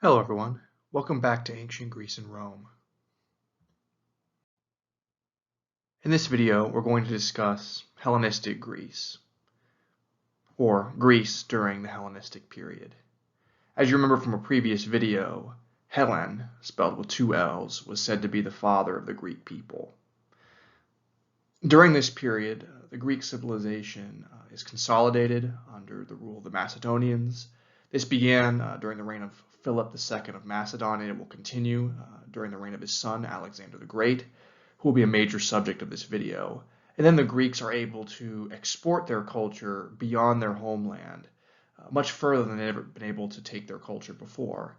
Hello everyone, welcome back to Ancient Greece and Rome. In this video, we're going to discuss Hellenistic Greece, or Greece during the Hellenistic period. As you remember from a previous video, Hellen, spelled with two L's, was said to be the father of the Greek people. During this period, the Greek civilization is consolidated under the rule of the Macedonians. This began during the reign of Philip II of Macedon, and it will continue during the reign of his son, Alexander the Great, who will be a major subject of this video. And then the Greeks are able to export their culture beyond their homeland, much further than they'd ever been able to take their culture before.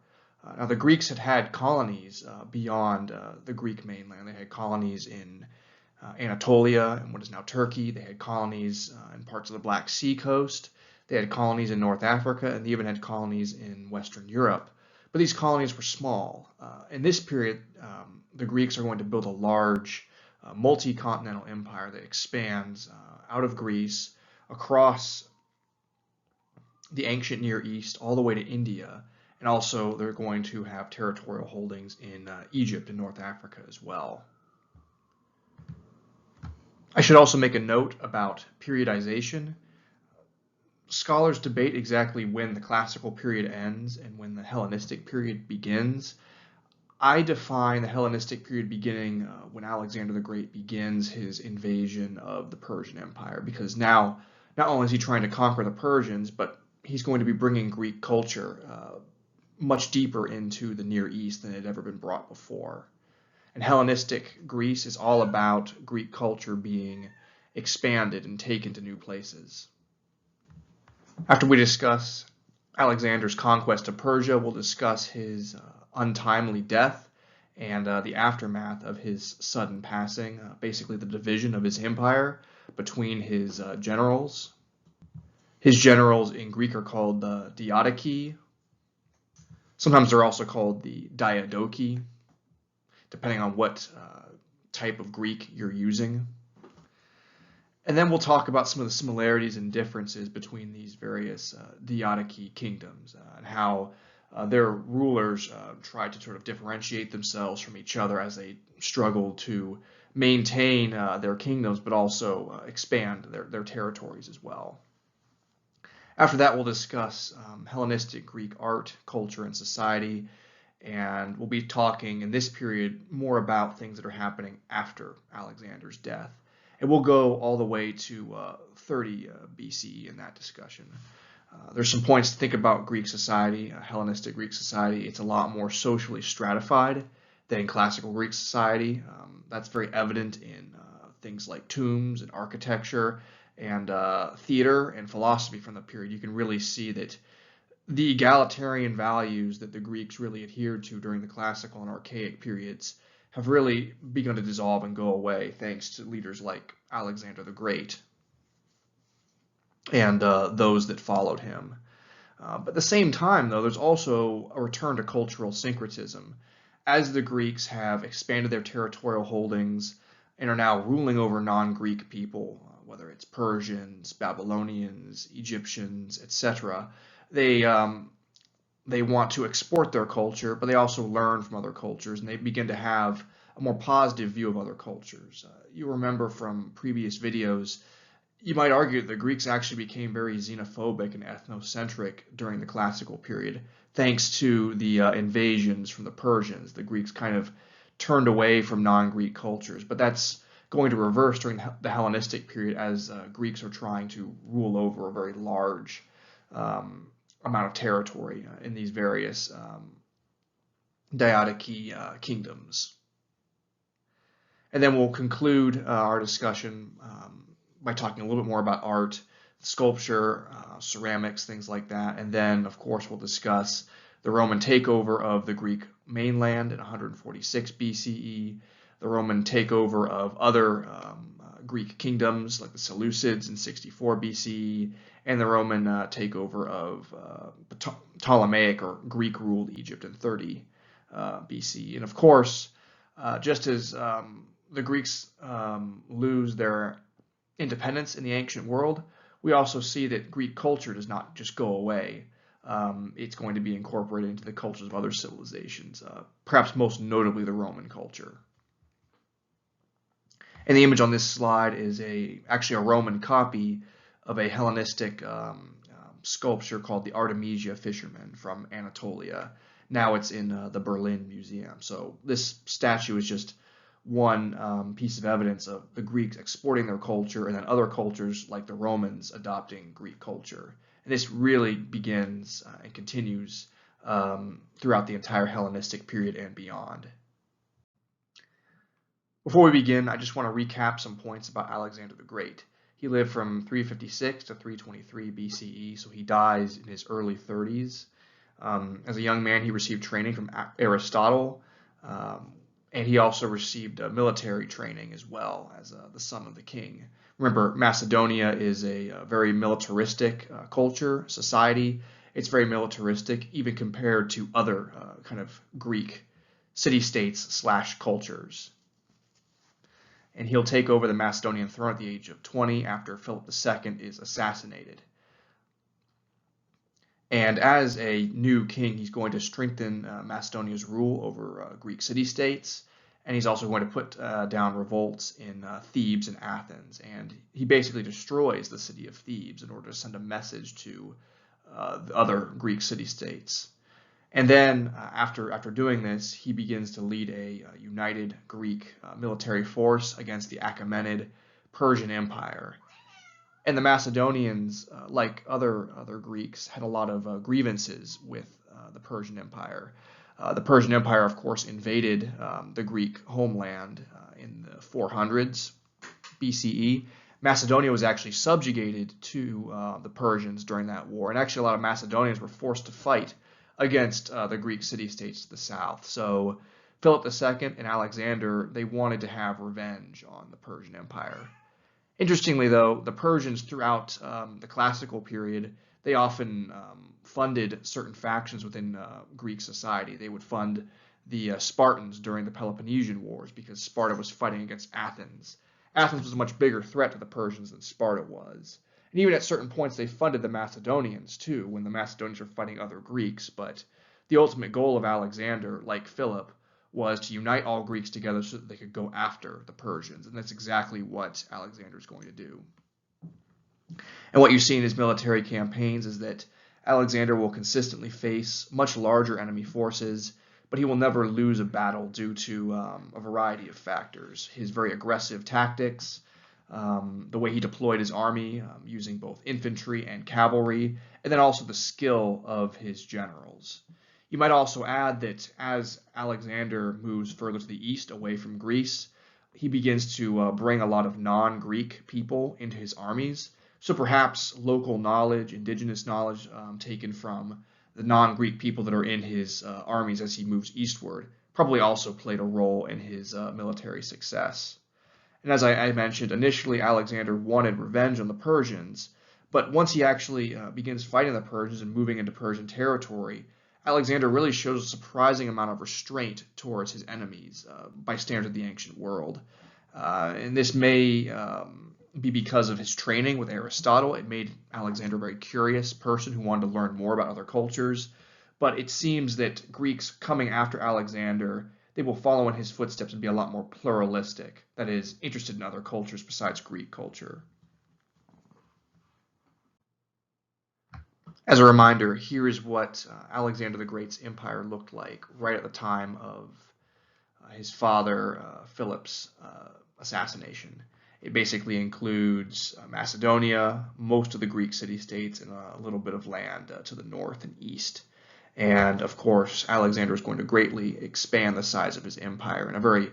Now, the Greeks had colonies beyond the Greek mainland. They had colonies in Anatolia and what is now Turkey. They had colonies in parts of the Black Sea coast. They had colonies in North Africa, and they even had colonies in Western Europe. But these colonies were small. In this period, the Greeks are going to build a large multi-continental empire that expands out of Greece across the ancient Near East all the way to India. And also they're going to have territorial holdings in Egypt and North Africa as well. I should also make a note about periodization. Scholars debate exactly when the classical period ends and when the Hellenistic period begins. I define the Hellenistic period beginning when Alexander the Great begins his invasion of the Persian Empire, because now not only is he trying to conquer the Persians, but he's going to be bringing Greek culture much deeper into the Near East than it had ever been brought before. And Hellenistic Greece is all about Greek culture being expanded and taken to new places. After we discuss Alexander's conquest of Persia, we'll discuss his untimely death and the aftermath of his sudden passing, basically the division of his empire between his generals. His generals in Greek are called the Diadochi. Sometimes they're also called the Diadochi, depending on what type of Greek you're using. And then we'll talk about some of the similarities and differences between these various Diadochi kingdoms and how their rulers tried to sort of differentiate themselves from each other as they struggled to maintain their kingdoms, but also expand their territories as well. After that, we'll discuss Hellenistic Greek art, culture, and society, and we'll be talking in this period more about things that are happening after Alexander's death. And we'll go all the way to 30 BCE in that discussion. There's some points to think about Greek society, Hellenistic Greek society. It's a lot more socially stratified than classical Greek society. That's very evident in things like tombs and architecture and theater and philosophy from the period. You can really see that the egalitarian values that the Greeks really adhered to during the classical and archaic periods have really begun to dissolve and go away thanks to leaders like Alexander the Great and those that followed him. But at the same time, though, there's also a return to cultural syncretism. As the Greeks have expanded their territorial holdings and are now ruling over non-Greek people, whether it's Persians, Babylonians, Egyptians, etc., they want to export their culture, but they also learn from other cultures, and they begin to have a more positive view of other cultures. You remember from previous videos, you might argue that the Greeks actually became very xenophobic and ethnocentric during the classical period, thanks to the invasions from the Persians. The Greeks kind of turned away from non-Greek cultures, but that's going to reverse during the Hellenistic period as Greeks are trying to rule over a very large amount of territory in these various Diadochi kingdoms. And then we'll conclude our discussion by talking a little bit more about art, sculpture, ceramics, things like that. And then, of course, we'll discuss the Roman takeover of the Greek mainland in 146 BCE, the Roman takeover of other Greek kingdoms like the Seleucids in 64 BCE, and the Roman takeover of Ptolemaic or Greek-ruled Egypt in 30 BCE. And of course, just as the Greeks lose their independence in the ancient world, we also see that Greek culture does not just go away. it's going to be incorporated into the cultures of other civilizations, perhaps most notably the Roman culture. And the image on this slide is actually a Roman copy of a Hellenistic sculpture called the Artemisia Fisherman from Anatolia. Now it's in the Berlin Museum. So this statue is just one piece of evidence of the Greeks exporting their culture and then other cultures like the Romans adopting Greek culture. And this really begins and continues throughout the entire Hellenistic period and beyond. Before we begin, I just want to recap some points about Alexander the Great. He lived from 356 to 323 BCE, so he dies in his early 30s. As a young man, he received training from Aristotle, and he also received military training as well as the son of the king. Remember, Macedonia is a very militaristic culture, society. It's very militaristic, even compared to other kind of Greek city-states / cultures. And he'll take over the Macedonian throne at the age of 20 after Philip II is assassinated. And as a new king, he's going to strengthen Macedonia's rule over Greek city-states, and he's also going to put down revolts in Thebes and Athens. And he basically destroys the city of Thebes in order to send a message to the other Greek city-states. And then, after doing this, he begins to lead a united Greek military force against the Achaemenid Persian Empire. And the Macedonians, like other Greeks, had a lot of grievances with the Persian Empire. The Persian Empire, of course, invaded the Greek homeland in the 400s BCE. Macedonia was actually subjugated to the Persians during that war, and actually a lot of Macedonians were forced to fight against the Greek city-states to the south. So Philip II and Alexander, they wanted to have revenge on the Persian Empire. Interestingly, though, the Persians throughout the classical period, they often funded certain factions within Greek society. They would fund the Spartans during the Peloponnesian Wars because Sparta was fighting against Athens. Athens was a much bigger threat to the Persians than Sparta was. And even at certain points, they funded the Macedonians, too, when the Macedonians were fighting other Greeks. But the ultimate goal of Alexander, like Philip, was to unite all Greeks together so that they could go after the Persians. And that's exactly what Alexander is going to do. And what you see in his military campaigns is that Alexander will consistently face much larger enemy forces, but he will never lose a battle due to a variety of factors. His very aggressive tactics, the way he deployed his army using both infantry and cavalry, and then also the skill of his generals. You might also add that as Alexander moves further to the east away from Greece, he begins to bring a lot of non-Greek people into his armies. So perhaps local knowledge, indigenous knowledge taken from the non-Greek people that are in his armies as he moves eastward probably also played a role in his military success. And as I mentioned, initially Alexander wanted revenge on the Persians, but once he actually begins fighting the Persians and moving into Persian territory, Alexander really shows a surprising amount of restraint towards his enemies by standards of the ancient world. And this may be because of his training with Aristotle. It made Alexander a very curious person who wanted to learn more about other cultures. But it seems that Greeks coming after Alexander, they will follow in his footsteps and be a lot more pluralistic, that is, interested in other cultures besides Greek culture. As a reminder, here is what Alexander the Great's empire looked like right at the time of his father Philip's assassination. It basically includes Macedonia, most of the Greek city-states, and a little bit of land to the north and east. And of course, Alexander is going to greatly expand the size of his empire in a very,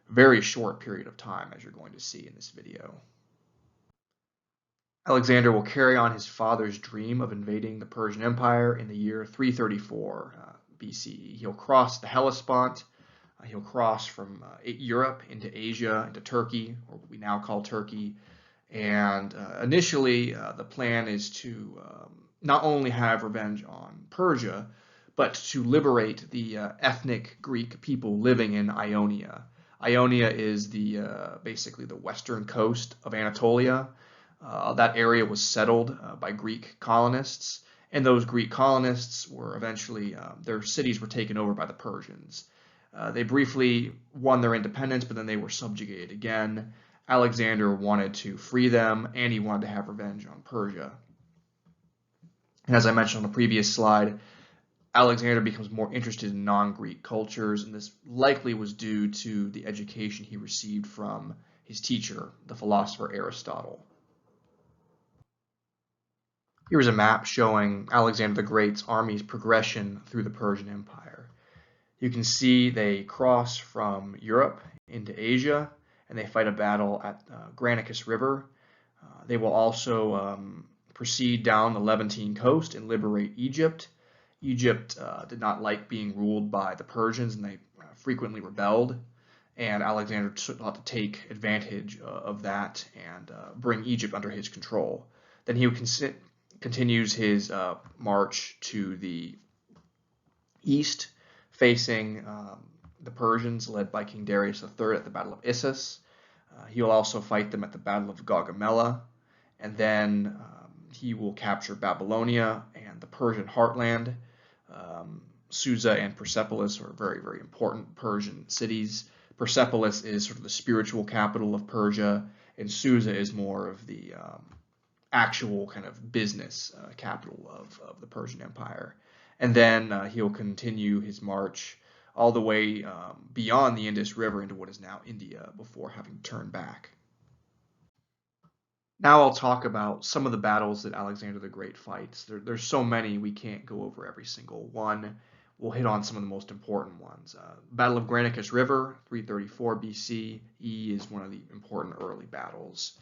very short period of time, as you're going to see in this video. Alexander will carry on his father's dream of invading the Persian Empire in the year 334 BCE. He'll cross the Hellespont. He'll cross from Europe into Asia, into Turkey, or what we now call Turkey. And initially, the plan is to not only have revenge on Persia, but to liberate the ethnic Greek people living in Ionia. Ionia is basically the western coast of Anatolia. That area was settled by Greek colonists, And those Greek colonists were eventually, their cities were taken over by the Persians. They briefly won their independence, but then they were subjugated again. Alexander wanted to free them, and he wanted to have revenge on Persia. And as I mentioned on the previous slide, Alexander becomes more interested in non-Greek cultures, and this likely was due to the education he received from his teacher, the philosopher Aristotle. Here's a map showing Alexander the Great's army's progression through the Persian Empire. You can see they cross from Europe into Asia, and they fight a battle at Granicus River. They will also proceed down the Levantine coast and liberate Egypt. Egypt did not like being ruled by the Persians, and they frequently rebelled. And Alexander sought to take advantage of that and bring Egypt under his control. Then he continues his march to the east, facing the Persians, led by King Darius III at the Battle of Issus. He will also fight them at the Battle of Gaugamela, and then he will capture Babylonia and the Persian heartland. Susa and Persepolis are very, very important Persian cities. Persepolis is sort of the spiritual capital of Persia, and Susa is more of the actual kind of business capital of the Persian Empire. And then he'll continue his march all the way beyond the Indus River into what is now India before having to turn back. Now I'll talk about some of the battles that Alexander the Great fights. There's so many, we can't go over every single one. We'll hit on some of the most important ones. Battle of Granicus River, 334 BC. is one of the important early battles.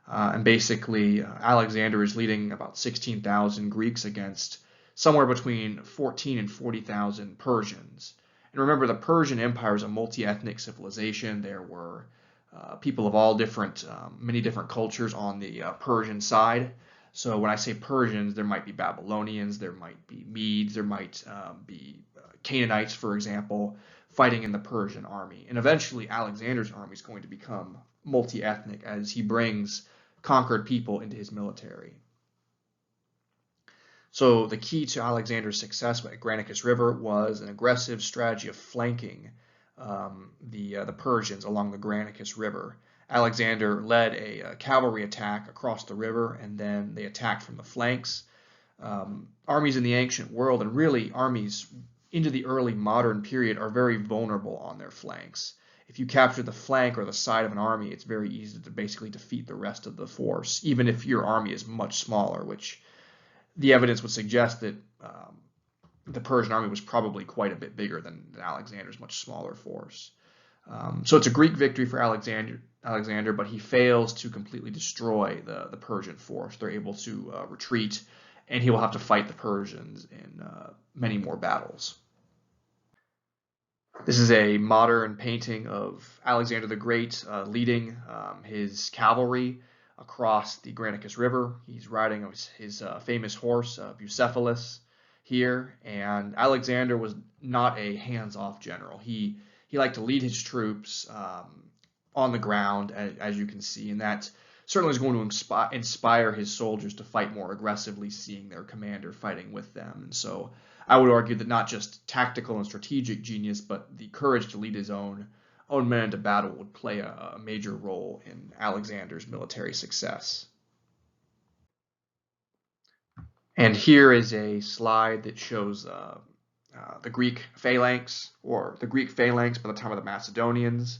And basically, Alexander is leading about 16,000 Greeks against somewhere between 14 and 40,000 Persians. And remember, the Persian Empire is a multi-ethnic civilization. There were people of all different, many different cultures on the Persian side. So when I say Persians, there might be Babylonians, there might be Medes, there might be Canaanites, for example, fighting in the Persian army. And eventually, Alexander's army is going to become multi-ethnic as he brings conquered people into his military. So the key to Alexander's success at Granicus River was an aggressive strategy of flanking the Persians along the Granicus River. Alexander led a cavalry attack across the river, and then they attacked from the flanks. Armies in the ancient world, and really armies into the early modern period, are very vulnerable on their flanks. If you capture the flank or the side of an army, it's very easy to basically defeat the rest of the force, even if your army is much smaller, which the evidence would suggest that the Persian army was probably quite a bit bigger than Alexander's much smaller force. So it's a Greek victory for Alexander, but he fails to completely destroy the Persian force. They're able to retreat, and he will have to fight the Persians in many more battles. This is a modern painting of Alexander the Great leading his cavalry across the Granicus River. He's riding his famous horse, Bucephalus, here, and Alexander was not a hands-off general. He liked to lead his troops on the ground, as you can see, and that certainly is going to inspire his soldiers to fight more aggressively, seeing their commander fighting with them. And so I would argue that not just tactical and strategic genius, but the courage to lead his own men into battle would play a major role in Alexander's military success. And here is a slide that shows the Greek phalanx, or the Greek phalanx by the time of the Macedonians.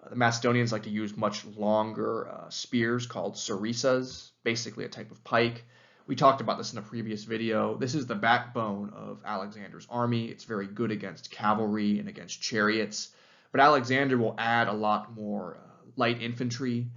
The Macedonians like to use much longer spears called sarissas, basically a type of pike. We talked about this in a previous video. This is the backbone of Alexander's army. It's very good against cavalry and against chariots. But Alexander will add a lot more light infantry,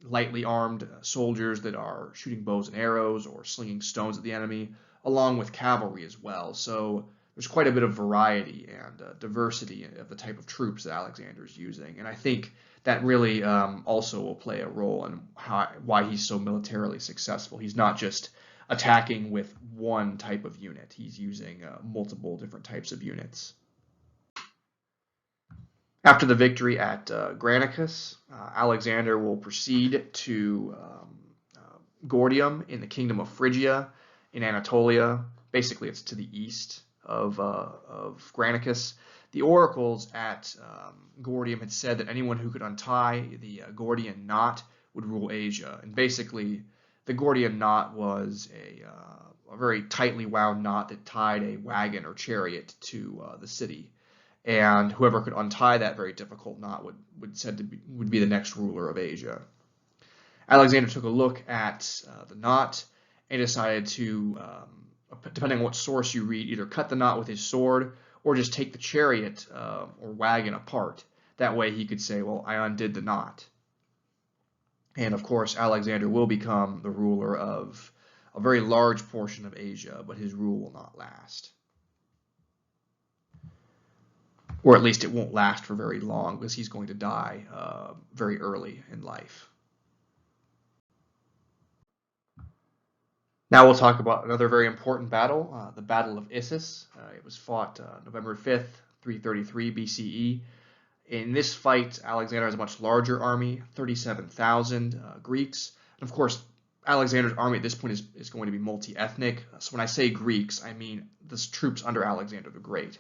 lightly armed soldiers that are shooting bows and arrows or slinging stones at the enemy, along with cavalry as well. So there's quite a bit of variety and diversity of the type of troops that Alexander is using. And I think that really also will play a role in why he's so militarily successful. He's not just attacking with one type of unit. He's using multiple different types of units. After the victory at Granicus, Alexander will proceed to Gordium in the kingdom of Phrygia, in Anatolia. Basically, it's to the east of Granicus. The oracles at Gordium had said that anyone who could untie the Gordian knot would rule Asia. And basically, the Gordian knot was a very tightly wound knot that tied a wagon or chariot to the city. And whoever could untie that very difficult knot would be the next ruler of Asia. Alexander took a look at the knot and decided to, depending on what source you read, either cut the knot with his sword or just take the chariot or wagon apart. That way he could say, well, I undid the knot. And of course, Alexander will become the ruler of a very large portion of Asia, but his rule will not last. Or at least it won't last for very long, because he's going to die very early in life. Now we'll talk about another very important battle, the Battle of Issus. It was fought November 5th, 333 BCE. In this fight, Alexander has a much larger army, 37,000 Greeks. And of course, Alexander's army at this point is going to be multi-ethnic. So when I say Greeks, I mean the troops under Alexander the Great,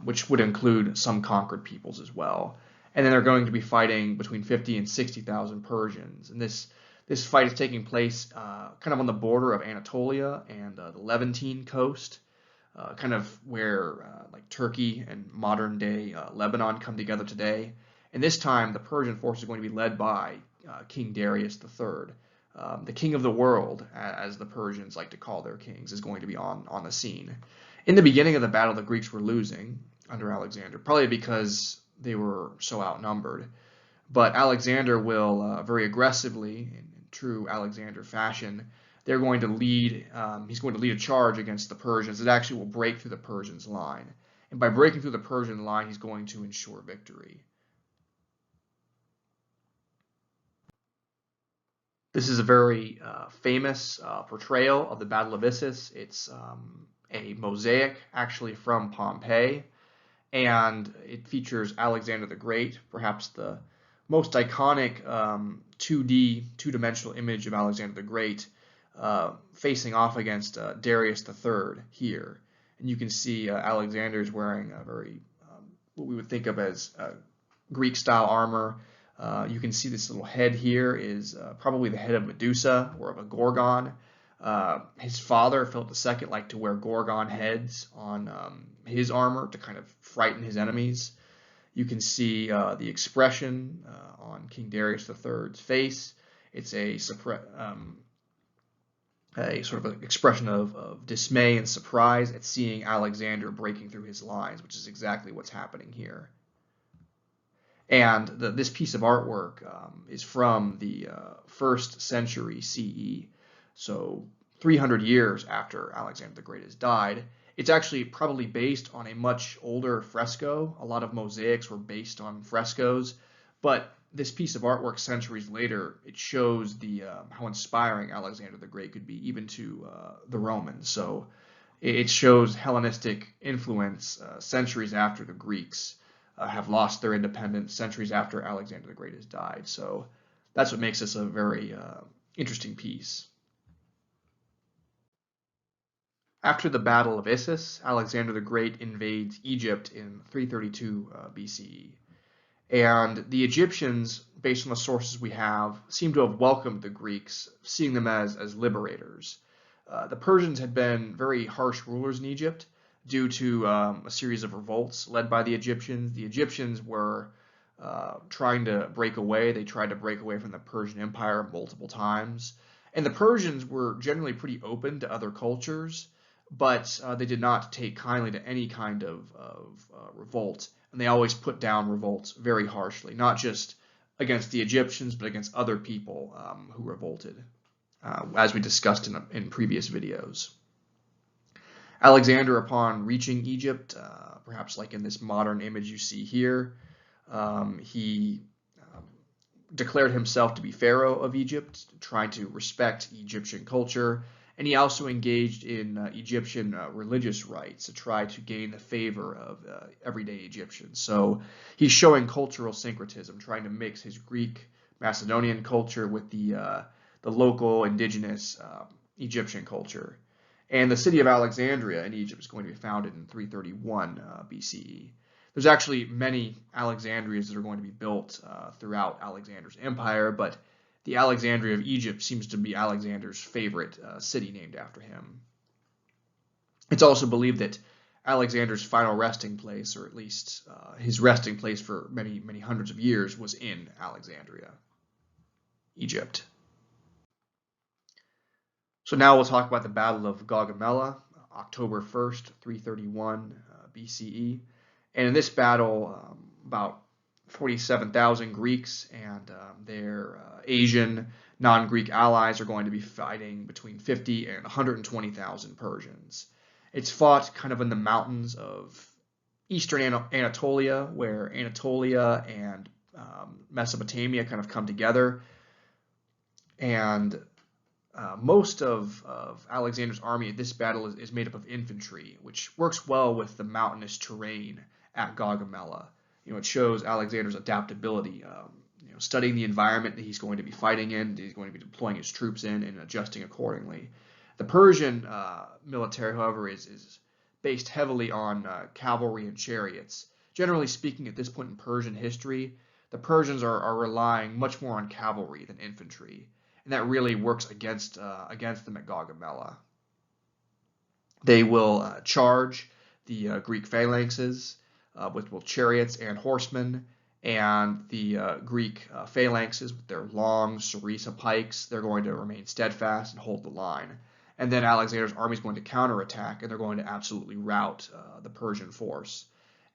which would include some conquered peoples as well. And then they're going to be fighting between 50 and 60,000 Persians. And this fight is taking place kind of on the border of Anatolia and the Levantine coast, kind of where like Turkey and modern-day Lebanon come together today. And this time, the Persian force is going to be led by King Darius III. The king of the world, as the Persians like to call their kings, is going to be on the scene. In the beginning of the battle, the Greeks were losing under Alexander, probably because they were so outnumbered. But Alexander will very aggressively, in true Alexander fashion, he's going to lead a charge against the Persians that actually will break through the Persians' line. And by breaking through the Persian line, he's going to ensure victory. This is a very famous portrayal of the Battle of Issus. It's a mosaic actually from Pompeii, and it features Alexander the Great, perhaps the most iconic 2D, two-dimensional image of Alexander the Great, facing off against Darius III here. And you can see Alexander is wearing a very, what we would think of as Greek-style armor. You can see this little head here is probably the head of Medusa or of a Gorgon. His father, Philip II, liked to wear Gorgon heads on his armor to kind of frighten his enemies. You can see the expression on King Darius III's face. It's a sort of an expression of dismay and surprise at seeing Alexander breaking through his lines, which is exactly what's happening here. And this piece of artwork is from the 1st century CE, so 300 years after Alexander the Great has died. It's actually probably based on a much older fresco. A lot of mosaics were based on frescoes, but this piece of artwork centuries later, it shows how inspiring Alexander the Great could be even to the Romans. So it shows Hellenistic influence centuries after the Greeks have lost their independence, centuries after Alexander the Great has died. So that's what makes this a very interesting piece. After the Battle of Issus, Alexander the Great invades Egypt in 332 BCE. And the Egyptians, based on the sources we have, seem to have welcomed the Greeks, seeing them as liberators. The Persians had been very harsh rulers in Egypt due to a series of revolts led by the Egyptians. The Egyptians were trying to break away. They tried to break away from the Persian Empire multiple times. And the Persians were generally pretty open to other cultures, but they did not take kindly to any kind of revolt. And they always put down revolts very harshly, not just against the Egyptians, but against other people who revolted, as we discussed in previous videos. Alexander, upon reaching Egypt, perhaps like in this modern image you see here, he declared himself to be Pharaoh of Egypt, trying to respect Egyptian culture, and he also engaged in Egyptian religious rites to try to gain the favor of everyday Egyptians. So he's showing cultural syncretism, trying to mix his Greek Macedonian culture with the local indigenous Egyptian culture. And the city of Alexandria in Egypt is going to be founded in 331 BCE. There's actually many Alexandrias that are going to be built throughout Alexander's empire, but the Alexandria of Egypt seems to be Alexander's favorite city named after him. It's also believed that Alexander's final resting place, or at least his resting place for many, many hundreds of years, was in Alexandria, Egypt. So now we'll talk about the Battle of Gaugamela, October 1st, 331 BCE. And in this battle, about 47,000 Greeks and their Asian non-Greek allies are going to be fighting between 50 and 120,000 Persians. It's fought kind of in the mountains of eastern Anatolia, where Anatolia and Mesopotamia kind of come together. And most of Alexander's army at this battle is made up of infantry, which works well with the mountainous terrain at Gaugamela. It shows Alexander's adaptability, studying the environment that he's going to be fighting in, that he's going to be deploying his troops in, and adjusting accordingly. The Persian military, however, is based heavily on cavalry and chariots. Generally speaking, at this point in Persian history, the Persians are relying much more on cavalry than infantry, and that really works against them at Gaugamela. They will charge the Greek phalanxes with both chariots and horsemen, and the Greek phalanxes with their long sarissa pikes, they're going to remain steadfast and hold the line. And then Alexander's army is going to counterattack, and they're going to absolutely rout the Persian force.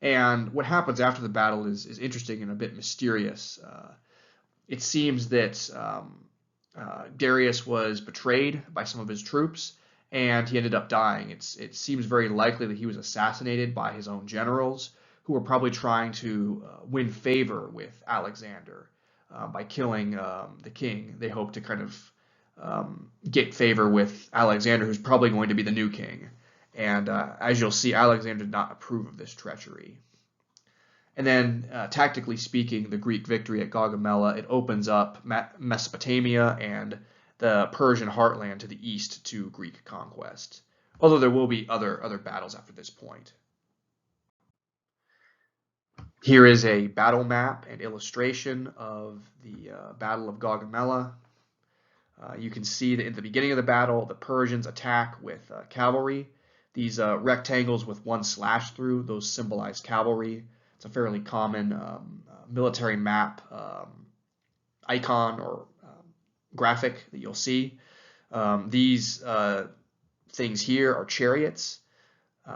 And what happens after the battle is interesting and a bit mysterious. It seems that Darius was betrayed by some of his troops, and he ended up dying. It seems very likely that he was assassinated by his own generals, who were probably trying to win favor with Alexander by killing the king. They hope to kind of get favor with Alexander, who's probably going to be the new king. And as you'll see, Alexander did not approve of this treachery. And then, tactically speaking, the Greek victory at Gaugamela, it opens up Mesopotamia and the Persian heartland to the east to Greek conquest, although there will be other battles after this point. Here is a battle map and illustration of the Battle of Gaugamela. You can see that at the beginning of the battle, the Persians attack with cavalry. These rectangles with one slash through, those symbolize cavalry. It's a fairly common military map icon or graphic that you'll see. These things here are chariots.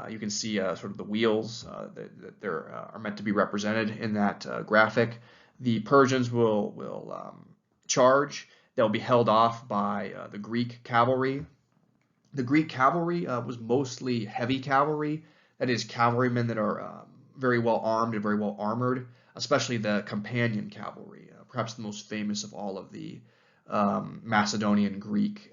You can see sort of the wheels that are meant to be represented in that graphic. The Persians will charge. They'll be held off by the Greek cavalry. The Greek cavalry was mostly heavy cavalry, that is, cavalrymen that are very well armed and very well armored, especially the companion cavalry, perhaps the most famous of all of the Macedonian Greek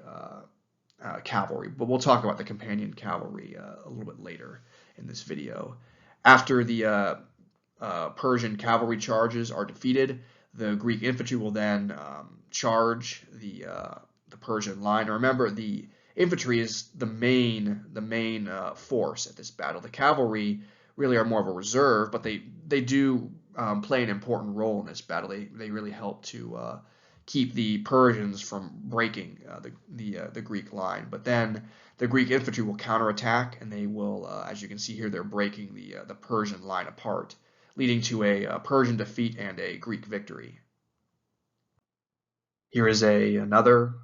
cavalry. But we'll talk about the companion cavalry a little bit later in this video. After the Persian cavalry charges are defeated, the Greek infantry will then charge the Persian line. Now remember, the infantry is the main force at this battle. The cavalry really are more of a reserve, but they do play an important role in this battle. They really help to keep the Persians from breaking the Greek line. But then the Greek infantry will counterattack, and they will, as you can see here, they're breaking the Persian line apart, leading to a Persian defeat and a Greek victory. Here is another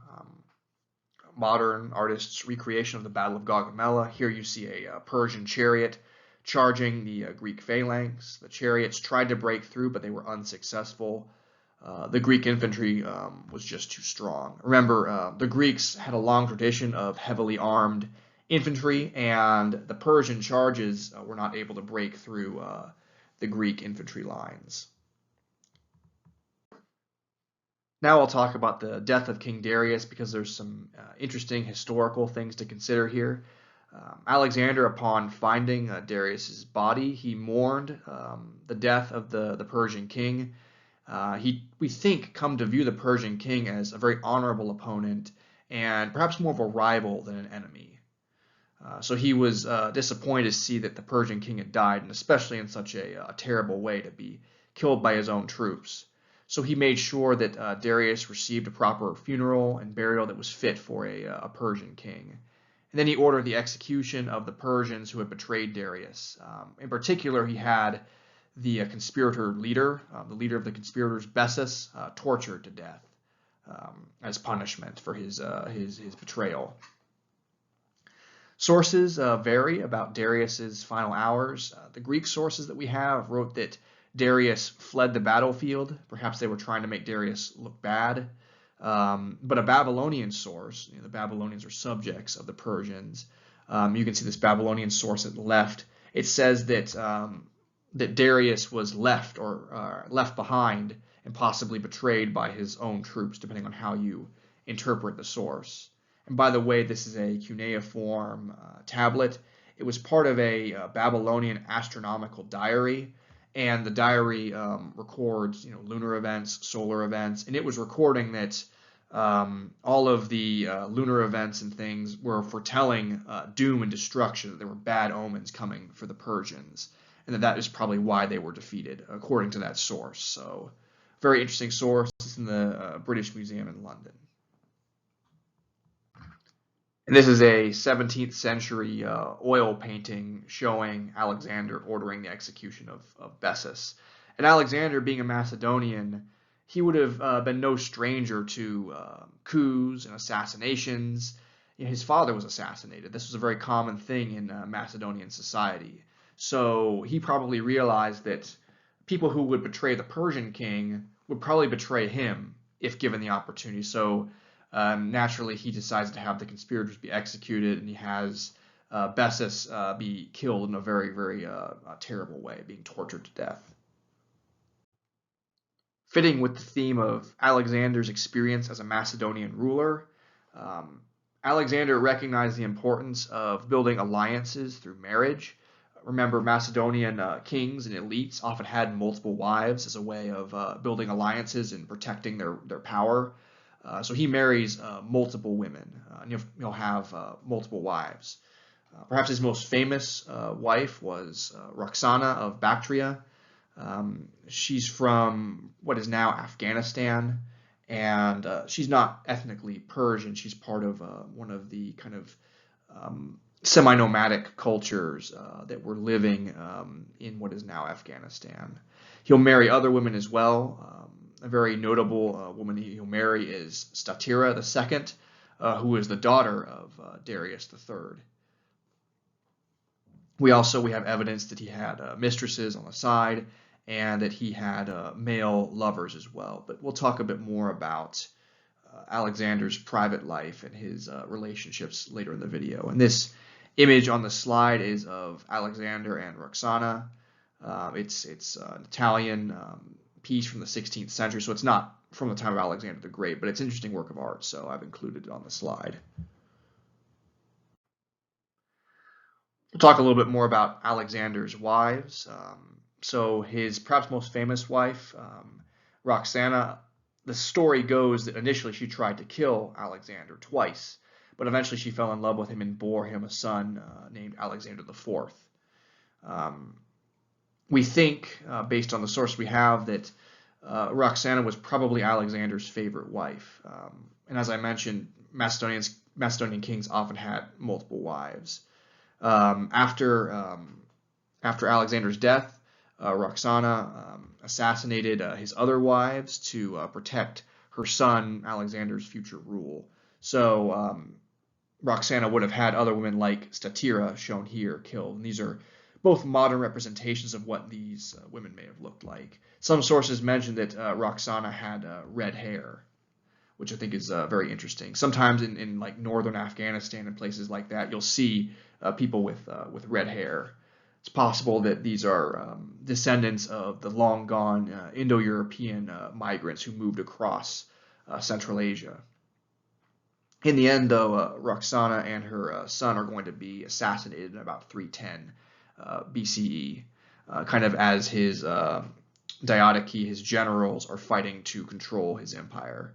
modern artist's recreation of the Battle of Gaugamela. Here you see a Persian chariot charging the Greek phalanx. The chariots tried to break through, but they were unsuccessful. The Greek infantry was just too strong. Remember, the Greeks had a long tradition of heavily armed infantry, and the Persian charges were not able to break through the Greek infantry lines. Now I'll talk about the death of King Darius, because there's some interesting historical things to consider here. Alexander, upon finding Darius's body, he mourned the death of the Persian king. We think, come to view the Persian king as a very honorable opponent and perhaps more of a rival than an enemy. So he was disappointed to see that the Persian king had died, and especially in such a terrible way, to be killed by his own troops. So he made sure that Darius received a proper funeral and burial that was fit for a Persian king. And then he ordered the execution of the Persians who had betrayed Darius. In particular, he had the conspirator leader, the leader of the conspirators, Bessus, tortured to death as punishment for his betrayal. Sources vary about Darius's final hours. The Greek sources that we have wrote that Darius fled the battlefield. Perhaps they were trying to make Darius look bad. But a Babylonian source, the Babylonians are subjects of the Persians. You can see this Babylonian source at the left. It says that that Darius was left or left behind and possibly betrayed by his own troops, depending on how you interpret the source. And by the way, this is a cuneiform tablet. It was part of a Babylonian astronomical diary, and the diary records, lunar events, solar events, and it was recording that all of the lunar events and things were foretelling doom and destruction, that there were bad omens coming for the Persians, and that is probably why they were defeated, according to that source. So, very interesting source. It's in the British Museum in London. And this is a 17th century oil painting showing Alexander ordering the execution of Bessus. And Alexander, being a Macedonian, he would have been no stranger to coups and assassinations. His father was assassinated. This was a very common thing in Macedonian society. So he probably realized that people who would betray the Persian king would probably betray him if given the opportunity. So naturally, he decides to have the conspirators be executed, and he has Bessus be killed in a very, very terrible way, being tortured to death. Fitting with the theme of Alexander's experience as a Macedonian ruler, Alexander recognized the importance of building alliances through marriage. Remember, Macedonian kings and elites often had multiple wives as a way of building alliances and protecting their power. So he marries multiple women, and he'll have multiple wives. Perhaps his most famous wife was Roxana of Bactria. She's from what is now Afghanistan, and she's not ethnically Persian. She's part of one of the kind of semi-nomadic cultures that were living in what is now Afghanistan. He'll marry other women as well. A very notable woman he'll marry is Statira II, who is the daughter of Darius III. We have evidence that he had mistresses on the side, and that he had male lovers as well. But we'll talk a bit more about Alexander's private life and his relationships later in the video. And this image on the slide is of Alexander and Roxana. It's an Italian piece from the 16th century, so it's not from the time of Alexander the Great, but it's an interesting work of art, so I've included it on the slide. We'll talk a little bit more about Alexander's wives. So his perhaps most famous wife, Roxana, the story goes that initially she tried to kill Alexander twice, but eventually she fell in love with him and bore him a son named Alexander IV. We think, based on the source we have, that Roxana was probably Alexander's favorite wife. And as I mentioned, Macedonian kings often had multiple wives. After Alexander's death, Roxana assassinated his other wives to protect her son Alexander's future rule. So Roxana would have had other women like Statira, shown here, killed. And these are both modern representations of what these women may have looked like. Some sources mention that Roxana had red hair, which I think is very interesting. Sometimes in like northern Afghanistan and places like that, you'll see people with red hair. It's possible that these are descendants of the long gone Indo-European migrants who moved across Central Asia. In the end, though, Roxana and her son are going to be assassinated in about 310 BCE, kind of as his Diadochi, his generals, are fighting to control his empire.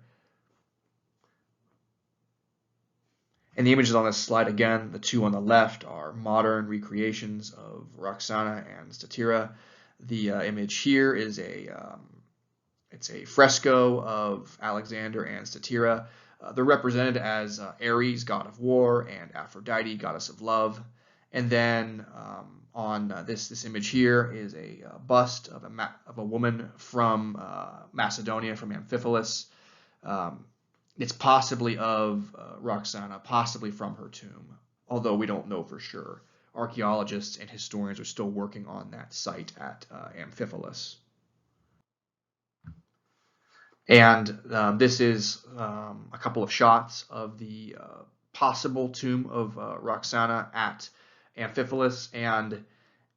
And the images on this slide, again, the two on the left are modern recreations of Roxana and Statira. The image here is it's a fresco of Alexander and Statira. They're represented as Ares, god of war, and Aphrodite, goddess of love. And then on this image here is a bust of a woman from Macedonia, from Amphipolis. It's possibly of Roxana, possibly from her tomb, although we don't know for sure. Archaeologists and historians are still working on that site at Amphipolis. And this is a couple of shots of the possible tomb of Roxana at Amphipolis, and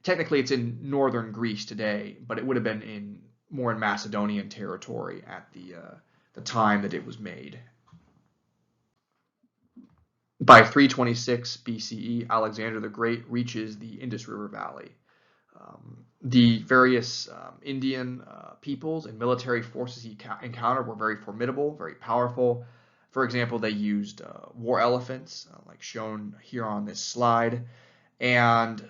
technically it's in northern Greece today, but it would have been more in Macedonian territory at the time that it was made. By 326 BCE, Alexander the Great reaches the Indus River Valley. The various Indian peoples and military forces he encountered were very formidable, very powerful. For example, they used war elephants, like shown here on this slide. And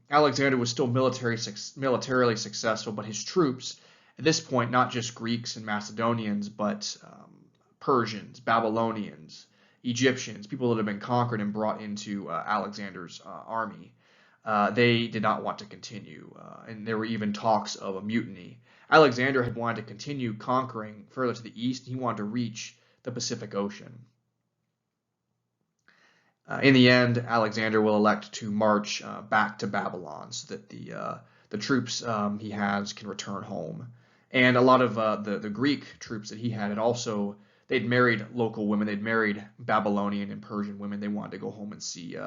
Alexander was still militarily successful, but his troops, at this point, not just Greeks and Macedonians, but Persians, Babylonians, Egyptians, people that had been conquered and brought into Alexander's army. They did not want to continue, and there were even talks of a mutiny. Alexander had wanted to continue conquering further to the east. He wanted to reach the Pacific Ocean. In the end, Alexander will elect to march back to Babylon so that the troops he has can return home. And a lot of the Greek troops that he had also, they'd married local women. They'd married Babylonian and Persian women. They wanted to go home and see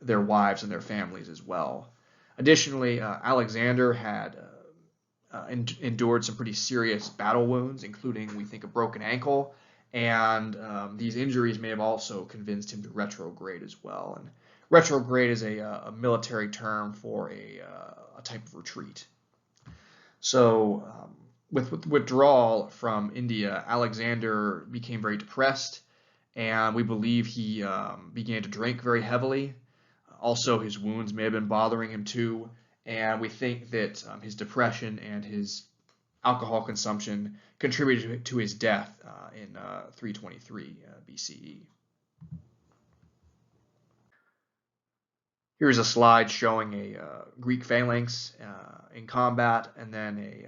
their wives and their families as well. Additionally, Alexander had endured some pretty serious battle wounds, including, we think, a broken ankle, and these injuries may have also convinced him to retrograde as well. And retrograde is a military term for a type of retreat. So with withdrawal from India, Alexander became very depressed, and we believe he began to drink very heavily. Also, his wounds may have been bothering him too, and we think that his depression and his alcohol consumption contributed to his death in 323 BCE. Here's a slide showing a Greek phalanx in combat, and then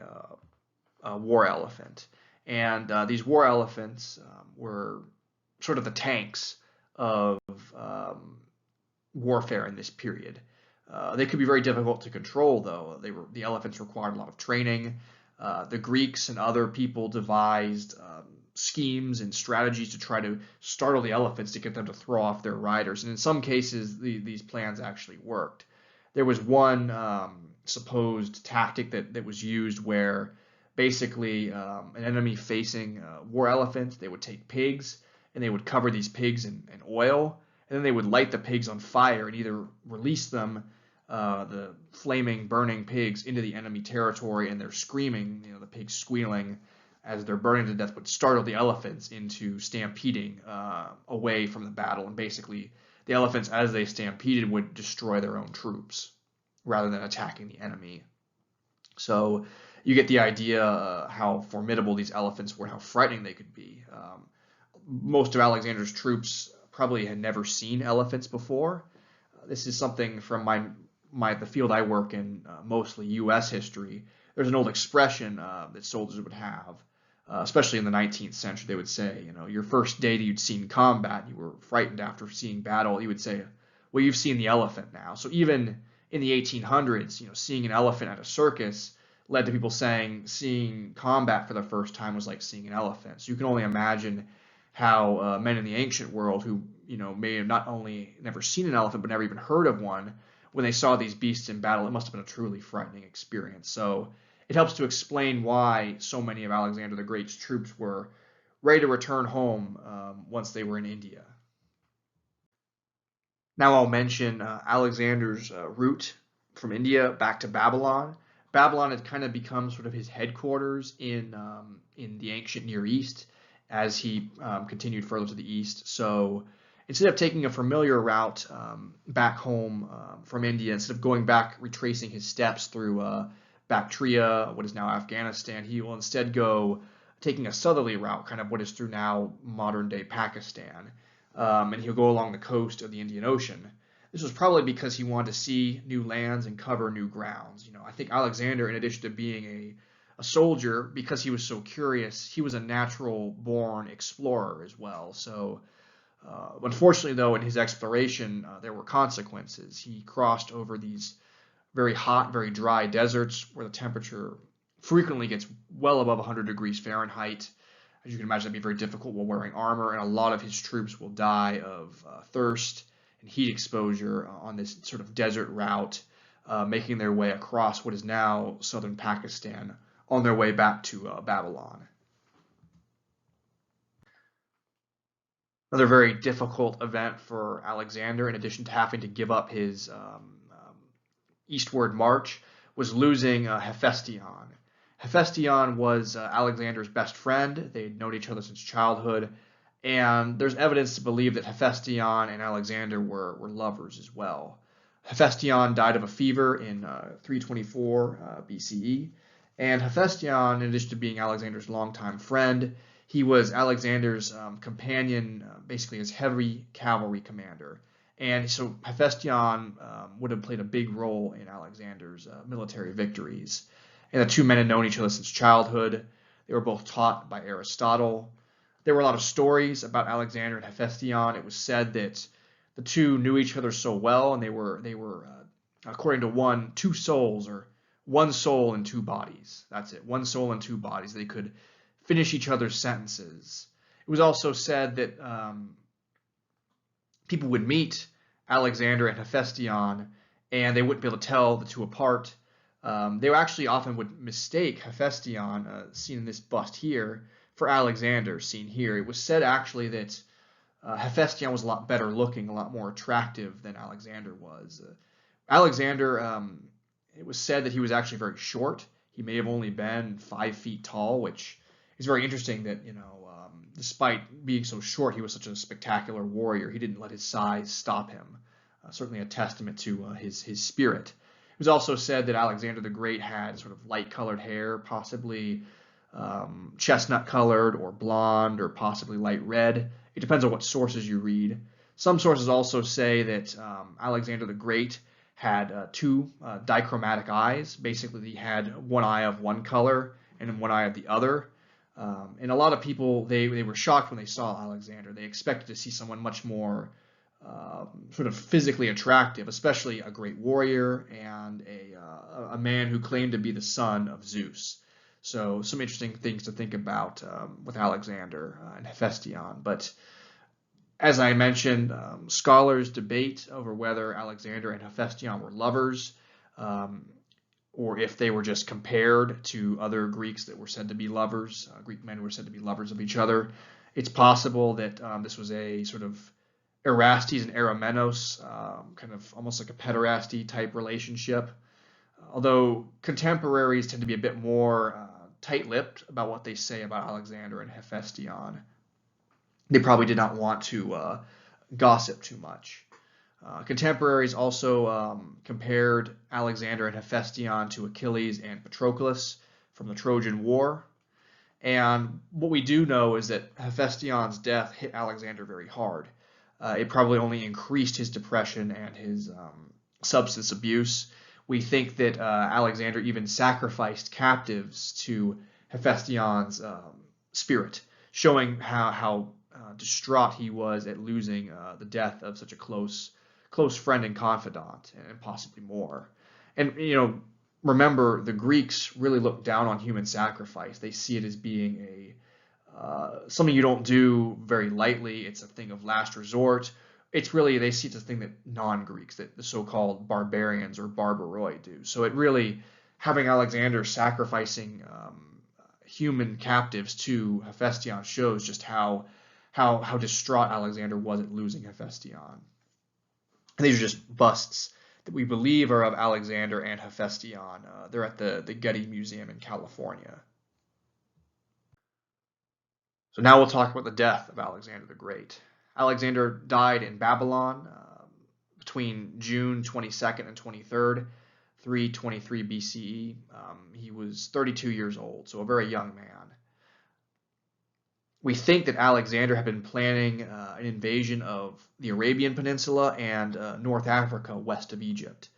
a war elephant. And these war elephants were sort of the tanks of warfare in this period. They could be very difficult to control, though. The elephants required a lot of training. The Greeks and other people devised schemes and strategies to try to startle the elephants to get them to throw off their riders. And in some cases, these plans actually worked. There was one supposed tactic that was used where basically an enemy facing war elephants, they would take pigs and they would cover these pigs in oil, and then they would light the pigs on fire and either release them, the flaming, burning pigs, into the enemy territory, and they're screaming, the pigs squealing as they're burning to death, would startle the elephants into stampeding away from the battle. And basically, the elephants, as they stampeded, would destroy their own troops rather than attacking the enemy. So you get the idea how formidable these elephants were, how frightening they could be. Most of Alexander's troops probably had never seen elephants before. This is something from the field I work in, mostly U.S. history. There's an old expression that soldiers would have, especially in the 19th century. They would say, your first day that you'd seen combat, you were frightened after seeing battle, you would say, well, you've seen the elephant now. So even in the 1800s, seeing an elephant at a circus led to people saying seeing combat for the first time was like seeing an elephant. So you can only imagine how men in the ancient world who may have not only never seen an elephant but never even heard of one, when they saw these beasts in battle, it must have been a truly frightening experience. So it helps to explain why so many of Alexander the Great's troops were ready to return home once they were in India. Now I'll mention Alexander's route from India back to Babylon. Babylon had kind of become sort of his headquarters in the ancient Near East as he continued further to the east. So Instead of taking a familiar route back home from India, instead of going back, retracing his steps through Bactria, what is now Afghanistan, he will instead go taking a southerly route, kind of what is through now modern-day Pakistan, and he'll go along the coast of the Indian Ocean. This was probably because he wanted to see new lands and cover new grounds. You know, I think Alexander, in addition to being a soldier, because he was so curious, he was a natural-born explorer as well. So, unfortunately, though, in his exploration, there were consequences. He crossed over these very hot, very dry deserts where the temperature frequently gets well above 100 degrees Fahrenheit. As you can imagine, that'd be very difficult while wearing armor, and a lot of his troops will die of thirst and heat exposure on this sort of desert route, making their way across what is now southern Pakistan on their way back to Babylon. Another very difficult event for Alexander, in addition to having to give up his eastward march, was losing Hephaestion. Hephaestion was Alexander's best friend. They had known each other since childhood, and there's evidence to believe that Hephaestion and Alexander were lovers as well. Hephaestion died of a fever in 324 BCE, and Hephaestion, in addition to being Alexander's longtime friend, he was Alexander's companion, basically his heavy cavalry commander. And so Hephaestion would have played a big role in Alexander's military victories. And the two men had known each other since childhood. They were both taught by Aristotle. There were a lot of stories about Alexander and Hephaestion. It was said that the two knew each other so well, and they were according to two souls, or one soul and two bodies. That's it, one soul and two bodies. They could finish each other's sentences. It was also said that people would meet Alexander and Hephaestion, and they wouldn't be able to tell the two apart. They actually often would mistake Hephaestion, seen in this bust here, for Alexander, seen here. It was said actually that Hephaestion was a lot better looking, a lot more attractive than Alexander was. Alexander, it was said that he was actually very short. He may have only been 5 feet tall, which is very interesting that, despite being so short, he was such a spectacular warrior. He didn't let his size stop him. Certainly a testament to his spirit. It was also said that Alexander the Great had sort of light-colored hair, possibly chestnut-colored or blonde or possibly light red. It depends on what sources you read. Some sources also say that Alexander the Great had two dichromatic eyes. Basically, he had one eye of one color and one eye of the other. And a lot of people, they were shocked when they saw Alexander. They expected to see someone much more sort of physically attractive, especially a great warrior and a man who claimed to be the son of Zeus. So some interesting things to think about with Alexander and Hephaestion. But as I mentioned, scholars debate over whether Alexander and Hephaestion were lovers, or if they were just compared to other Greeks that were said to be lovers. Greek men were said to be lovers of each other. It's possible that this was a sort of Erastes and Eromenos, kind of almost like a pederasty type relationship. Although contemporaries tend to be a bit more tight-lipped about what they say about Alexander and Hephaestion. They probably did not want to gossip too much. Contemporaries also compared Alexander and Hephaestion to Achilles and Patroclus from the Trojan War. And what we do know is that Hephaestion's death hit Alexander very hard. It probably only increased his depression and his substance abuse. We think that Alexander even sacrificed captives to Hephaestion's spirit, showing how distraught he was at losing the death of such a close friend and confidant, and possibly more. And remember, the Greeks really look down on human sacrifice. They see it as being something you don't do very lightly. It's a thing of last resort. It's really, they see it as a thing that non-Greeks, that the so-called barbarians or barbaroi do. So it really, having Alexander sacrificing human captives to Hephaestion shows just how distraught Alexander was at losing Hephaestion. And these are just busts that we believe are of Alexander and Hephaestion. They're at the Getty Museum in California. So now we'll talk about the death of Alexander the Great. Alexander died in Babylon between June 22nd and 23rd, 323 BCE. He was 32 years old, so a very young man. We think that Alexander had been planning an invasion of the Arabian Peninsula and North Africa west of Egypt.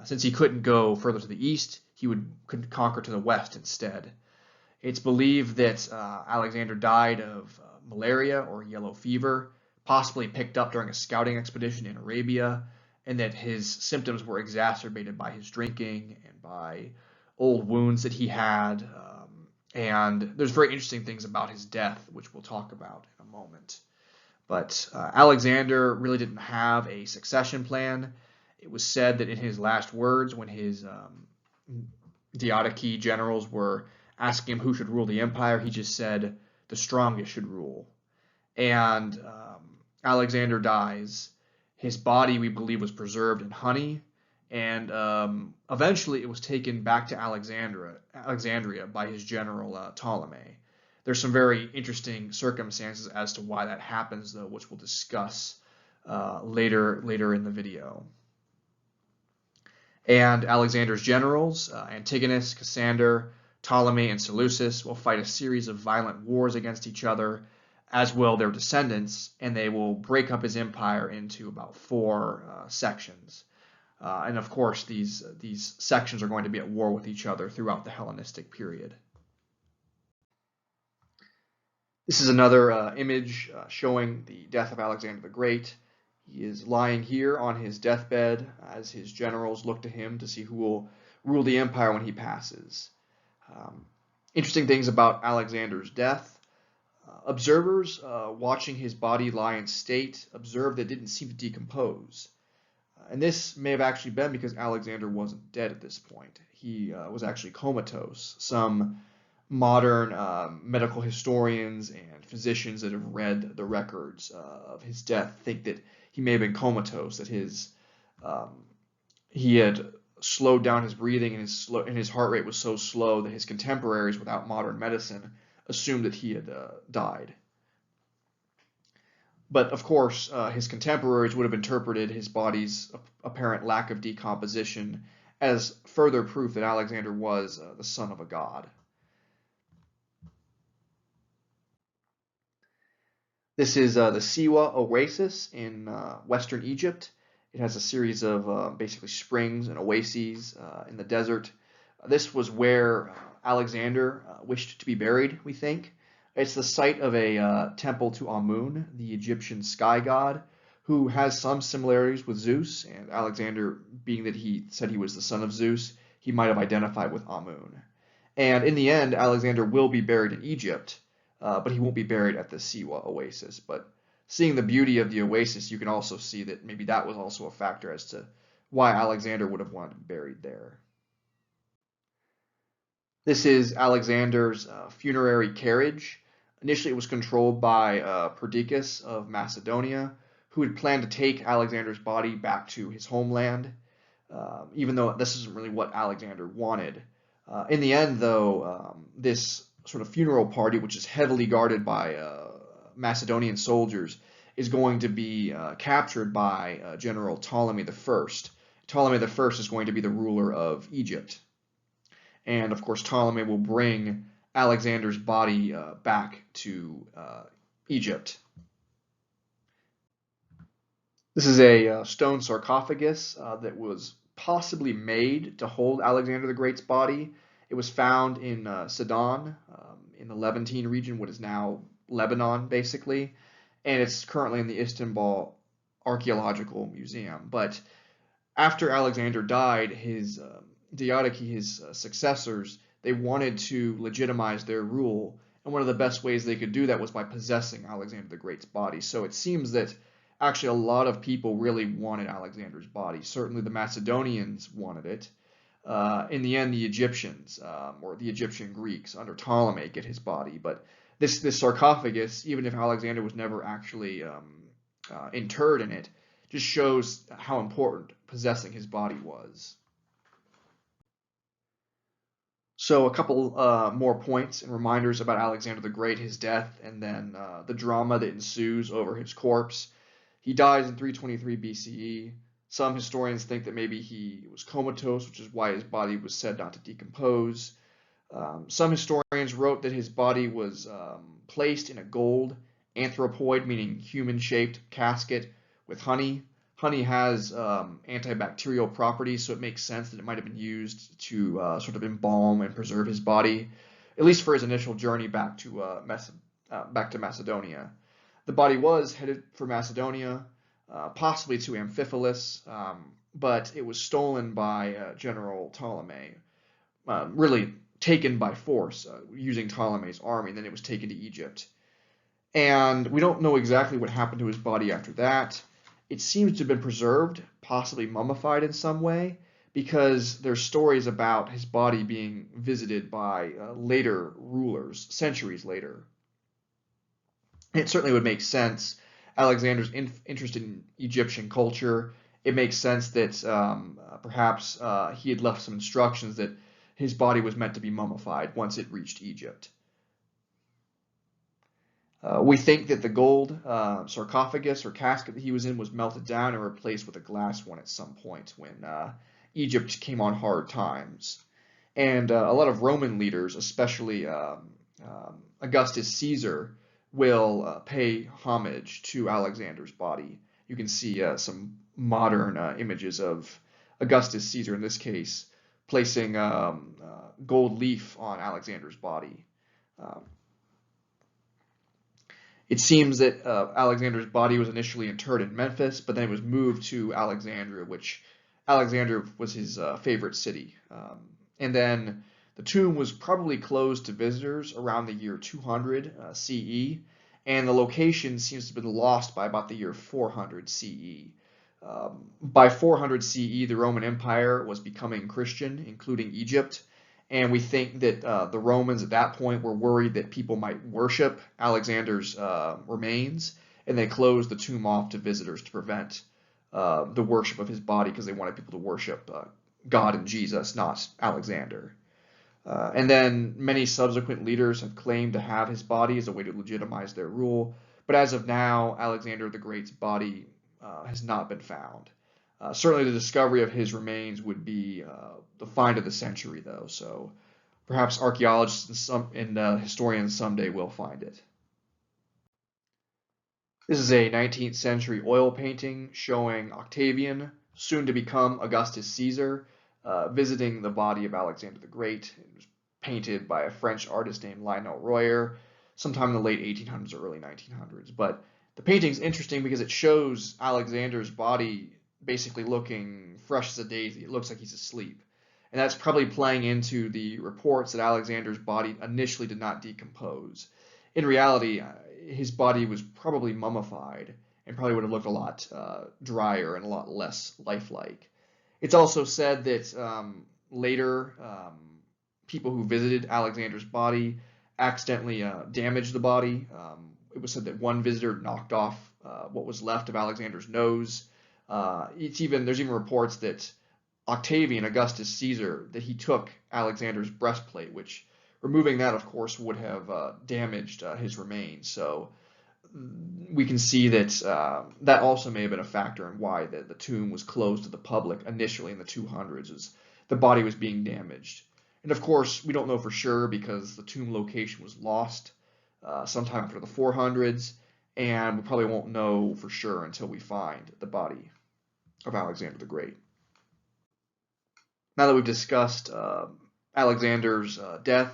Since he couldn't go further to the east, he could conquer to the west instead. It's believed that Alexander died of malaria or yellow fever, possibly picked up during a scouting expedition in Arabia, and that his symptoms were exacerbated by his drinking and by old wounds that he had. And there's very interesting things about his death, which we'll talk about in a moment. But Alexander really didn't have a succession plan. It was said that in his last words, when his Diadochi generals were asking him who should rule the empire, he just said, the strongest should rule. And Alexander dies. His body, we believe, was preserved in honey, and eventually it was taken back to Alexandria by his general Ptolemy. There's some very interesting circumstances as to why that happens, though, which we'll discuss later in the video. And Alexander's generals, Antigonus, Cassander, Ptolemy, and Seleucus, will fight a series of violent wars against each other, as will their descendants, and they will break up his empire into about 4 sections. And of course, these sections are going to be at war with each other throughout the Hellenistic period. This is another image showing the death of Alexander the Great. He is lying here on his deathbed as his generals look to him to see who will rule the empire when he passes. Interesting things about Alexander's death. Observers watching his body lie in state observed that it didn't seem to decompose. And this may have actually been because Alexander wasn't dead at this point. He was actually comatose. Some modern medical historians and physicians that have read the records of his death think that he may have been comatose, that he had slowed down his breathing and his heart rate was so slow that his contemporaries, without modern medicine, assumed that he had died. But of course, his contemporaries would have interpreted his body's apparent lack of decomposition as further proof that Alexander was the son of a god. This is the Siwa Oasis in western Egypt. It has a series of basically springs and oases in the desert. This was where Alexander wished to be buried, we think. It's the site of a temple to Amun, the Egyptian sky god, who has some similarities with Zeus, and Alexander, being that he said he was the son of Zeus, he might have identified with Amun. And in the end, Alexander will be buried in Egypt, but he won't be buried at the Siwa Oasis. But seeing the beauty of the oasis, you can also see that maybe that was also a factor as to why Alexander would have wanted to be buried there. This is Alexander's funerary carriage. Initially, it was controlled by Pyrrhus of Macedonia, who had planned to take Alexander's body back to his homeland, even though this isn't really what Alexander wanted. In the end, though, this sort of funeral party, which is heavily guarded by Macedonian soldiers, is going to be captured by General Ptolemy I. Ptolemy I is going to be the ruler of Egypt. And of course, Ptolemy will bring Alexander's body back to Egypt. This is a stone sarcophagus that was possibly made to hold Alexander the Great's body. It was found in Sidon, in the Levantine region, what is now Lebanon, basically, and it's currently in the Istanbul Archaeological Museum. But after Alexander died, his Diadochi, his successors, they wanted to legitimize their rule, and one of the best ways they could do that was by possessing Alexander the Great's body. So it seems that actually a lot of people really wanted Alexander's body. Certainly the Macedonians wanted it. In the end, the Egyptians, or the Egyptian Greeks under Ptolemy, get his body. But this sarcophagus, even if Alexander was never actually interred in it, just shows how important possessing his body was. So a couple more points and reminders about Alexander the Great, his death, and then the drama that ensues over his corpse. He dies in 323 BCE. Some historians think that maybe he was comatose, which is why his body was said not to decompose. Some historians wrote that his body was placed in a gold anthropoid, meaning human-shaped casket with honey. Honey has antibacterial properties, so it makes sense that it might have been used to sort of embalm and preserve his body, at least for his initial journey back to Macedonia. The body was headed for Macedonia, possibly to Amphipolis, but it was stolen by General Ptolemy, really taken by force using Ptolemy's army. Then it was taken to Egypt. And we don't know exactly what happened to his body after that. It seems to have been preserved, possibly mummified in some way, because there's stories about his body being visited by later rulers, centuries later. It certainly would make sense. Alexander's interested in Egyptian culture. It makes sense that perhaps he had left some instructions that his body was meant to be mummified once it reached Egypt. We think that the gold sarcophagus or casket that he was in was melted down and replaced with a glass one at some point when Egypt came on hard times. And a lot of Roman leaders, especially Augustus Caesar, will pay homage to Alexander's body. You can see some modern images of Augustus Caesar, in this case, placing gold leaf on Alexander's body. It seems that Alexander's body was initially interred in Memphis, but then it was moved to Alexandria, which Alexandria was his favorite city. And then the tomb was probably closed to visitors around the year 200 CE, and the location seems to have been lost by about the year 400 CE. By 400 CE, the Roman Empire was becoming Christian, including Egypt, and we think that the Romans at that point were worried that people might worship Alexander's remains, and they closed the tomb off to visitors to prevent the worship of his body because they wanted people to worship God and Jesus, not Alexander. And then many subsequent leaders have claimed to have his body as a way to legitimize their rule, but as of now, Alexander the Great's body has not been found. Certainly the discovery of his remains would be the find of the century, though, so perhaps archaeologists and historians someday will find it. This is a 19th century oil painting showing Octavian, soon to become Augustus Caesar, visiting the body of Alexander the Great. It was painted by a French artist named Lionel Royer sometime in the late 1800s or early 1900s. But the painting's interesting because it shows Alexander's body basically looking fresh as a daisy. It looks like he's asleep. And that's probably playing into the reports that Alexander's body initially did not decompose. In reality, his body was probably mummified and probably would have looked a lot drier and a lot less lifelike. It's also said that later people who visited Alexander's body accidentally damaged the body. It was said that one visitor knocked off what was left of Alexander's nose. There's even reports that Octavian, Augustus Caesar, that he took Alexander's breastplate, which removing that, of course, would have damaged his remains. So we can see that that also may have been a factor in why the tomb was closed to the public initially in the 200s, as the body was being damaged. And of course, we don't know for sure because the tomb location was lost sometime after the 400s, and we probably won't know for sure until we find the body of Alexander the Great. Now that we've discussed Alexander's death,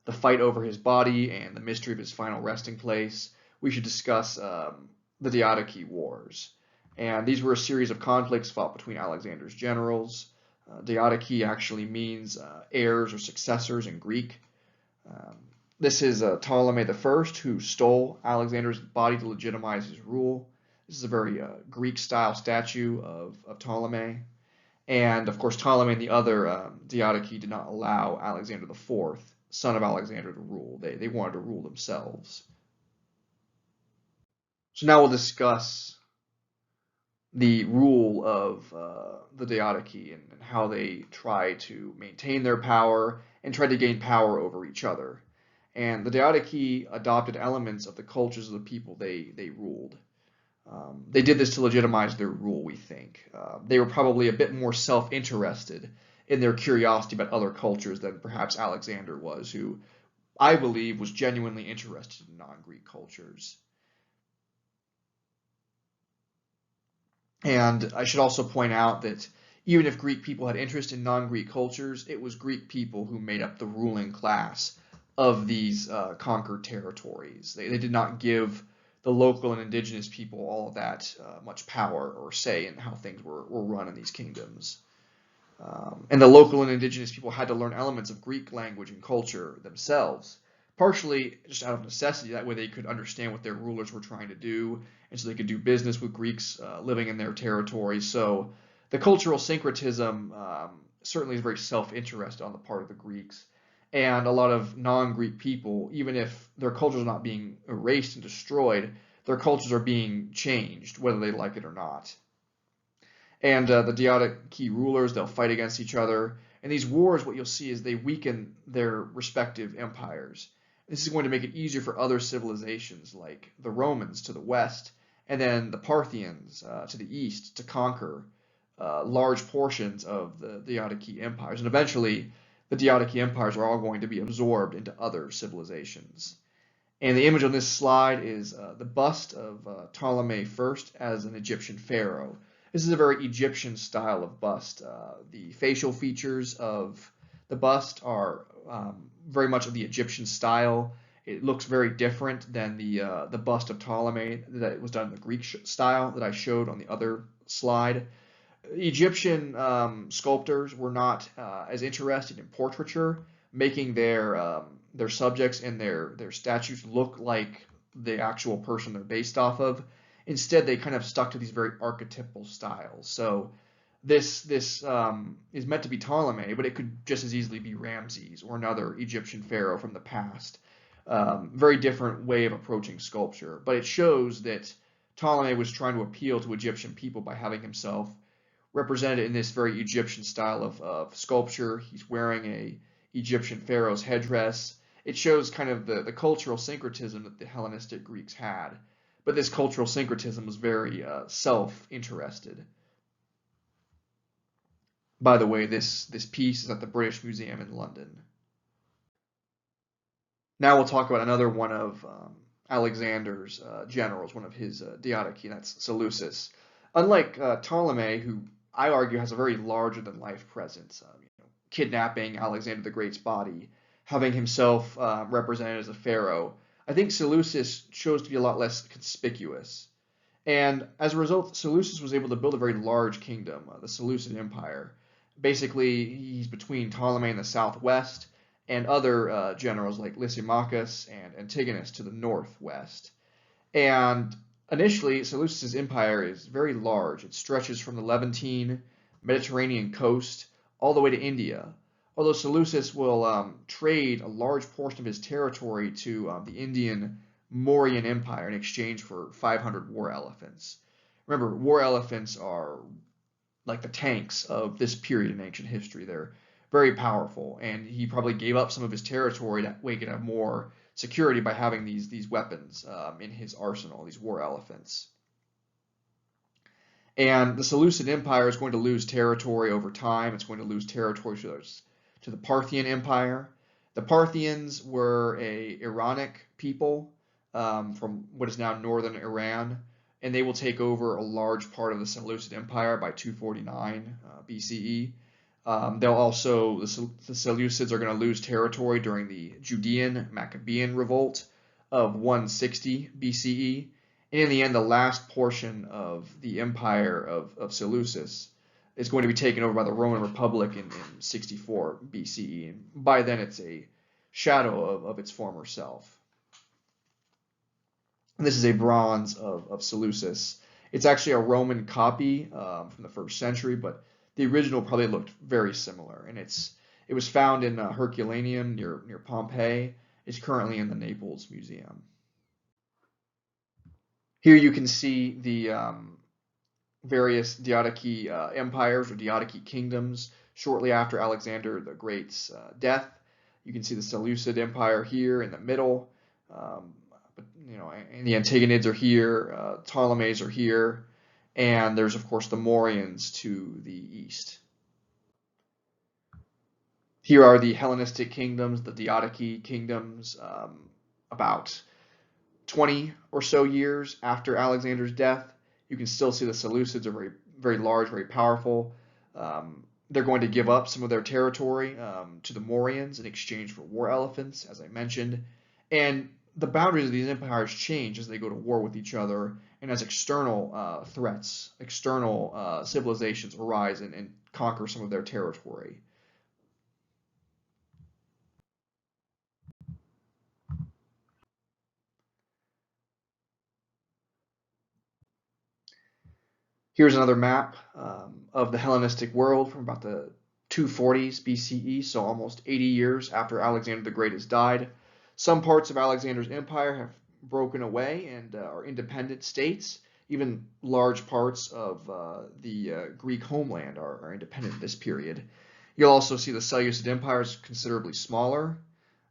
the fight over his body, and the mystery of his final resting place, we should discuss the Diadochi Wars. And these were a series of conflicts fought between Alexander's generals. Diadochi actually means heirs or successors in Greek. This is Ptolemy I who stole Alexander's body to legitimize his rule. This is a very Greek-style statue of Ptolemy. And of course, Ptolemy and the other Diadochi did not allow Alexander IV, son of Alexander, to rule. They wanted to rule themselves. So now we'll discuss the rule of the Diadochi and how they try to maintain their power and try to gain power over each other. And the Diadochi adopted elements of the cultures of the people they ruled. They did this to legitimize their rule, we think. They were probably a bit more self-interested in their curiosity about other cultures than perhaps Alexander was, who I believe was genuinely interested in non-Greek cultures. And I should also point out that even if Greek people had interest in non-Greek cultures, it was Greek people who made up the ruling class of these conquered territories. They did not give the local and indigenous people all of that much power or say in how things were run in these kingdoms. And the local and indigenous people had to learn elements of Greek language and culture themselves, partially just out of necessity. That way they could understand what their rulers were trying to do, and so they could do business with Greeks living in their territory. So the cultural syncretism certainly is very self-interested on the part of the Greeks. And a lot of non-Greek people, even if their cultures are not being erased and destroyed, their cultures are being changed, whether they like it or not. And the Diadochi rulers, they'll fight against each other. And these wars, what you'll see is they weaken their respective empires. This is going to make it easier for other civilizations like the Romans to the west, and then the Parthians to the east to conquer large portions of the Diadochi empires. And eventually, the Diadochi empires are all going to be absorbed into other civilizations. And the image on this slide is the bust of Ptolemy I as an Egyptian pharaoh. This is a very Egyptian style of bust. The facial features of the bust are very much of the Egyptian style. It looks very different than the bust of Ptolemy that was done in the Greek style that I showed on the other slide. Egyptian sculptors were not as interested in portraiture, making their subjects and their statues look like the actual person they're based off of. Instead, they kind of stuck to these very archetypal styles. So this is meant to be Ptolemy, but it could just as easily be Ramses or another Egyptian pharaoh from the past. Very different way of approaching sculpture, but it shows that Ptolemy was trying to appeal to Egyptian people by having himself represented in this very Egyptian style of sculpture. He's wearing a Egyptian pharaoh's headdress. It shows kind of the cultural syncretism that the Hellenistic Greeks had. But this cultural syncretism was very self-interested. By the way, this piece is at the British Museum in London. Now we'll talk about another one of Alexander's generals, one of his Diadochi, that's Seleucus. Unlike Ptolemy, who I argue has a very larger-than-life presence, kidnapping Alexander the Great's body, having himself represented as a pharaoh, I think Seleucus chose to be a lot less conspicuous. And as a result, Seleucus was able to build a very large kingdom, the Seleucid Empire. Basically, he's between Ptolemy in the southwest and other generals like Lysimachus and Antigonus to the northwest. And initially, Seleucus' empire is very large. It stretches from the Levantine, Mediterranean coast all the way to India. Although Seleucus will trade a large portion of his territory to the Indian Mauryan Empire in exchange for 500 war elephants. Remember, war elephants are like the tanks of this period in ancient history. They're very powerful, and he probably gave up some of his territory that way he could have more security by having these weapons in his arsenal, these war elephants. And the Seleucid Empire is going to lose territory over time. It's going to lose territory to the Parthian Empire. The Parthians were a Iranic people from what is now northern Iran, and they will take over a large part of the Seleucid Empire by 249 BCE. The Seleucids are going to lose territory during the Judean Maccabean revolt of 160 BCE. And in the end, the last portion of the empire of Seleucus is going to be taken over by the Roman Republic in 64 BCE. And by then, it's a shadow of its former self. And this is a bronze of Seleucus. It's actually a Roman copy from the 1st century, but the original probably looked very similar. And it was found in Herculaneum near Pompeii. It's currently in the Naples Museum. Here you can see various Diadochi empires or Diadochi kingdoms shortly after Alexander the Great's death. You can see the Seleucid Empire here in the middle, but, and the Antigonids are here, Ptolemies are here, and there's of course the Mauryans to the east. Here are the Hellenistic kingdoms, the Diadochi kingdoms, about 20 or so years after Alexander's death. You can still see the Seleucids are very, very large, very powerful. They're going to give up some of their territory to the Mauryans in exchange for war elephants, as I mentioned. And the boundaries of these empires change as they go to war with each other and as external threats, external civilizations arise and conquer some of their territory. Here's another map of the Hellenistic world from about the 240s BCE, so almost 80 years after Alexander the Great has died. Some parts of Alexander's empire have broken away and are independent states. Even large parts of the Greek homeland are independent in this period. You'll also see the Seleucid Empire is considerably smaller,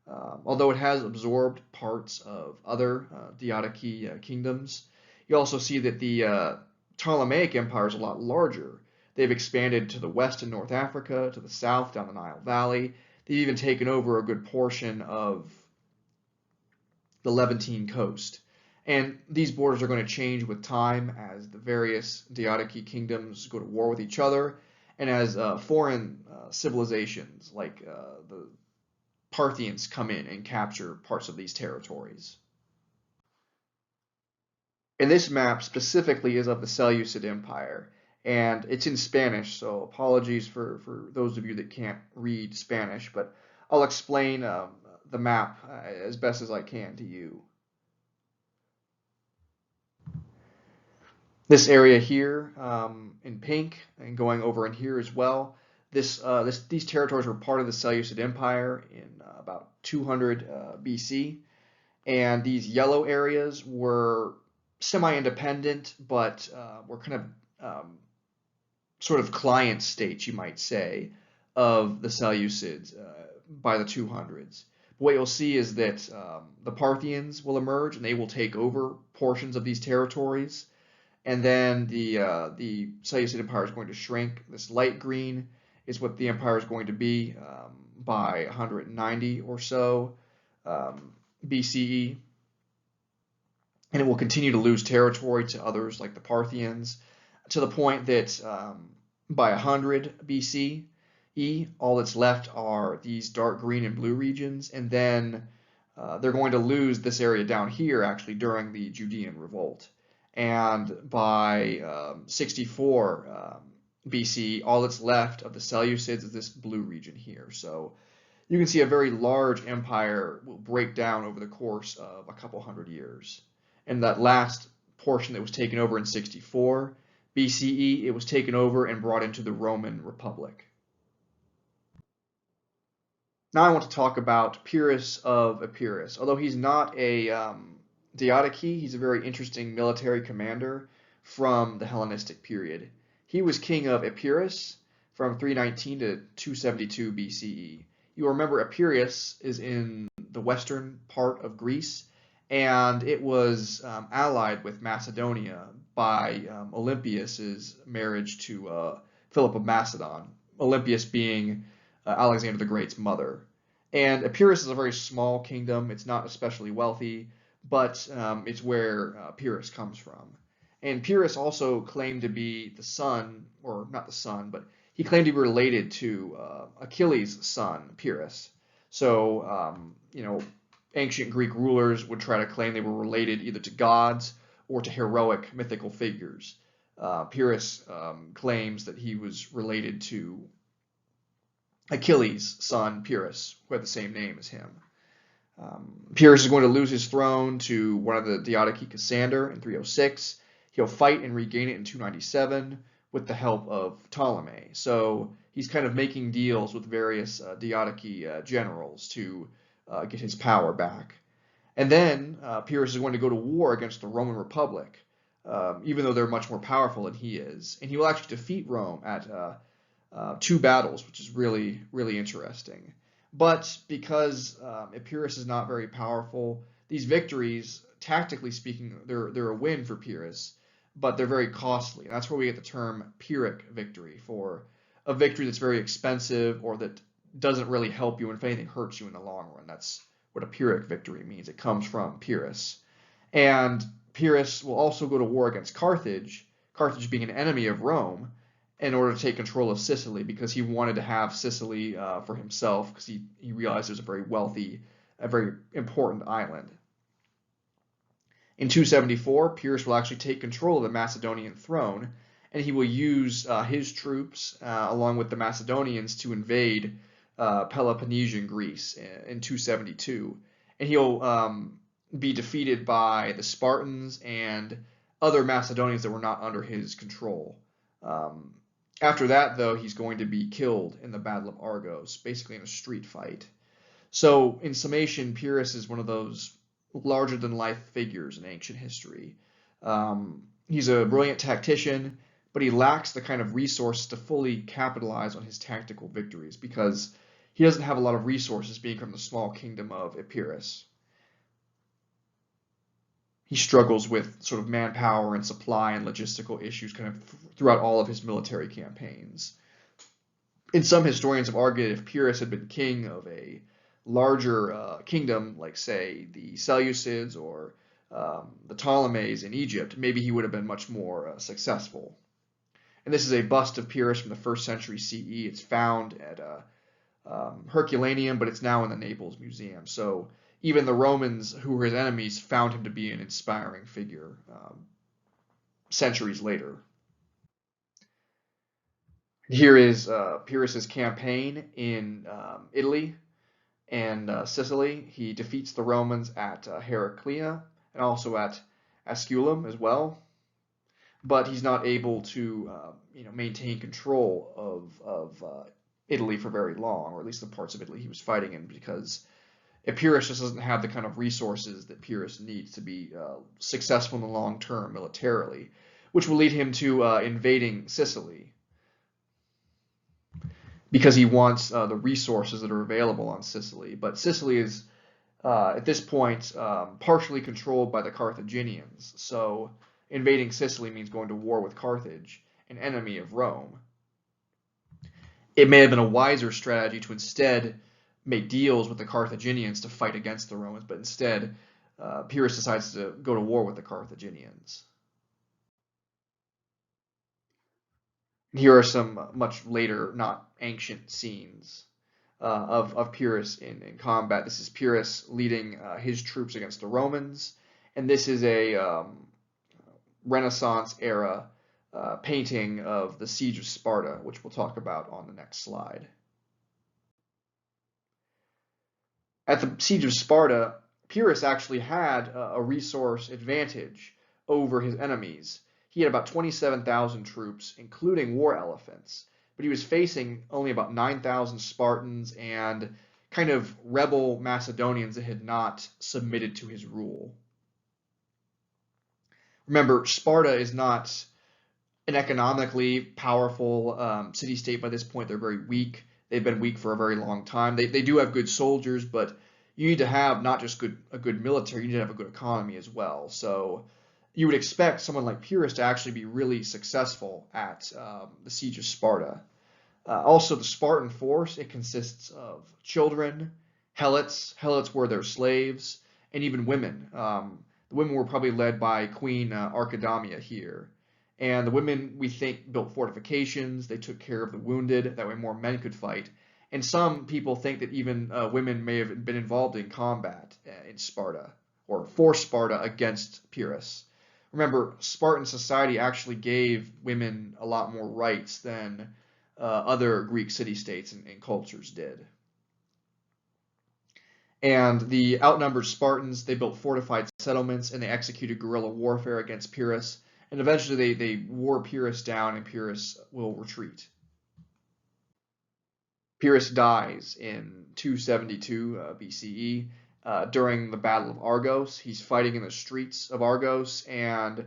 although it has absorbed parts of other Diadochi kingdoms. You also see that the Ptolemaic Empire is a lot larger. They've expanded to the west and North Africa, to the south down the Nile Valley. They've even taken over a good portion of the Levantine coast. And these borders are going to change with time as the various Diadochi kingdoms go to war with each other and as foreign civilizations like the Parthians come in and capture parts of these territories. And this map specifically is of the Seleucid Empire, and it's in Spanish, so apologies for those of you that can't read Spanish, but I'll explain the map as best as I can to you. This area here in pink and going over in here as well, these territories were part of the Seleucid Empire in about 200 BC, and these yellow areas were semi-independent, but were kind of sort of client states, you might say, of the Seleucids by the 200s. What you'll see is that the Parthians will emerge and they will take over portions of these territories, and then the Seleucid Empire is going to shrink. This light green is what the empire is going to be by 190 or so BCE. And it will continue to lose territory to others like the Parthians to the point that by 100 BCE, all that's left are these dark green and blue regions, and then they're going to lose this area down here actually during the Judean revolt. And by 64 BC, all that's left of the Seleucids is this blue region here. So you can see a very large empire will break down over the course of a couple hundred years. And that last portion that was taken over in 64 BCE, it was taken over and brought into the Roman Republic. Now I want to talk about Pyrrhus of Epirus. Although he's not a Diadochi, he's a very interesting military commander from the Hellenistic period. He was king of Epirus from 319 to 272 BCE. You remember Epirus is in the western part of Greece, and it was allied with Macedonia by Olympias's marriage to Philip of Macedon, Olympias being Alexander the Great's mother. And Epirus is a very small kingdom. It's not especially wealthy, but it's where Pyrrhus comes from. And Pyrrhus also claimed to be the son, or not the son, but he claimed to be related to Achilles' son, Pyrrhus. So, ancient Greek rulers would try to claim they were related either to gods or to heroic mythical figures. Pyrrhus claims that he was related to Achilles' son, Pyrrhus, who had the same name as him. Pyrrhus is going to lose his throne to one of the Diadochi, Cassander, in 306. He'll fight and regain it in 297 with the help of Ptolemy. So he's kind of making deals with various Diadochi generals to get his power back. And then Pyrrhus is going to go to war against the Roman Republic. even though they're much more powerful than he is. And he will actually defeat Rome at 2 battles, which is really, really interesting. But because Epirus is not very powerful, these victories, tactically speaking, they're a win for Pyrrhus, but they're very costly. And that's where we get the term Pyrrhic victory, for a victory that's very expensive or that doesn't really help you, and if anything, hurts you in the long run. That's what a Pyrrhic victory means. It comes from Pyrrhus. And Pyrrhus will also go to war against Carthage, Carthage being an enemy of Rome, in order to take control of Sicily, because he wanted to have Sicily for himself, because he realized it was a very wealthy, a very important island. In 274, Pyrrhus will actually take control of the Macedonian throne, and he will use his troops along with the Macedonians to invade Peloponnesian Greece in 272. And he'll be defeated by the Spartans and other Macedonians that were not under his control. After that, though, he's going to be killed in the Battle of Argos, basically in a street fight. So, in summation, Pyrrhus is one of those larger-than-life figures in ancient history. He's a brilliant tactician, but he lacks the kind of resources to fully capitalize on his tactical victories, because he doesn't have a lot of resources being from the small kingdom of Epirus. He struggles with sort of manpower and supply and logistical issues kind of throughout all of his military campaigns. And some historians have argued if Pyrrhus had been king of a larger kingdom, like, say, the Seleucids or the Ptolemies in Egypt, maybe he would have been much more successful. And this is a bust of Pyrrhus from the 1st century CE. It's found at Herculaneum, but it's now in the Naples Museum. So even the Romans, who were his enemies, found him to be an inspiring figure centuries later. Here is Pyrrhus's campaign in Italy and Sicily. He defeats the Romans at Heraclea and also at Asculum as well. But he's not able to maintain control of Italy for very long, or at least the parts of Italy he was fighting in, because Epirus just doesn't have the kind of resources that Pyrrhus needs to be successful in the long term militarily, which will lead him to invading Sicily, because he wants the resources that are available on Sicily. But Sicily is, at this point, partially controlled by the Carthaginians, so invading Sicily means going to war with Carthage, an enemy of Rome. It may have been a wiser strategy to instead make deals with the Carthaginians to fight against the Romans, but instead Pyrrhus decides to go to war with the Carthaginians. Here are some much later, not ancient scenes of Pyrrhus in combat. This is Pyrrhus leading his troops against the Romans, and this is a Renaissance era painting of the siege of Sparta, which we'll talk about on the next slide. At the siege of Sparta, Pyrrhus actually had a resource advantage over his enemies. He had about 27,000 troops, including war elephants, but he was facing only about 9,000 Spartans and kind of rebel Macedonians that had not submitted to his rule. Remember, Sparta is not an economically powerful city-state by this point. They're very weak. They've been weak for a very long time. They do have good soldiers, but you need to have not just a good military, you need to have a good economy as well. So you would expect someone like Pyrrhus to actually be really successful at the siege of Sparta. Also, the Spartan force, it consists of children, helots were their slaves, and even women. The women were probably led by Queen Archidamia here. And the women, we think, built fortifications, they took care of the wounded, that way more men could fight. And some people think that even women may have been involved in combat in Sparta, or for Sparta against Pyrrhus. Remember, Spartan society actually gave women a lot more rights than other Greek city-states and cultures did. And the outnumbered Spartans, they built fortified settlements and they executed guerrilla warfare against Pyrrhus. And eventually they wore Pyrrhus down and Pyrrhus will retreat. Pyrrhus dies in 272 BCE during the Battle of Argos. He's fighting in the streets of Argos, and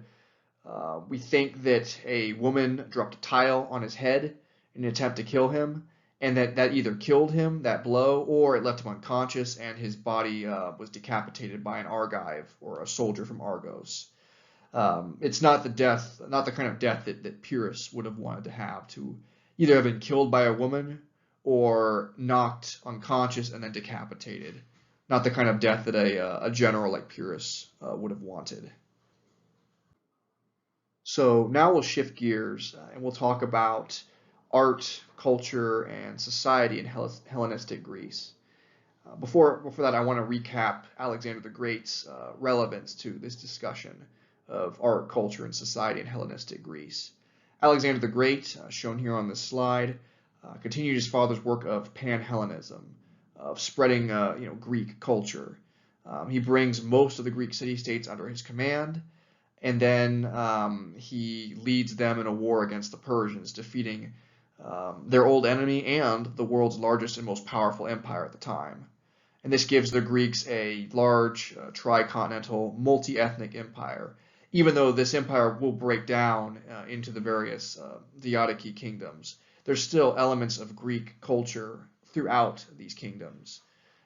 We think that a woman dropped a tile on his head in an attempt to kill him, and that either killed him, that blow, or it left him unconscious and his body was decapitated by an Argive or a soldier from Argos. It's not the kind of death that Pyrrhus would have wanted to have, to either have been killed by a woman or knocked unconscious and then decapitated. Not the kind of death that a general like Pyrrhus would have wanted. So now we'll shift gears and we'll talk about art, culture, and society in Hellenistic Greece. Before that, I want to recap Alexander the Great's relevance to this discussion of art, culture, and society in Hellenistic Greece. Alexander the Great, shown here on this slide, continued his father's work of Pan-Hellenism, of spreading Greek culture. He brings most of the Greek city-states under his command, and then he leads them in a war against the Persians, defeating their old enemy and the world's largest and most powerful empire at the time. And this gives the Greeks a large, tricontinental, multi-ethnic empire, even though this empire will break down into the various Diadochi kingdoms. There's still elements of Greek culture throughout these kingdoms.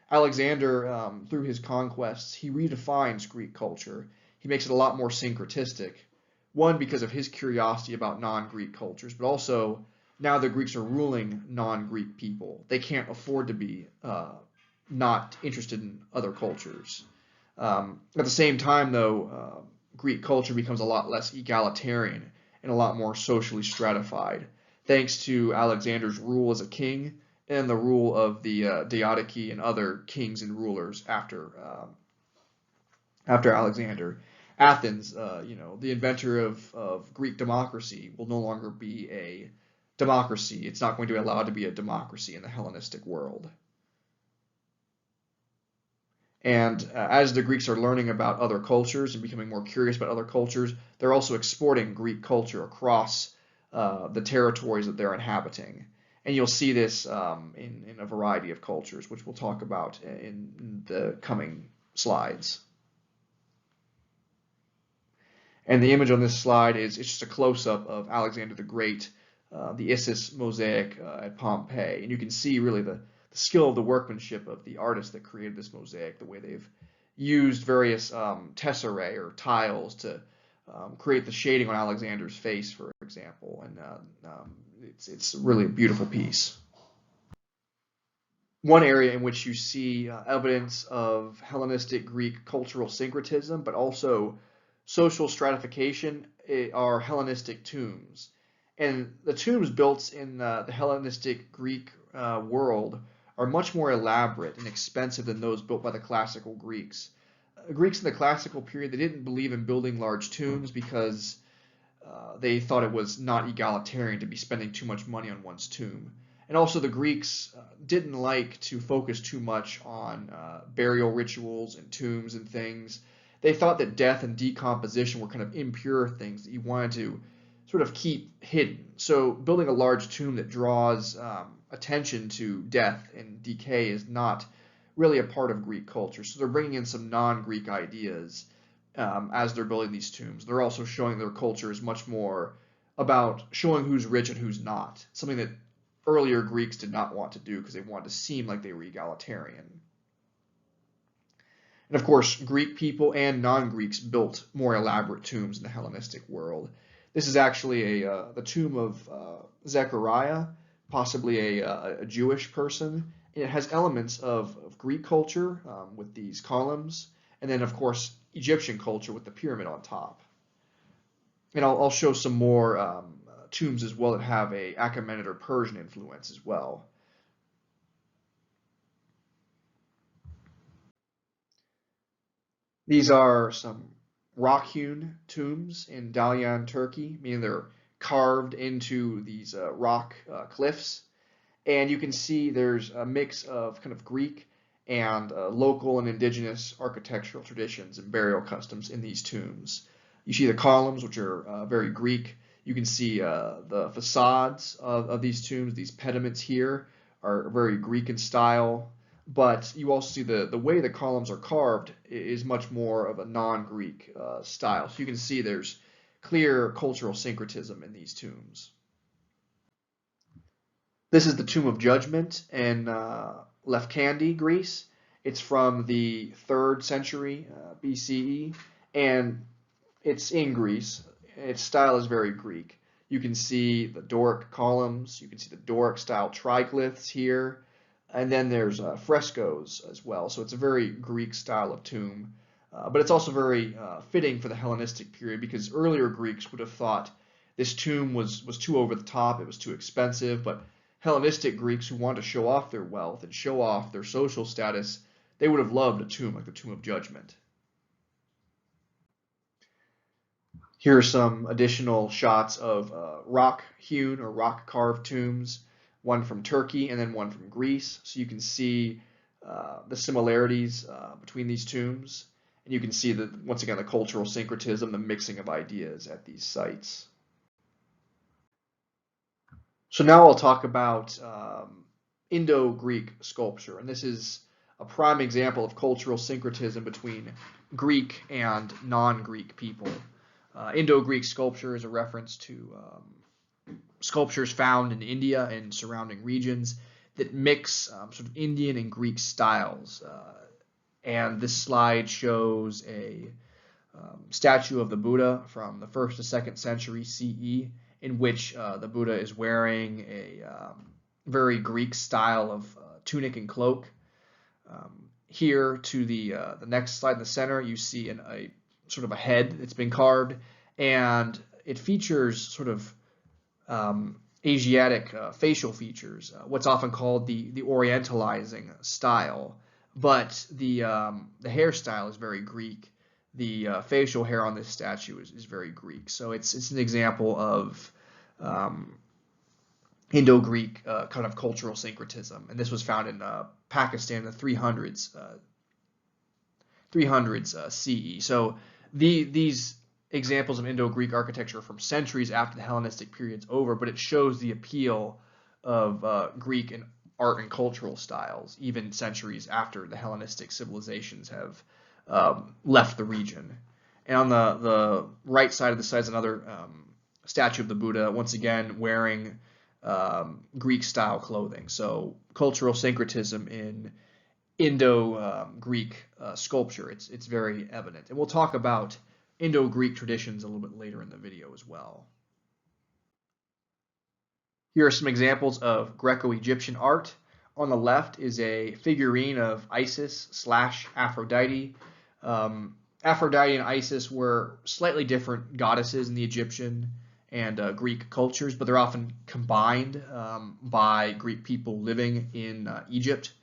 Alexander, through his conquests, he redefines Greek culture. He makes it a lot more syncretistic. One, because of his curiosity about non-Greek cultures, but also now the Greeks are ruling non-Greek people. They can't afford to be not interested in other cultures. At the same time, though, Greek culture becomes a lot less egalitarian and a lot more socially stratified, thanks to Alexander's rule as a king and the rule of the Diadochi and other kings and rulers after Alexander. Athens, the inventor of Greek democracy, will no longer be a democracy. It's not going to be allowed to be a democracy in the Hellenistic world. And as the Greeks are learning about other cultures and becoming more curious about other cultures, they're also exporting Greek culture across the territories that they're inhabiting. And you'll see this in a variety of cultures, which we'll talk about in the coming slides. And the image on this slide it's just a close-up of Alexander the Great, the Issus mosaic at Pompeii. And you can see really the skill of the workmanship of the artists that created this mosaic, the way they've used various tesserae or tiles to create the shading on Alexander's face, for example. And it's really a beautiful piece. One area in which you see evidence of Hellenistic Greek cultural syncretism, but also social stratification, are Hellenistic tombs. And the tombs built in the Hellenistic Greek world are much more elaborate and expensive than those built by the classical Greeks. Greeks in the classical period, they didn't believe in building large tombs because they thought it was not egalitarian to be spending too much money on one's tomb. And also the Greeks didn't like to focus too much on burial rituals and tombs and things. They thought that death and decomposition were kind of impure things that you wanted to sort of keep hidden. So building a large tomb that draws attention to death and decay is not really a part of Greek culture. So they're bringing in some non-Greek ideas as they're building these tombs. They're also showing their culture is much more about showing who's rich and who's not, something that earlier Greeks did not want to do because they wanted to seem like they were egalitarian. And of course, Greek people and non-Greeks built more elaborate tombs in the Hellenistic world. This is actually the tomb of Zechariah, possibly a Jewish person. And it has elements of Greek culture with these columns, and then of course Egyptian culture with the pyramid on top. And I'll show some more tombs as well that have a Achaemenid or Persian influence as well. These are some rock-hewn tombs in Dalyan, Turkey, meaning they're carved into these rock cliffs. And you can see there's a mix of kind of Greek and local and indigenous architectural traditions and burial customs in these tombs. You see the columns, which are very Greek. You can see the facades of these tombs. These pediments here are very Greek in style. But you also see the way the columns are carved is much more of a non-Greek style. So you can see there's clear cultural syncretism in these tombs. This is the Tomb of Judgment in Lefkandi, Greece. It's from the 3rd century BCE, and it's in Greece. Its style is very Greek. You can see the Doric columns, you can see the Doric style triglyphs here, and then there's frescoes as well. So it's a very Greek style of tomb, but it's also very fitting for the Hellenistic period, because earlier Greeks would have thought this tomb was too over the top, it was too expensive, but Hellenistic Greeks who wanted to show off their wealth and show off their social status, they would have loved a tomb like the Tomb of Judgment. Here are some additional shots of rock-hewn or rock-carved tombs, one from Turkey and then one from Greece. So you can see the similarities between these tombs, and you can see that, once again, the cultural syncretism, the mixing of ideas at these sites. So now I'll talk about Indo-Greek sculpture, and this is a prime example of cultural syncretism between Greek and non-Greek people. Indo-Greek sculpture is a reference to sculptures found in India and surrounding regions that mix sort of Indian and Greek styles. And this slide shows a statue of the Buddha from the 1st to 2nd century CE, in which the Buddha is wearing a very Greek style of tunic and cloak. Here to the next slide in the center, you see a sort of a head that's been carved, and it features sort of Asiatic facial features, what's often called the Orientalizing style. But the hairstyle is very Greek. The facial hair on this statue is very Greek. So it's an example of Indo-Greek kind of cultural syncretism, and this was found in Pakistan in the 300s CE. So these examples of Indo-Greek architecture are from centuries after the Hellenistic period's over, but it shows the appeal of Greek and art and cultural styles, even centuries after the Hellenistic civilizations have left the region. And on the right side of the slide is another statue of the Buddha, once again wearing Greek-style clothing. So cultural syncretism in Indo-Greek sculpture, it's very evident. And we'll talk about Indo-Greek traditions a little bit later in the video as well. Here are some examples of Greco-Egyptian art. On the left is a figurine of Isis/Aphrodite. Aphrodite and Isis were slightly different goddesses in the Egyptian and Greek cultures, but they're often combined by Greek people living in Egypt.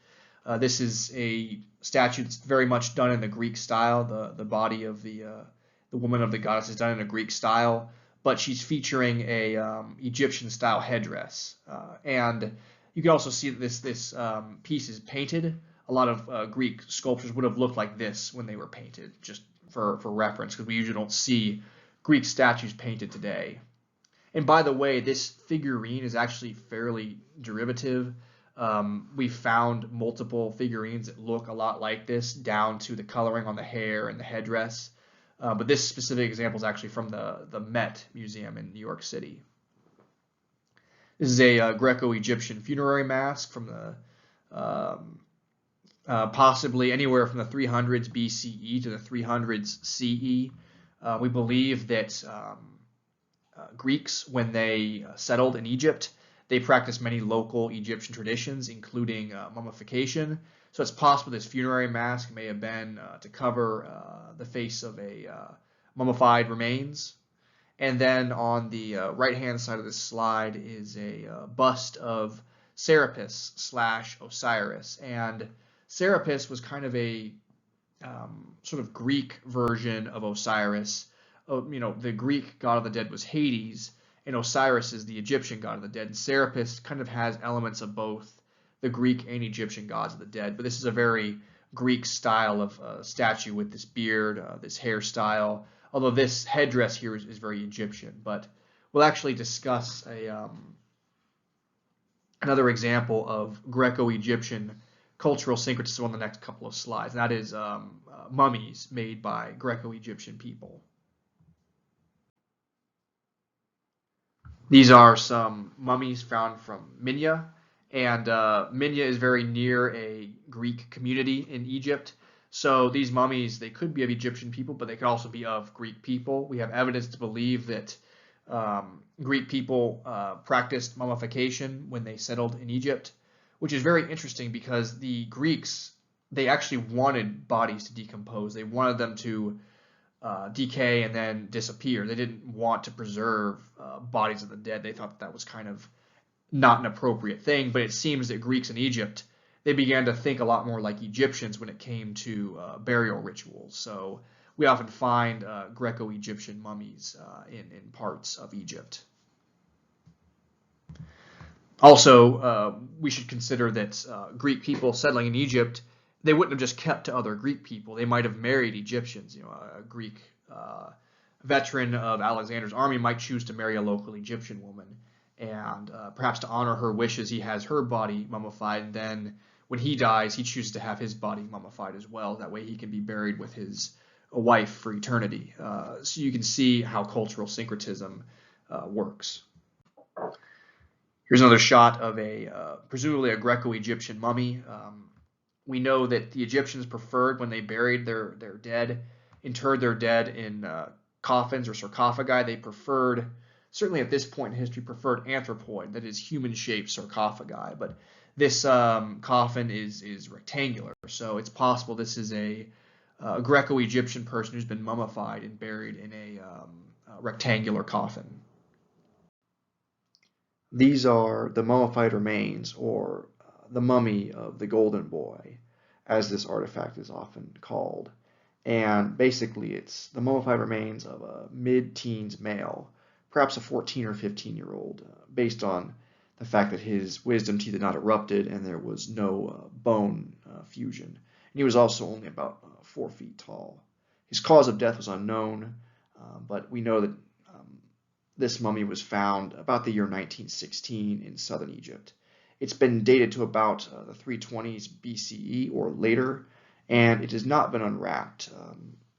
This is a statue that's very much done in the Greek style. The body of the woman of the goddess is done in a Greek style, but she's featuring a Egyptian style headdress. And you can also see that this piece is painted. A lot of Greek sculptures would have looked like this when they were painted, just for reference, because we usually don't see Greek statues painted today. And by the way, this figurine is actually fairly derivative. We've found multiple figurines that look a lot like this, down to the coloring on the hair and the headdress. But this specific example is actually from the Met Museum in New York City. This is a Greco-Egyptian funerary mask from the possibly anywhere from the 300s BCE to the 300s CE. We believe that Greeks, when they settled in Egypt, they practiced many local Egyptian traditions, including mummification. So it's possible this funerary mask may have been to cover the face of a mummified remains. And then on the right-hand side of this slide is a bust of Serapis/Osiris. And Serapis was kind of a sort of Greek version of Osiris. The Greek god of the dead was Hades, and Osiris is the Egyptian god of the dead. And Serapis kind of has elements of both the Greek and Egyptian gods of the dead. But this is a very Greek style of statue with this beard, this hairstyle. Although this headdress here is very Egyptian. But we'll actually discuss another example of Greco-Egyptian cultural syncretism on the next couple of slides. And that is mummies made by Greco-Egyptian people. These are some mummies found from Minya, and Minya is very near a Greek community in Egypt. So these mummies, they could be of Egyptian people, but they could also be of Greek people. We have evidence to believe that Greek people practiced mummification when they settled in Egypt, which is very interesting because the Greeks, they actually wanted bodies to decompose. They wanted them to decay and then disappear. They didn't want to preserve bodies of the dead. They thought that was kind of not an appropriate thing, but it seems that Greeks in Egypt, they began to think a lot more like Egyptians when it came to burial rituals. So we often find Greco-Egyptian mummies in parts of Egypt. Also, we should consider that Greek people settling in Egypt, they wouldn't have just kept to other Greek people. They might have married Egyptians. You know, a Greek veteran of Alexander's army might choose to marry a local Egyptian woman, and perhaps to honor her wishes, he has her body mummified, and then when he dies, he chooses to have his body mummified as well. That way he can be buried with his wife for eternity. So you can see how cultural syncretism works. Here's another shot of presumably a Greco-Egyptian mummy. We know that the Egyptians preferred, when they buried their dead, interred their dead in coffins or sarcophagi, they preferred, certainly at this point in history, preferred anthropoid, that is human-shaped sarcophagi. But this coffin is rectangular, so it's possible this is a Greco-Egyptian person who's been mummified and buried in a rectangular coffin. These are the mummified remains, or the mummy of the Golden Boy, as this artifact is often called. And basically, it's the mummified remains of a mid-teens male, perhaps a 14 or 15-year-old, based on the fact that his wisdom teeth had not erupted and there was no bone fusion. And he was also only about 4 feet tall. His cause of death was unknown, but we know that this mummy was found about the year 1916 in southern Egypt. It's been dated to about the 320s BCE or later, and it has not been unwrapped.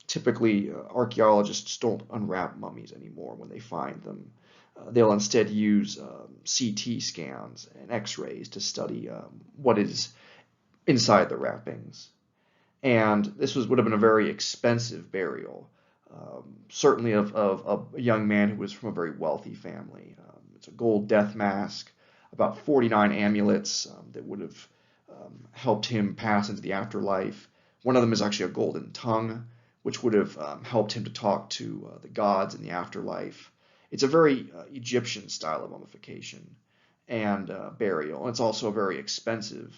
Typically, archaeologists don't unwrap mummies anymore when they find them. They'll instead use CT scans and X-rays to study what is inside the wrappings. And this would have been a very expensive burial. Certainly of a young man who was from a very wealthy family. It's a gold death mask, about 49 amulets that would have helped him pass into the afterlife. One of them is actually a golden tongue, which would have helped him to talk to the gods in the afterlife. It's a very Egyptian style of mummification and burial, and it's also a very expensive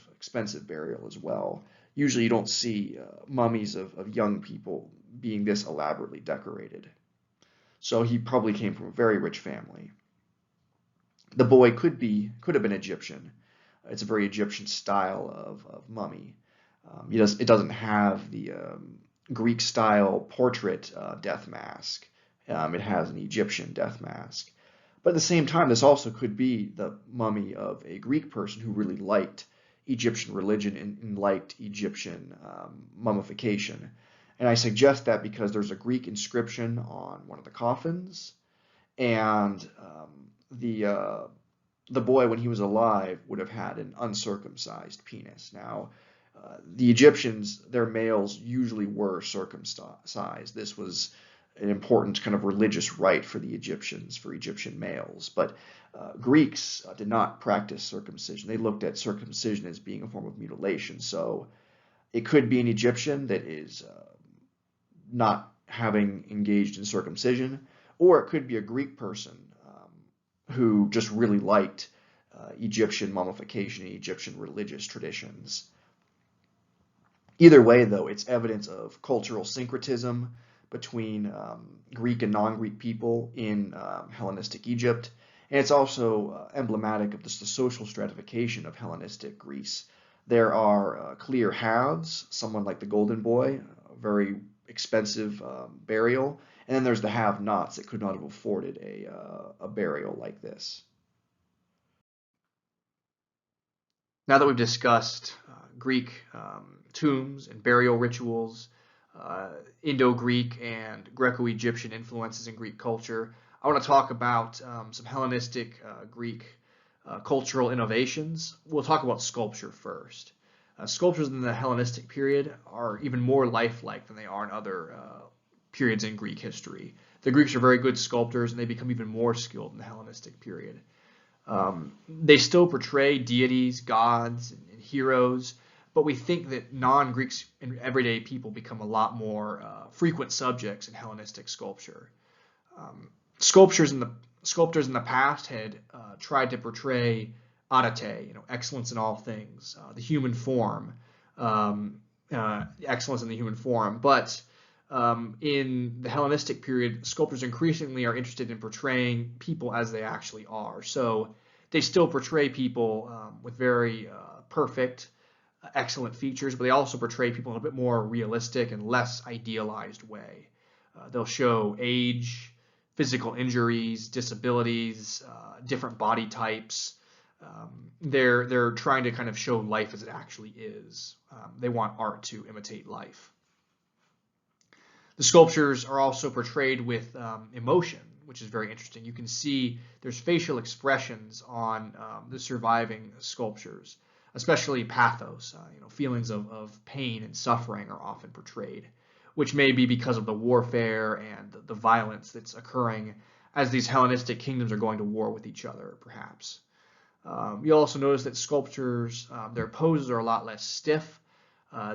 burial as well. Usually you don't see mummies of young people being this elaborately decorated. So he probably came from a very rich family. The boy could have been Egyptian. It's a very Egyptian style of mummy. It doesn't have the Greek style portrait death mask. It has an Egyptian death mask. But at the same time, this also could be the mummy of a Greek person who really liked Egyptian religion and liked Egyptian mummification. And I suggest that because there's a Greek inscription on one of the coffins, and the boy, when he was alive, would have had an uncircumcised penis. Now, the Egyptians, their males usually were circumcised. This was an important kind of religious rite for the Egyptians, for Egyptian males. But Greeks did not practice circumcision. They looked at circumcision as being a form of mutilation. So it could be an Egyptian that is not having engaged in circumcision, or it could be a Greek person who just really liked Egyptian mummification and Egyptian religious traditions. Either way, though, it's evidence of cultural syncretism between Greek and non-Greek people in Hellenistic Egypt, and it's also emblematic of just the social stratification of Hellenistic Greece. There are clear haves, someone like the Golden Boy, a very expensive burial, and then there's the have-nots that could not have afforded a burial like this. Now that we've discussed Greek tombs and burial rituals, Indo-Greek and Greco-Egyptian influences in Greek culture, I want to talk about some Hellenistic Greek cultural innovations. We'll talk about sculpture first. Sculptures in the Hellenistic period are even more lifelike than they are in other periods in Greek history. The Greeks are very good sculptors, and they become even more skilled in the Hellenistic period. They still portray deities, gods, and heroes, but we think that non-Greeks and everyday people become a lot more frequent subjects in Hellenistic sculpture. Sculptors in the past had tried to portray arete, excellence in all things, the human form, excellence in the human form. But in the Hellenistic period, sculptors increasingly are interested in portraying people as they actually are. So they still portray people with very perfect, excellent features, but they also portray people in a bit more realistic and less idealized way. They'll show age, physical injuries, disabilities, different body types. They're trying to kind of show life as it actually is. They want art to imitate life. The sculptures are also portrayed with emotion, which is very interesting. You can see there's facial expressions on the surviving sculptures, especially pathos. Feelings of pain and suffering are often portrayed, which may be because of the warfare and the violence that's occurring as these Hellenistic kingdoms are going to war with each other, perhaps. You'll also notice that sculptures, their poses are a lot less stiff.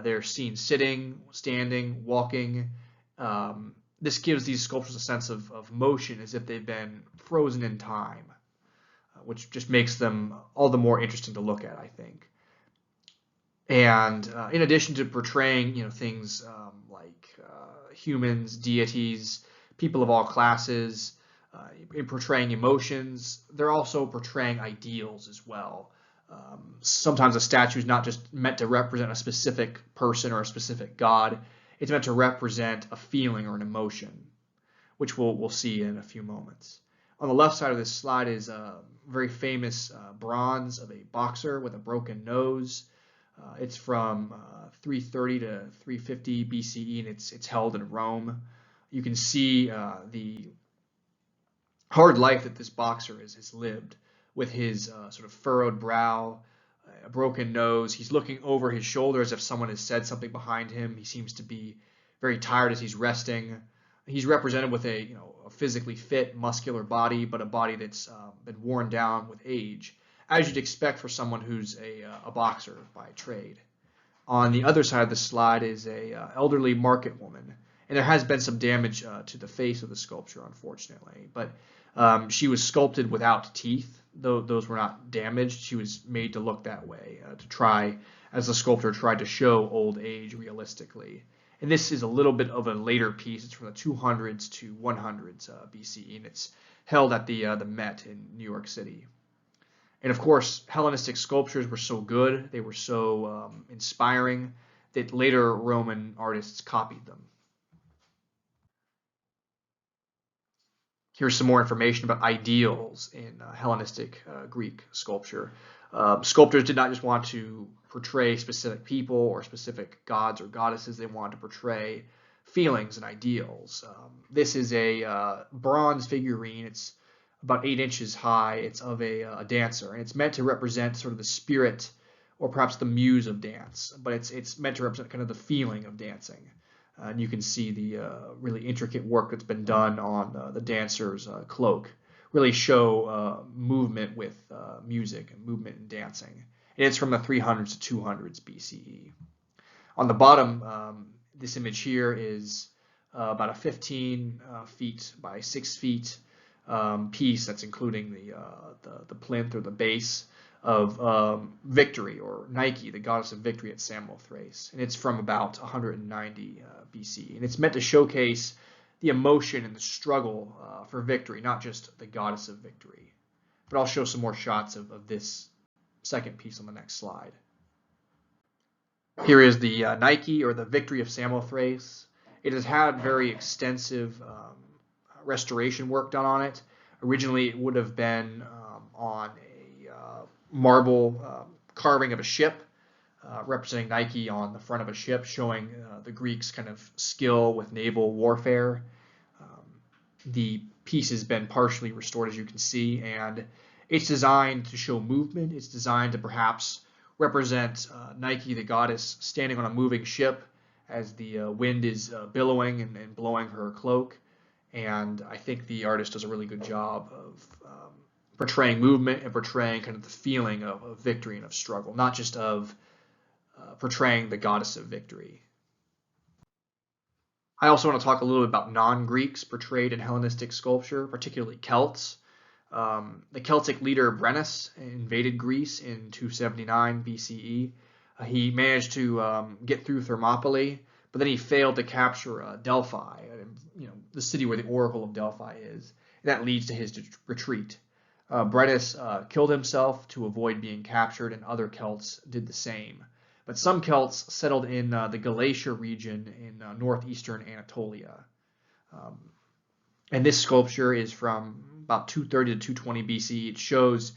They're seen sitting, standing, walking. This gives these sculptures a sense of motion as if they've been frozen in time, which just makes them all the more interesting to look at, I think. And in addition to portraying, things like humans, deities, people of all classes, in portraying emotions, they're also portraying ideals as well. Sometimes a statue is not just meant to represent a specific person or a specific god. It's meant to represent a feeling or an emotion, which we'll see in a few moments. On the left side of this slide is a very famous bronze of a boxer with a broken nose. It's from 330 to 350 BCE, and it's held in Rome. You can see the hard life that this boxer has lived with his sort of furrowed brow, a broken nose. He's looking over his shoulder as if someone has said something behind him. He seems to be very tired as he's resting. He's represented with a physically fit, muscular body, but a body that's been worn down with age, as you'd expect for someone who's a boxer by trade. On the other side of the slide is a elderly market woman, and there has been some damage to the face of the sculpture, unfortunately, but she was sculpted without teeth. Though those were not damaged, she was made to look that way to try, as the sculptor tried to show old age realistically. And this is a little bit of a later piece. It's from the 200s to 100s BCE, and it's held at the Met in New York City. And of course, Hellenistic sculptures were so good, they were so inspiring, that later Roman artists copied them. Here's some more information about ideals in Hellenistic Greek sculpture. Sculptors did not just want to portray specific people or specific gods or goddesses. They wanted to portray feelings and ideals. This is a bronze figurine. It's about 8 inches high. It's of a dancer, and it's meant to represent sort of the spirit or perhaps the muse of dance, but it's meant to represent kind of the feeling of dancing. And you can see the really intricate work that's been done on the dancer's cloak, really show movement with music and movement and dancing. And it's from the 300s to 200s BCE. On the bottom, this image here is about a 15 feet by 6 feet piece that's including the plinth or the base of Victory, or Nike, the goddess of victory at Samothrace. And it's from about 190 BC. And it's meant to showcase the emotion and the struggle for victory, not just the goddess of victory. But I'll show some more shots of this second piece on the next slide. Here is the Nike, or the Victory of Samothrace. It has had very extensive restoration work done on it. Originally, it would have been on a marble carving of a ship, representing Nike on the front of a ship, showing the Greeks' kind of skill with naval warfare. The piece has been partially restored, as you can see, and it's designed to show movement. It's designed to perhaps represent Nike, the goddess, standing on a moving ship as the wind is billowing and blowing her cloak. And I think the artist does a really good job of portraying movement and portraying kind of the feeling of victory and of struggle, not just of portraying the goddess of victory. I also want to talk a little bit about non-Greeks portrayed in Hellenistic sculpture, particularly Celts. The Celtic leader Brennus invaded Greece in 279 BCE. He managed to get through Thermopylae, but then he failed to capture Delphi, the city where the Oracle of Delphi is. And that leads to his retreat. Brennus killed himself to avoid being captured, and other Celts did the same. But some Celts settled in the Galatia region in northeastern Anatolia. And this sculpture is from about 230 to 220 BC. It shows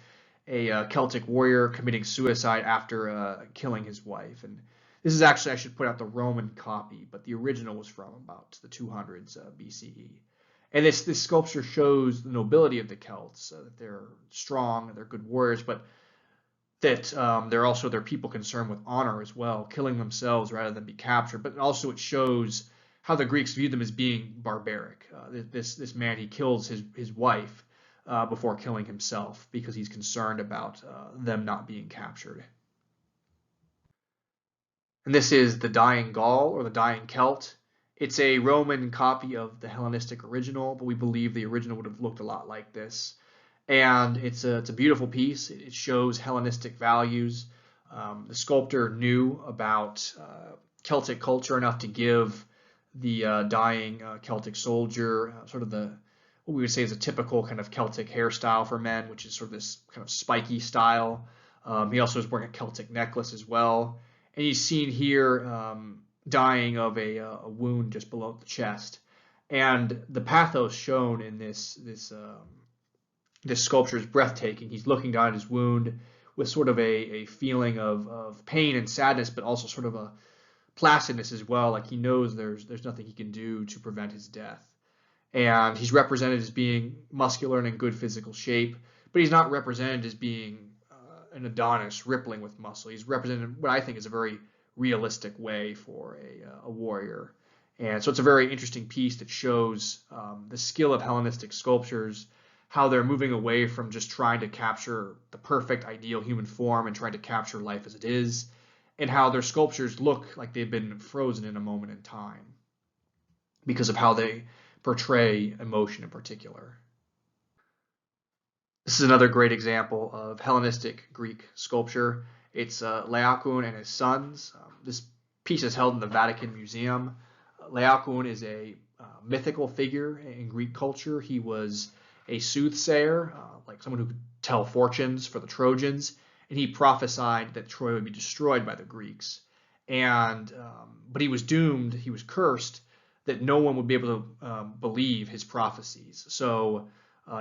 a Celtic warrior committing suicide after killing his wife. And this is actually, I should put out the Roman copy, but the original was from about the 200s BCE. And this sculpture shows the nobility of the Celts, that they're strong, they're good warriors, but that they're people concerned with honor as well, killing themselves rather than be captured. But also it shows how the Greeks viewed them as being barbaric. This man, he kills his wife before killing himself because he's concerned about them not being captured. And this is the Dying Gaul, or the Dying Celt. It's a Roman copy of the Hellenistic original, but we believe the original would have looked a lot like this. And it's a beautiful piece. It shows Hellenistic values. The sculptor knew about Celtic culture enough to give the dying Celtic soldier sort of what we would say is a typical kind of Celtic hairstyle for men, which is sort of this kind of spiky style. He also is wearing a Celtic necklace as well. And he's seen here dying of a wound just below the chest. And the pathos shown in this sculpture is breathtaking. He's looking down at his wound with sort of a feeling of pain and sadness, but also sort of a placidness as well. Like he knows there's nothing he can do to prevent his death. And he's represented as being muscular and in good physical shape, but he's not represented as being an Adonis rippling with muscle. He's represented what I think is a very realistic way for a warrior. And so it's a very interesting piece that shows the skill of Hellenistic sculptures, how they're moving away from just trying to capture the perfect ideal human form and trying to capture life as it is, and how their sculptures look like they've been frozen in a moment in time because of how they portray emotion in particular. This is another great example of Hellenistic Greek sculpture. It's Laocoon and his sons. This piece is held in the Vatican Museum. Laocoon is a mythical figure in Greek culture. He was a soothsayer, like someone who could tell fortunes for the Trojans, and he prophesied that Troy would be destroyed by the Greeks. But he was doomed, he was cursed, that no one would be able to believe his prophecies. So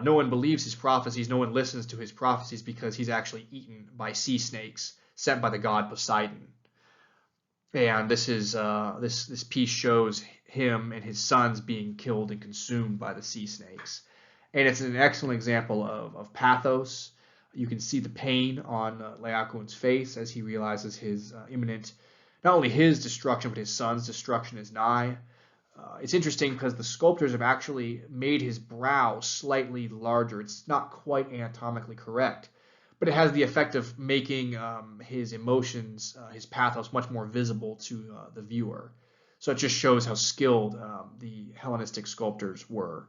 no one believes his prophecies, no one listens to his prophecies because he's actually eaten by sea snakes sent by the god Poseidon. And this piece shows him and his sons being killed and consumed by the sea snakes. And it's an excellent example of pathos. You can see the pain on Laocoon's face as he realizes his imminent, not only his destruction, but his son's destruction is nigh. It's interesting because the sculptors have actually made his brow slightly larger. It's not quite anatomically correct, but it has the effect of making his emotions, his pathos, much more visible to the viewer. So it just shows how skilled the Hellenistic sculptors were.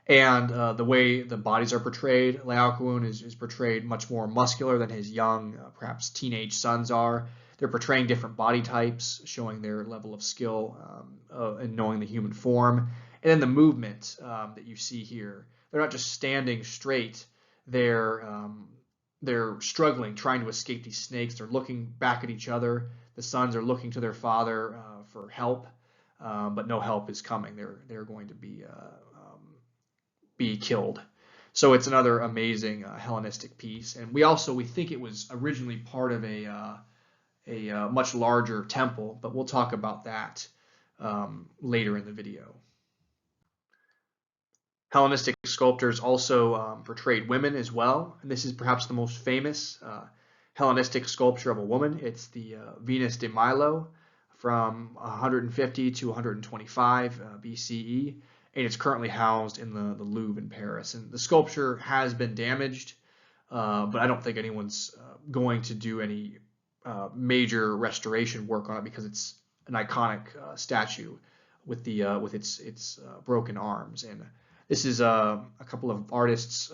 And the way the bodies are portrayed, Laocoon is portrayed much more muscular than his young, perhaps teenage sons are. They're portraying different body types, showing their level of skill in knowing the human form. And then the movement that you see here, they're not just standing straight, they're struggling, trying to escape these snakes. They're looking back at each other. The sons are looking to their father for help, but no help is coming. They're going to be killed. So it's another amazing Hellenistic piece. And we think it was originally part of a much larger temple, but we'll talk about that later in the video. Hellenistic sculptors also portrayed women as well, and this is perhaps the most famous Hellenistic sculpture of a woman. It's the Venus de Milo from 150 to 125 BCE, and it's currently housed in the Louvre in Paris. And the sculpture has been damaged, but I don't think anyone's going to do any major restoration work on it because it's an iconic statue with its broken arms. And this is a couple of artists'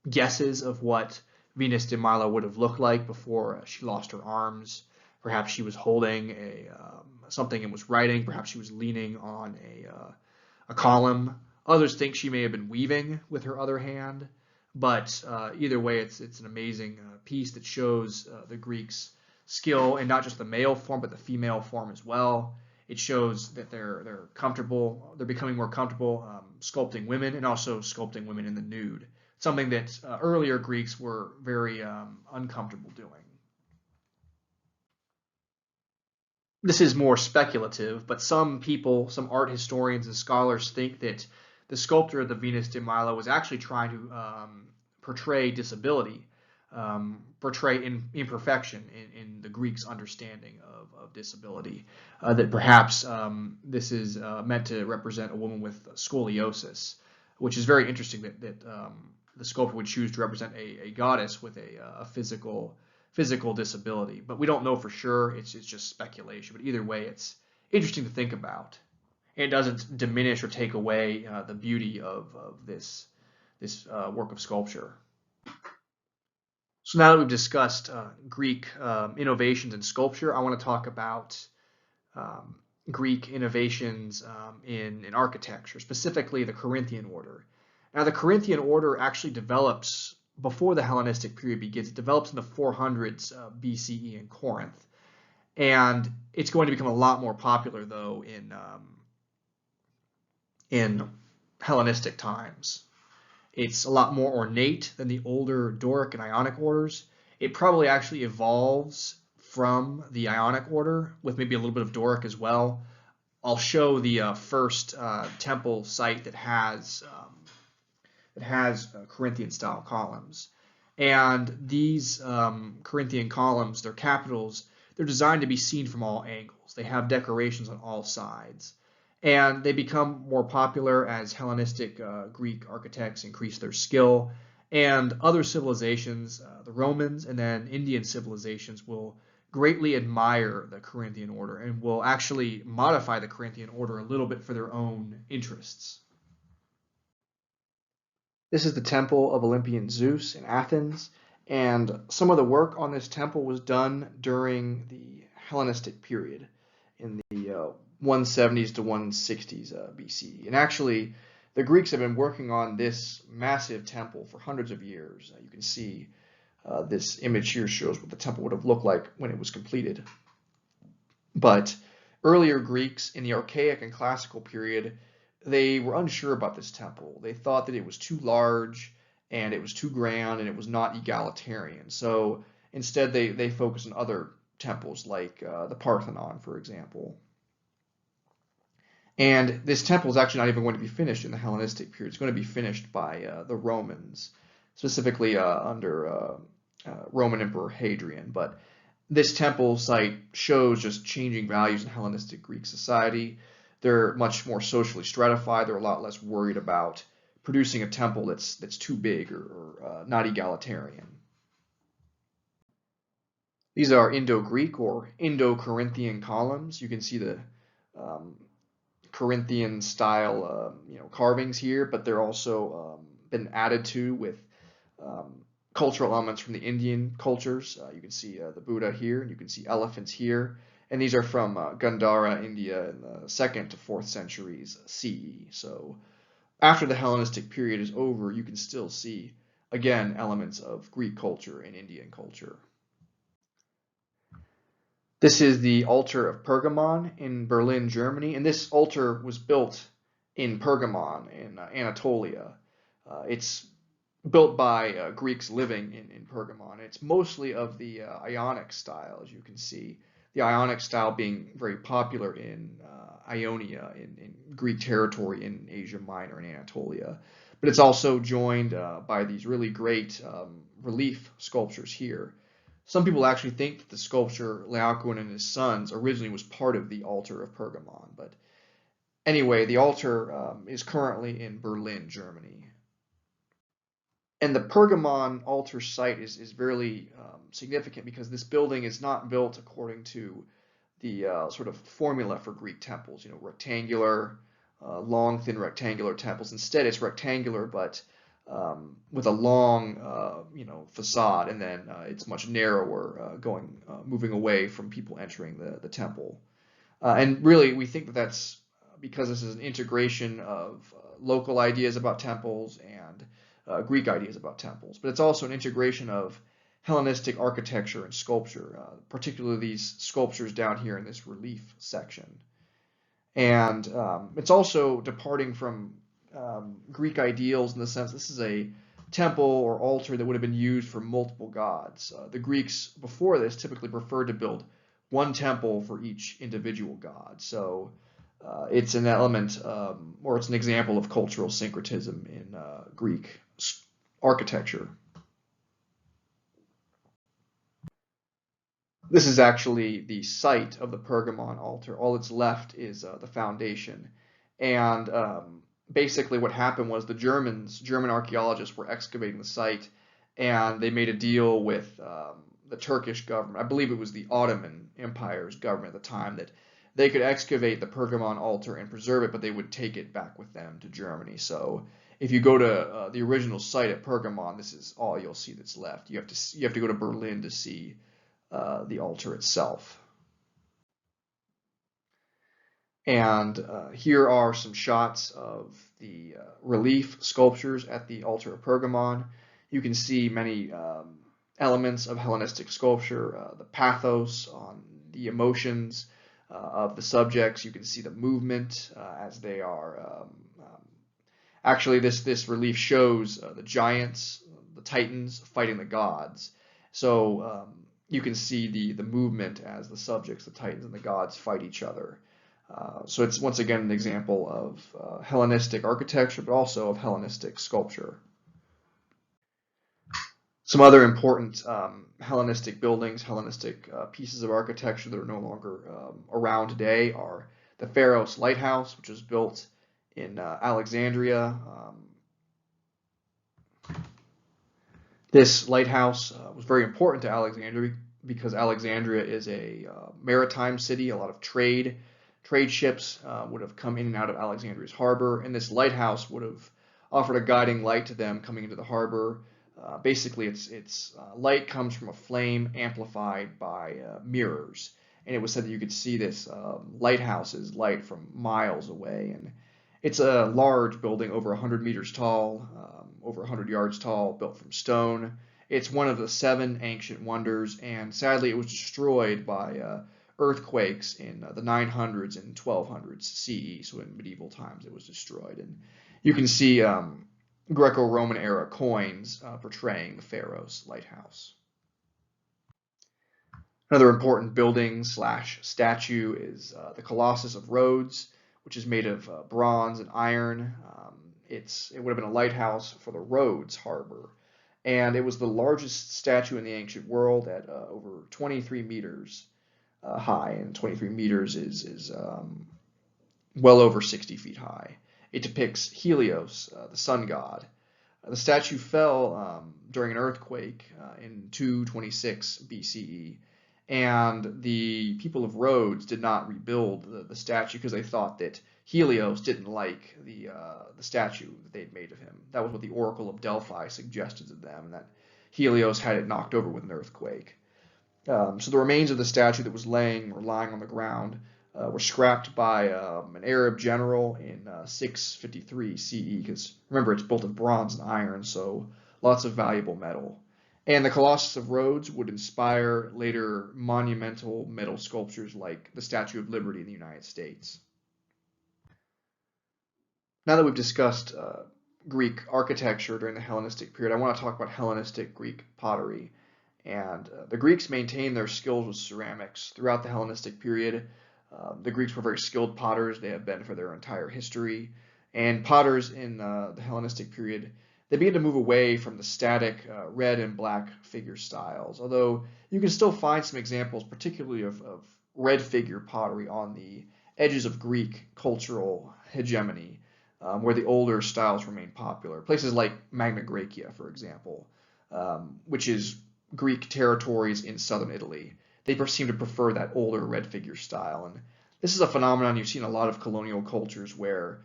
guesses of what Venus de Milo would have looked like before she lost her arms. Perhaps she was holding something and was writing. Perhaps she was leaning on a column. Others think she may have been weaving with her other hand. But either way, it's an amazing piece that shows the Greeks' skill in not just the male form but the female form as well. It shows that they're comfortable, they're becoming more comfortable sculpting women and also sculpting women in the nude, something that earlier Greeks were very uncomfortable doing. This is more speculative, but some people, some art historians and scholars think that the sculptor of the Venus de Milo was actually trying to portray disability, portray imperfection in the Greeks' understanding of disability. That perhaps this is meant to represent a woman with scoliosis, which is very interesting that the sculptor would choose to represent a goddess with a physical disability. But we don't know for sure. It's just speculation. But either way, it's interesting to think about. And it doesn't diminish or take away the beauty of this work of sculpture. So now that we've discussed Greek innovations in sculpture, I want to talk about Greek innovations in architecture, specifically the Corinthian order. Now, the Corinthian order actually develops before the Hellenistic period begins. It develops in the 400s BCE in Corinth, and it's going to become a lot more popular though in Hellenistic times. It's a lot more ornate than the older Doric and Ionic orders. It probably actually evolves from the Ionic order with maybe a little bit of Doric as well. I'll show the first temple site that has Corinthian style columns. And these Corinthian columns, their capitals, they're designed to be seen from all angles. They have decorations on all sides. And they become more popular as Hellenistic Greek architects increase their skill. And other civilizations, the Romans and then Indian civilizations, will greatly admire the Corinthian order and will actually modify the Corinthian order a little bit for their own interests. This is the temple of Olympian Zeus in Athens, and some of the work on this temple was done during the Hellenistic period in the 170s to 160s BC. And actually, the Greeks have been working on this massive temple for hundreds of years. You can see this image here shows what the temple would have looked like when it was completed. But earlier Greeks in the Archaic and Classical period, they were unsure about this temple. They thought that it was too large and it was too grand and it was not egalitarian. So instead they focused on other temples like the Parthenon, for example. And this temple is actually not even going to be finished in the Hellenistic period. It's going to be finished by the Romans, specifically under Roman Emperor Hadrian. But this temple site shows just changing values in Hellenistic Greek society. They're much more socially stratified. They're a lot less worried about producing a temple that's too big or not egalitarian. These are Indo-Greek or Indo-Corinthian columns. You can see the Corinthian style carvings here, but they're also been added to with cultural elements from the Indian cultures. You can see the Buddha here, and you can see elephants here. And these are from Gandhara, India in the 2nd to 4th centuries CE. So after the Hellenistic period is over, you can still see, again, elements of Greek culture and Indian culture. This is the altar of Pergamon in Berlin, Germany. And this altar was built in Pergamon in Anatolia. It's built by Greeks living in Pergamon. It's mostly of the Ionic style, as you can see. the Ionic style being very popular in Ionia, in Greek territory in Asia Minor and Anatolia. But it's also joined by these really great relief sculptures here. Some people actually think that the sculpture Laocoon and his sons originally was part of the altar of Pergamon. But anyway, the altar is currently in Berlin, Germany. And the Pergamon altar site is very significant because this building is not built according to the sort of formula for Greek temples, rectangular, long, thin rectangular temples. Instead, it's rectangular, but with a long, facade, and then it's much narrower, moving away from people entering the temple. And really, we think that that's because this is an integration of local ideas about temples and Greek ideas about temples, but it's also an integration of Hellenistic architecture and sculpture, particularly these sculptures down here in this relief section. And it's also departing from Greek ideals in the sense this is a temple or altar that would have been used for multiple gods. The Greeks before this typically preferred to build one temple for each individual god. So it's an element, or it's an example of cultural syncretism in Greek architecture. This is actually the site of the Pergamon altar. All that's left is the foundation. And basically what happened was the German archaeologists were excavating the site, and they made a deal with the Turkish government. I believe it was the Ottoman Empire's government at the time, that they could excavate the Pergamon altar and preserve it, but they would take it back with them to Germany. So if you go to the original site at Pergamon, this is all you'll see that's left. You have to go to Berlin to see the altar itself. And here are some shots of the relief sculptures at the altar of Pergamon. You can see many elements of Hellenistic sculpture, the pathos on the emotions of the subjects. You can see the movement as they are. Actually, this relief shows the giants, the titans fighting the gods. So you can see the movement as the subjects, the titans and the gods, fight each other. So it's once again an example of Hellenistic architecture, but also of Hellenistic sculpture. Some other important Hellenistic buildings, Hellenistic pieces of architecture that are no longer around today are the Pharos Lighthouse, which was built in Alexandria. This lighthouse was very important to Alexandria because Alexandria is a maritime city. A lot of trade ships would have come in and out of Alexandria's harbor, and this lighthouse would have offered a guiding light to them coming into the harbor. Basically, its light comes from a flame amplified by mirrors, and it was said that you could see this lighthouse's light from miles away. And it's a large building, over 100 meters tall, over 100 yards tall, built from stone. It's one of the 7 ancient wonders, and sadly it was destroyed by earthquakes in the 900s and 1200s CE, so in medieval times it was destroyed. And you can see Greco-Roman era coins portraying the Pharos lighthouse. Another important building / statue is the Colossus of Rhodes, which is made of bronze and iron. It would have been a lighthouse for the Rhodes harbor, and it was the largest statue in the ancient world at over 23 meters high, and 23 meters is well over 60 feet high. It depicts Helios, the sun god. The statue fell during an earthquake in 226 BCE, and the people of Rhodes did not rebuild the statue because they thought that Helios didn't like the statue that they'd made of him. That was what the Oracle of Delphi suggested to them, that Helios had it knocked over with an earthquake. So the remains of the statue that was lying on the ground were scrapped by an Arab general in 653 CE, because remember, it's built of bronze and iron, so lots of valuable metal. And the Colossus of Rhodes would inspire later monumental metal sculptures like the Statue of Liberty in the United States. Now that we've discussed Greek architecture during the Hellenistic period, I want to talk about Hellenistic Greek pottery. And the Greeks maintained their skills with ceramics throughout the Hellenistic period. The Greeks were very skilled potters. They have been for their entire history. And potters in the Hellenistic period, they began to move away from the static red and black figure styles, although you can still find some examples, particularly of red figure pottery on the edges of Greek cultural hegemony, where the older styles remain popular. Places like Magna Graecia, for example, which is Greek territories in southern Italy. They seem to prefer that older red figure style. And this is a phenomenon you've seen in a lot of colonial cultures where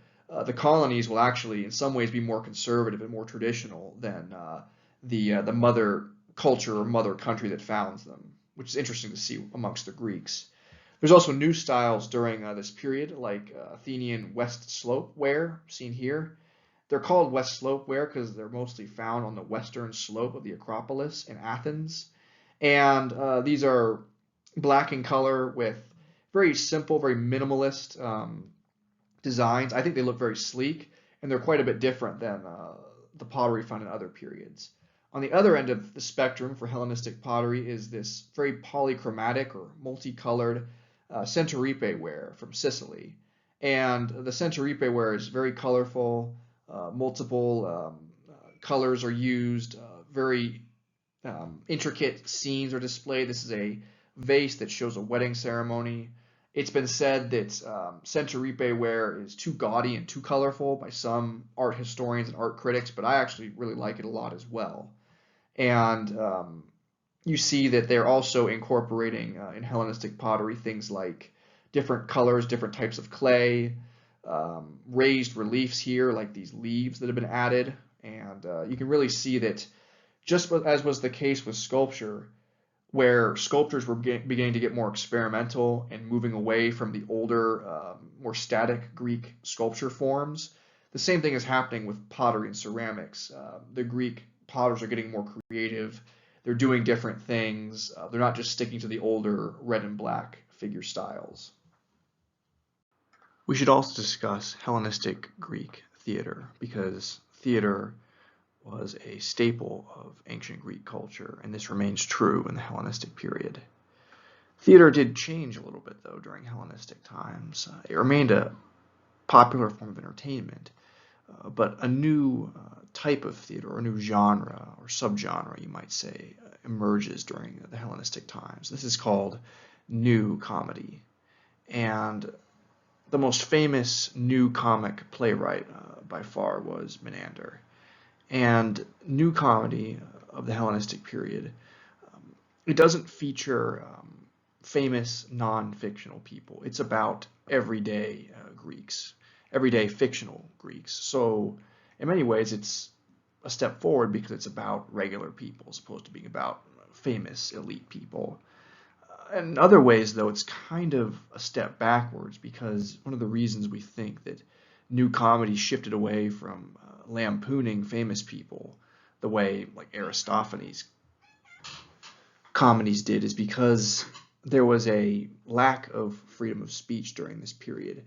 the colonies will actually, in some ways, be more conservative and more traditional than the mother culture or mother country that founds them, which is interesting to see amongst the Greeks. There's also new styles during this period, like Athenian West Slope ware, seen here. They're called West Slope ware because they're mostly found on the western slope of the Acropolis in Athens. And these are black in color with very simple, very minimalist designs. I think they look very sleek, and they're quite a bit different than the pottery found in other periods. On the other end of the spectrum for Hellenistic pottery is this very polychromatic or multicolored centuripe ware from Sicily. And the centuripe ware is very colorful, multiple colors are used, very intricate scenes are displayed. This is a vase that shows a wedding ceremony. It's been said that centuripe ware is too gaudy and too colorful by some art historians and art critics, but I actually really like it a lot as well. And you see that they're also incorporating in Hellenistic pottery things like different colors, different types of clay, raised reliefs here, like these leaves that have been added. And you can really see that, just as was the case with sculpture, where sculptors were beginning to get more experimental and moving away from the older, more static Greek sculpture forms, the same thing is happening with pottery and ceramics. The Greek potters are getting more creative. They're doing different things. They're not just sticking to the older red and black figure styles. We should also discuss Hellenistic Greek theater, because theater was a staple of ancient Greek culture, and this remains true in the Hellenistic period. Theater did change a little bit, though, during Hellenistic times. It remained a popular form of entertainment, but a new type of theater, or a new genre, or subgenre, you might say, emerges during the Hellenistic times. This is called new comedy. And the most famous new comic playwright by far was Menander. And new comedy of the Hellenistic period, it doesn't feature famous non-fictional people. It's about everyday Greeks, everyday fictional Greeks. So in many ways, it's a step forward because it's about regular people as opposed to being about famous elite people. In other ways, though, it's kind of a step backwards, because one of the reasons we think that new comedy shifted away from lampooning famous people the way like Aristophanes' comedies did is because there was a lack of freedom of speech during this period.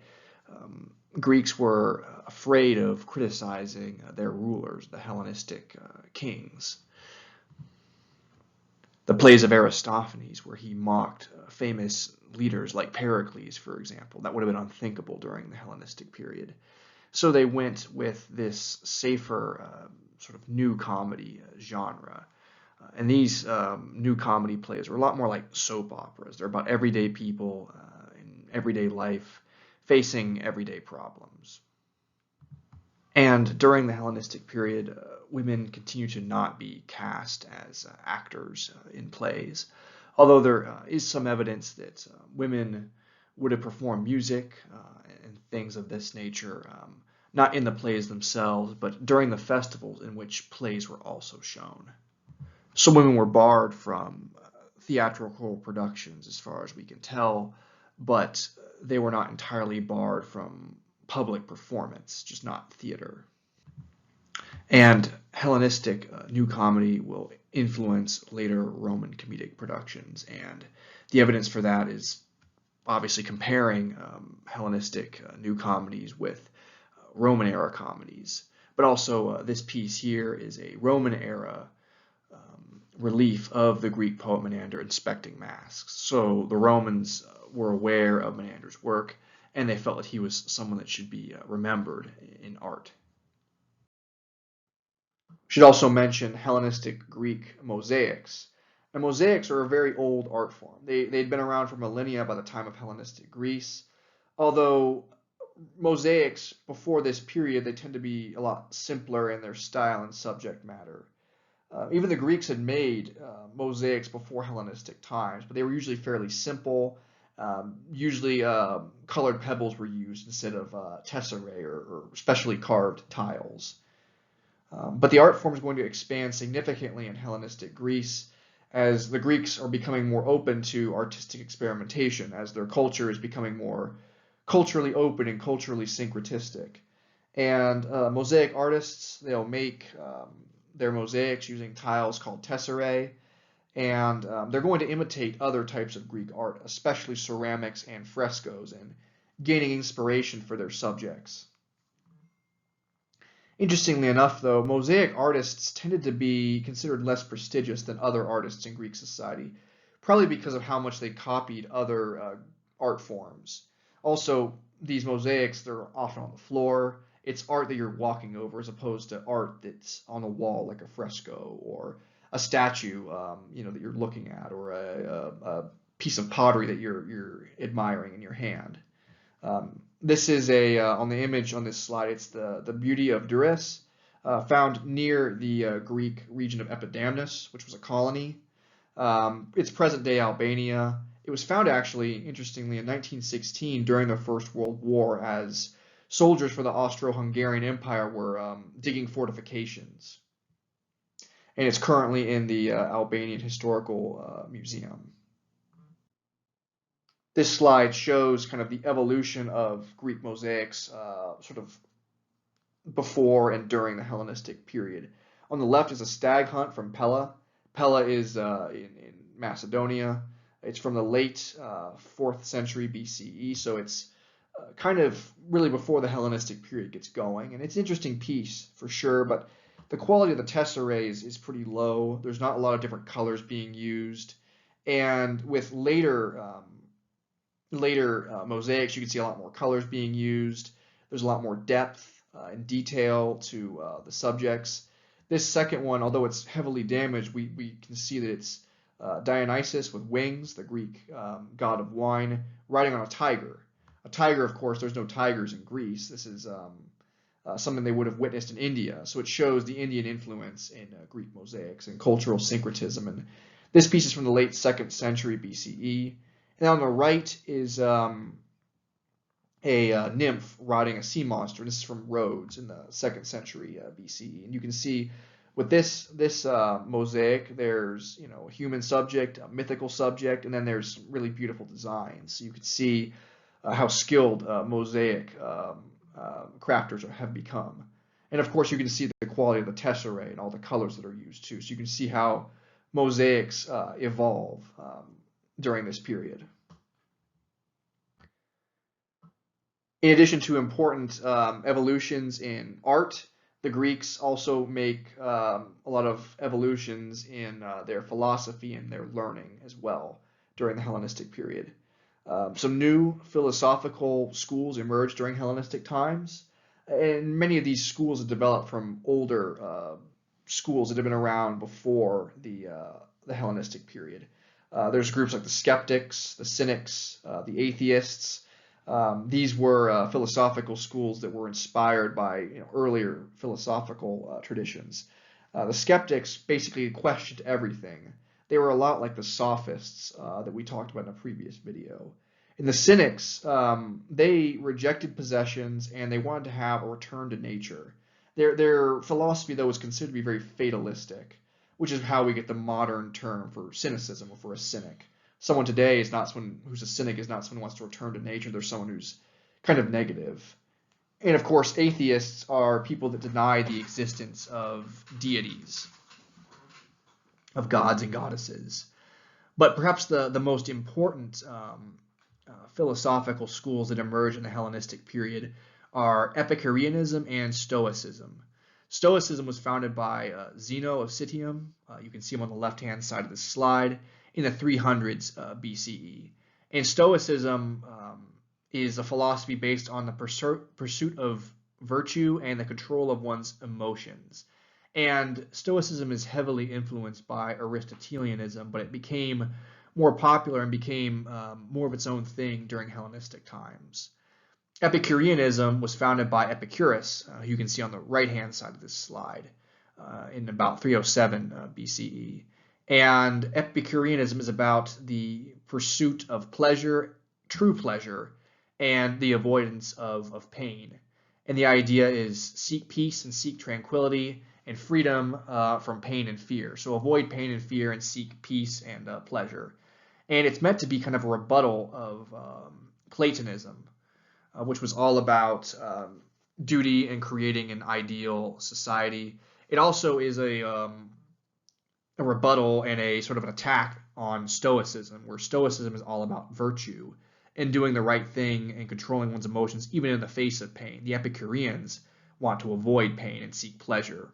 Greeks were afraid of criticizing their rulers, the Hellenistic kings. The plays of Aristophanes, where he mocked famous leaders like Pericles, for example, that would have been unthinkable during the Hellenistic period. So they went with this safer sort of new comedy genre. And these new comedy plays are a lot more like soap operas. They're about everyday people in everyday life facing everyday problems. And during the Hellenistic period, women continue to not be cast as actors in plays, although there is some evidence that women would have performed music and things of this nature, not in the plays themselves, but during the festivals in which plays were also shown. So women were barred from theatrical productions as far as we can tell, but they were not entirely barred from public performance, just not theater. And Hellenistic new comedy will influence later Roman comedic productions, and the evidence for that is obviously comparing Hellenistic new comedies with Roman era comedies. But also this piece here is a Roman era relief of the Greek poet Menander inspecting masks. So the Romans were aware of Menander's work, and they felt that he was someone that should be remembered in art. Should also mention Hellenistic Greek mosaics. Now, mosaics are a very old art form. They'd been around for millennia by the time of Hellenistic Greece, although mosaics before this period, they tend to be a lot simpler in their style and subject matter. Even the Greeks had made mosaics before Hellenistic times, but they were usually fairly simple. Usually colored pebbles were used instead of tesserae or specially carved tiles. But the art form is going to expand significantly in Hellenistic Greece as the Greeks are becoming more open to artistic experimentation, as their culture is becoming more culturally open and culturally syncretistic. And mosaic artists, they'll make their mosaics using tiles called tesserae, and they're going to imitate other types of Greek art, especially ceramics and frescoes, and gaining inspiration for their subjects. Interestingly enough, though, mosaic artists tended to be considered less prestigious than other artists in Greek society, probably because of how much they copied other art forms. Also, these mosaics, they're often on the floor. It's art that you're walking over as opposed to art that's on a wall like a fresco or a statue, that you're looking at, or a piece of pottery that you're admiring in your hand. This is on the image on this slide, it's the beauty of Durrës, found near the Greek region of Epidamnus, which was a colony. It's present-day Albania. It was found actually, interestingly, in 1916 during the First World War as soldiers for the Austro-Hungarian Empire were digging fortifications. And it's currently in the Albanian Historical Museum. This slide shows kind of the evolution of Greek mosaics sort of before and during the Hellenistic period. On the left is a stag hunt from Pella. Pella is in Macedonia. It's from the late 4th century BCE, so it's kind of really before the Hellenistic period gets going. And it's an interesting piece for sure, but the quality of the tesserae is pretty low. There's not a lot of different colors being used. And with later mosaics, you can see a lot more colors being used. There's a lot more depth and detail to the subjects. This second one, although it's heavily damaged, we can see that it's Dionysus with wings, the Greek god of wine, riding on a tiger. A tiger, of course, there's no tigers in Greece. This is something they would have witnessed in India. So it shows the Indian influence in Greek mosaics and cultural syncretism. And this piece is from the late 2nd century BCE. And on the right is a nymph riding a sea monster. This is from Rhodes in the 2nd century BCE. And you can see with this mosaic, there's a human subject, a mythical subject, and then there's really beautiful designs. So you can see how skilled mosaic crafters have become. And of course, you can see the quality of the tesserae and all the colors that are used too. So you can see how mosaics evolve during this period. In addition to important evolutions in art, the Greeks also make a lot of evolutions in their philosophy and their learning as well during the Hellenistic period. Some new philosophical schools emerged during Hellenistic times, and many of these schools have developed from older schools that have been around before the Hellenistic period. There's groups like the skeptics, the cynics, the atheists. These were philosophical schools that were inspired by earlier philosophical traditions. The skeptics basically questioned everything. They were a lot like the sophists that we talked about in a previous video. And the cynics, they rejected possessions and they wanted to have a return to nature. Their philosophy, though, was considered to be very fatalistic, which is how we get the modern term for cynicism or for a cynic. Someone today is not someone who's a cynic, is not someone who wants to return to nature. They're someone who's kind of negative. And of course, atheists are people that deny the existence of deities, of gods and goddesses. But perhaps the most important philosophical schools that emerge in the Hellenistic period are Epicureanism and Stoicism. Stoicism was founded by Zeno of Citium. You can see him on the left-hand side of the slide in the 300s BCE. And Stoicism is a philosophy based on the pursuit of virtue and the control of one's emotions. And Stoicism is heavily influenced by Aristotelianism, but it became more popular and became more of its own thing during Hellenistic times. Epicureanism was founded by Epicurus, who you can see on the right-hand side of this slide, in about 307 BCE. And Epicureanism is about the pursuit of pleasure, true pleasure, and the avoidance of pain. And the idea is seek peace and seek tranquility and freedom from pain and fear. So avoid pain and fear and seek peace and pleasure. And it's meant to be kind of a rebuttal of Platonism, which was all about duty and creating an ideal society. It also is a rebuttal and a sort of an attack on Stoicism, where Stoicism is all about virtue and doing the right thing and controlling one's emotions even in the face of pain. The Epicureans want to avoid pain and seek pleasure.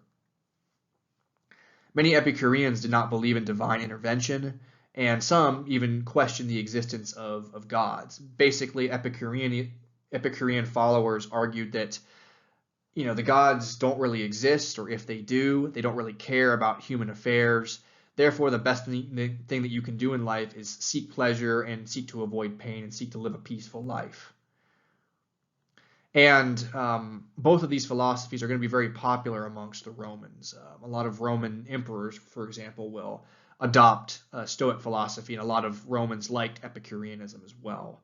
Many Epicureans did not believe in divine intervention, and some even questioned the existence of gods. Basically, Epicurean followers argued that the gods don't really exist, or if they do, they don't really care about human affairs. Therefore, the best thing that you can do in life is seek pleasure and seek to avoid pain and seek to live a peaceful life. And both of these philosophies are going to be very popular amongst the Romans. A lot of Roman emperors, for example, will adopt Stoic philosophy, and a lot of Romans liked Epicureanism as well.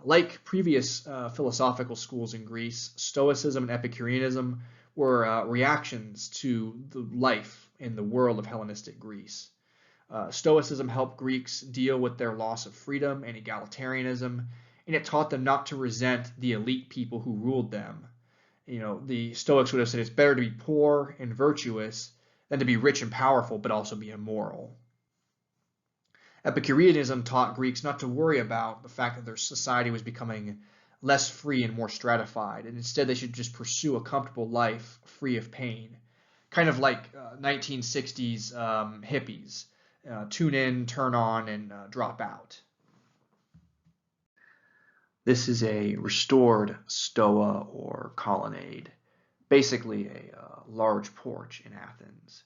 Like previous philosophical schools in Greece, Stoicism and Epicureanism were reactions to the life in the world of Hellenistic Greece. Stoicism helped Greeks deal with their loss of freedom and egalitarianism, and it taught them not to resent the elite people who ruled them. The Stoics would have said it's better to be poor and virtuous than to be rich and powerful but also be immoral. Epicureanism taught Greeks not to worry about the fact that their society was becoming less free and more stratified, and instead they should just pursue a comfortable life free of pain. Kind of like 1960s hippies. Tune in, turn on, and drop out. This is a restored stoa or colonnade, basically a large porch in Athens.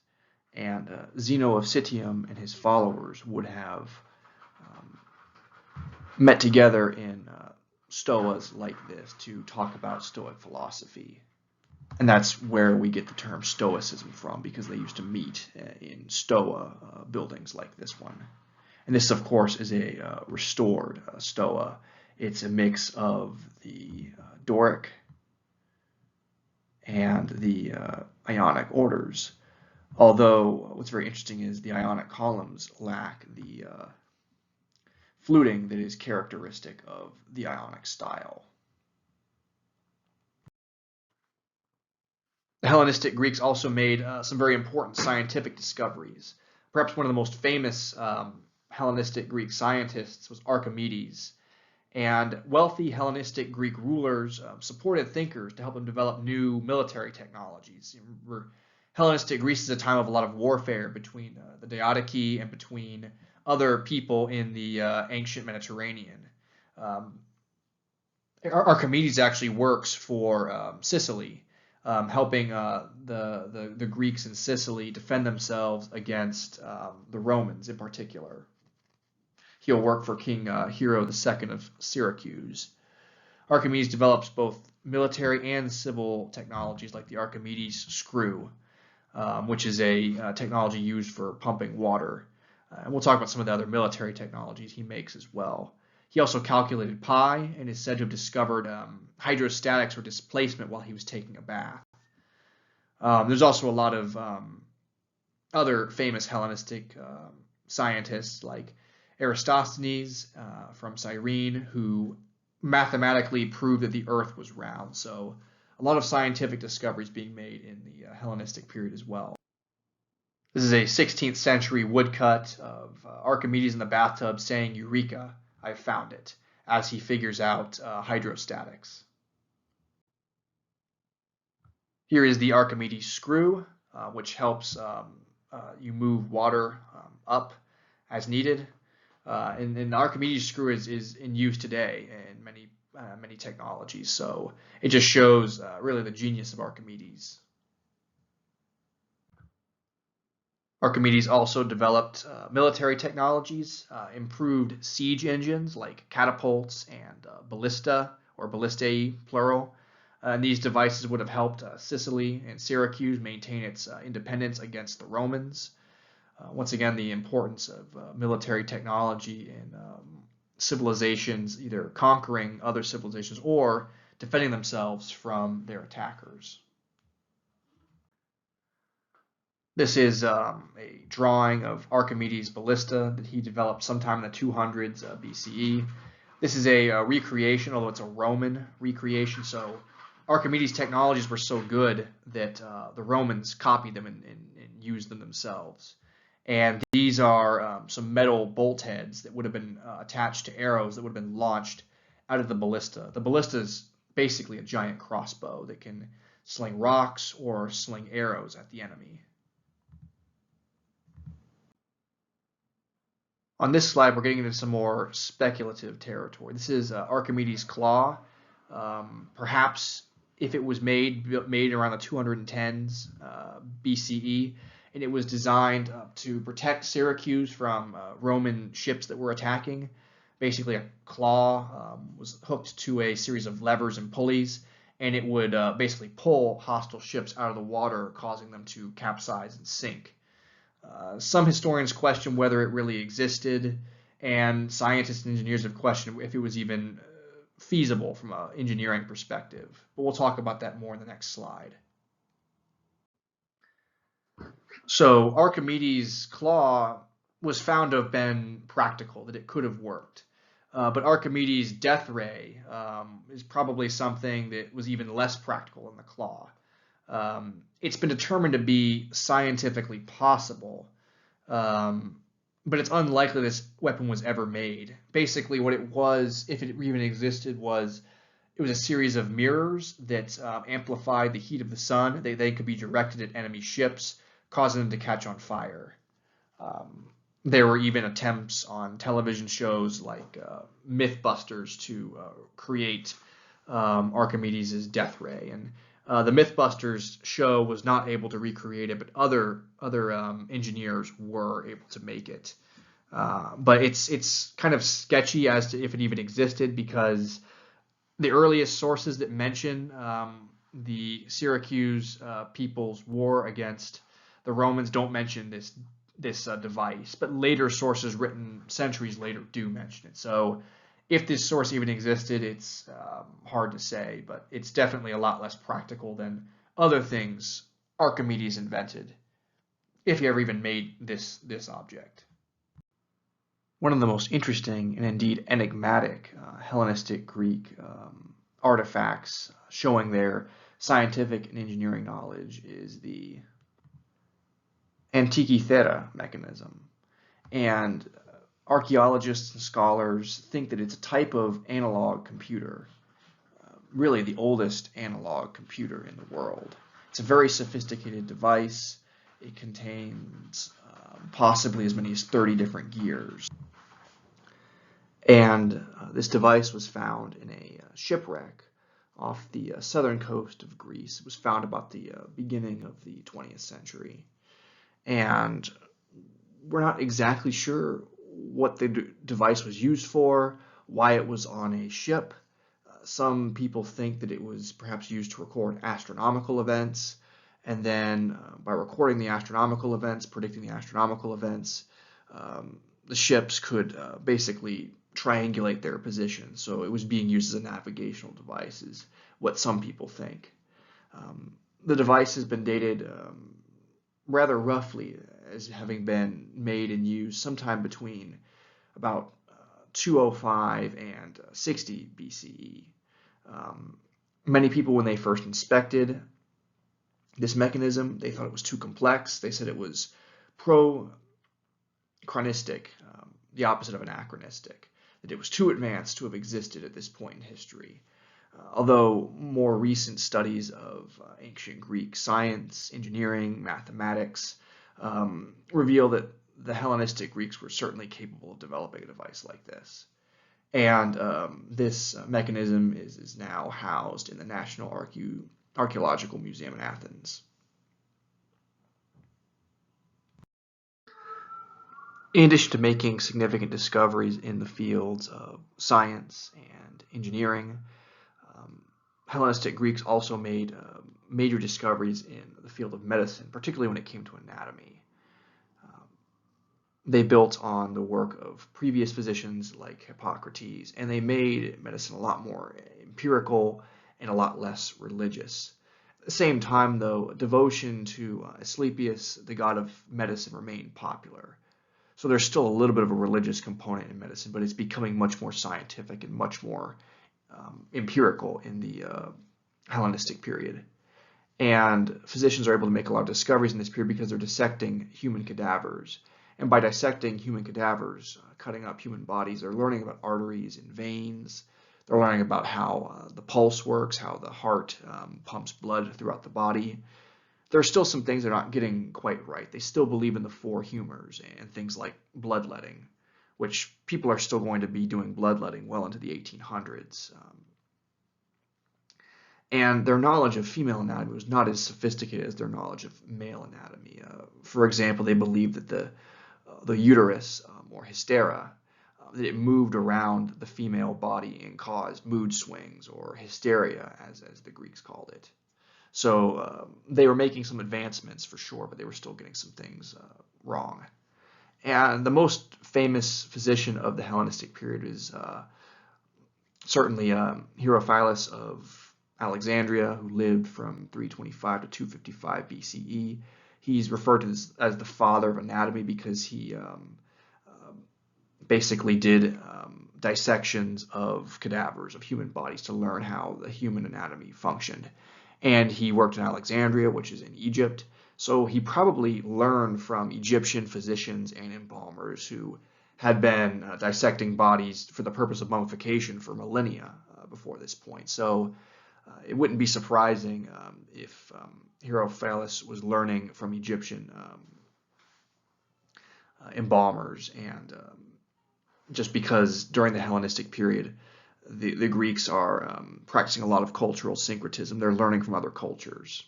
And Zeno of Citium and his followers would have met together in stoas like this to talk about Stoic philosophy. And that's where we get the term Stoicism from, because they used to meet in stoa buildings like this one. And this, of course, is a restored stoa. It's a mix of the Doric and the Ionic orders. Although what's very interesting is the Ionic columns lack the fluting that is characteristic of the Ionic style. The Hellenistic Greeks also made some very important scientific discoveries. Perhaps one of the most famous Hellenistic Greek scientists was Archimedes. And wealthy Hellenistic Greek rulers supported thinkers to help them develop new military technologies. Hellenistic Greece is a time of a lot of warfare between the Diadochi and between other people in the ancient Mediterranean. Archimedes actually works for Sicily, helping the Greeks in Sicily defend themselves against the Romans in particular. He'll work for King Hero II of Syracuse. Archimedes develops both military and civil technologies like the Archimedes screw, which is a technology used for pumping water. And we'll talk about some of the other military technologies he makes as well. He also calculated pi and is said to have discovered hydrostatics or displacement while he was taking a bath. There's also a lot of other famous Hellenistic scientists like Eratosthenes from Cyrene, who mathematically proved that the Earth was round. So a lot of scientific discoveries being made in the Hellenistic period as well. This is a 16th century woodcut of Archimedes in the bathtub saying, "Eureka, I found it," as he figures out hydrostatics. Here is the Archimedes screw, which helps you move water up as needed. And the Archimedes screw is in use today in many technologies. So it just shows really the genius of Archimedes. Archimedes also developed military technologies, improved siege engines like catapults and ballista or ballistae, plural. And these devices would have helped Sicily and Syracuse maintain its independence against the Romans. Once again, the importance of military technology in civilizations either conquering other civilizations or defending themselves from their attackers. This is a drawing of Archimedes' ballista that he developed sometime in the 200s BCE. This is a recreation, although it's a Roman recreation. So Archimedes' technologies were so good that the Romans copied them and used them themselves. And these are some metal bolt heads that would have been attached to arrows that would have been launched out of the ballista. The ballista is basically a giant crossbow that can sling rocks or sling arrows at the enemy. On this slide, we're getting into some more speculative territory. This is Archimedes' claw. Perhaps if it was made around the 210s BCE, and it was designed to protect Syracuse from Roman ships that were attacking. Basically, a claw was hooked to a series of levers and pulleys, and it would basically pull hostile ships out of the water, causing them to capsize and sink. Some historians question whether it really existed, and scientists and engineers have questioned if it was even feasible from an engineering perspective. But we'll talk about that more in the next slide. So Archimedes' claw was found to have been practical, that it could have worked. But Archimedes' death ray is probably something that was even less practical than the claw. It's been determined to be scientifically possible, but it's unlikely this weapon was ever made. Basically, what it was, if it even existed, was it was a series of mirrors that amplified the heat of the sun. They could be directed at enemy ships, causing them to catch on fire. There were even attempts on television shows like Mythbusters to create Archimedes' death ray, and the Mythbusters show was not able to recreate it, but other engineers were able to make it. But it's kind of sketchy as to if it even existed, because the earliest sources that mention the Syracuse people's war against the Romans don't mention this device, but later sources written centuries later do mention it. So if this source even existed, it's hard to say, but it's definitely a lot less practical than other things Archimedes invented, if he ever even made this object. One of the most interesting and indeed enigmatic Hellenistic Greek artifacts showing their scientific and engineering knowledge is the Antikythera mechanism. And archaeologists and scholars think that it's a type of analog computer, really the oldest analog computer in the world. It's a very sophisticated device. It contains possibly as many as 30 different gears. And this device was found in a shipwreck off the southern coast of Greece. It was found about the beginning of the 20th century. And we're not exactly sure what the device was used for, why it was on a ship. Some people think that it was perhaps used to record astronomical events, and then by recording the astronomical events, predicting the astronomical events, the ships could basically triangulate their position. So it was being used as a navigational device, is what some people think. The device has been dated rather roughly as having been made and used sometime between about 205 and 60 BCE. Many people, when they first inspected this mechanism, they thought it was too complex. They said it was pro-chronistic, the opposite of anachronistic, that it was too advanced to have existed at this point in history. although more recent studies of ancient Greek science, engineering, mathematics reveal that the Hellenistic Greeks were certainly capable of developing a device like this. And this mechanism is now housed in the National Archaeological Museum in Athens. In addition to making significant discoveries in the fields of science and engineering, Hellenistic Greeks also made major discoveries in the field of medicine, particularly when it came to anatomy. They built on the work of previous physicians like Hippocrates, and they made medicine a lot more empirical and a lot less religious. At the same time, though, devotion to Asclepius, the god of medicine, remained popular. So there's still a little bit of a religious component in medicine, but it's becoming much more scientific and much more empirical in the Hellenistic period. And physicians are able to make a lot of discoveries in this period because they're dissecting human cadavers. And by dissecting human cadavers, cutting up human bodies, they're learning about arteries and veins. They're learning about how the pulse works, how the heart pumps blood throughout the body. There are still some things they're not getting quite right. They still believe in the four humors and things like bloodletting, which people are still going to be doing bloodletting well into the 1800s. And their knowledge of female anatomy was not as sophisticated as their knowledge of male anatomy. For example, they believed that the uterus, or hystera, that it moved around the female body and caused mood swings, or hysteria, as the Greeks called it. So they were making some advancements for sure, but they were still getting some things wrong. And the most famous physician of the Hellenistic period is certainly Herophilus of Alexandria, who lived from 325 to 255 BCE. He's referred to as the father of anatomy because he basically did dissections of cadavers of human bodies to learn how the human anatomy functioned. And he worked in Alexandria, which is in Egypt. So he probably learned from Egyptian physicians and embalmers who had been dissecting bodies for the purpose of mummification for millennia before this point. So it wouldn't be surprising if Herophilus was learning from Egyptian embalmers, and just because during the Hellenistic period, the Greeks are practicing a lot of cultural syncretism. They're learning from other cultures.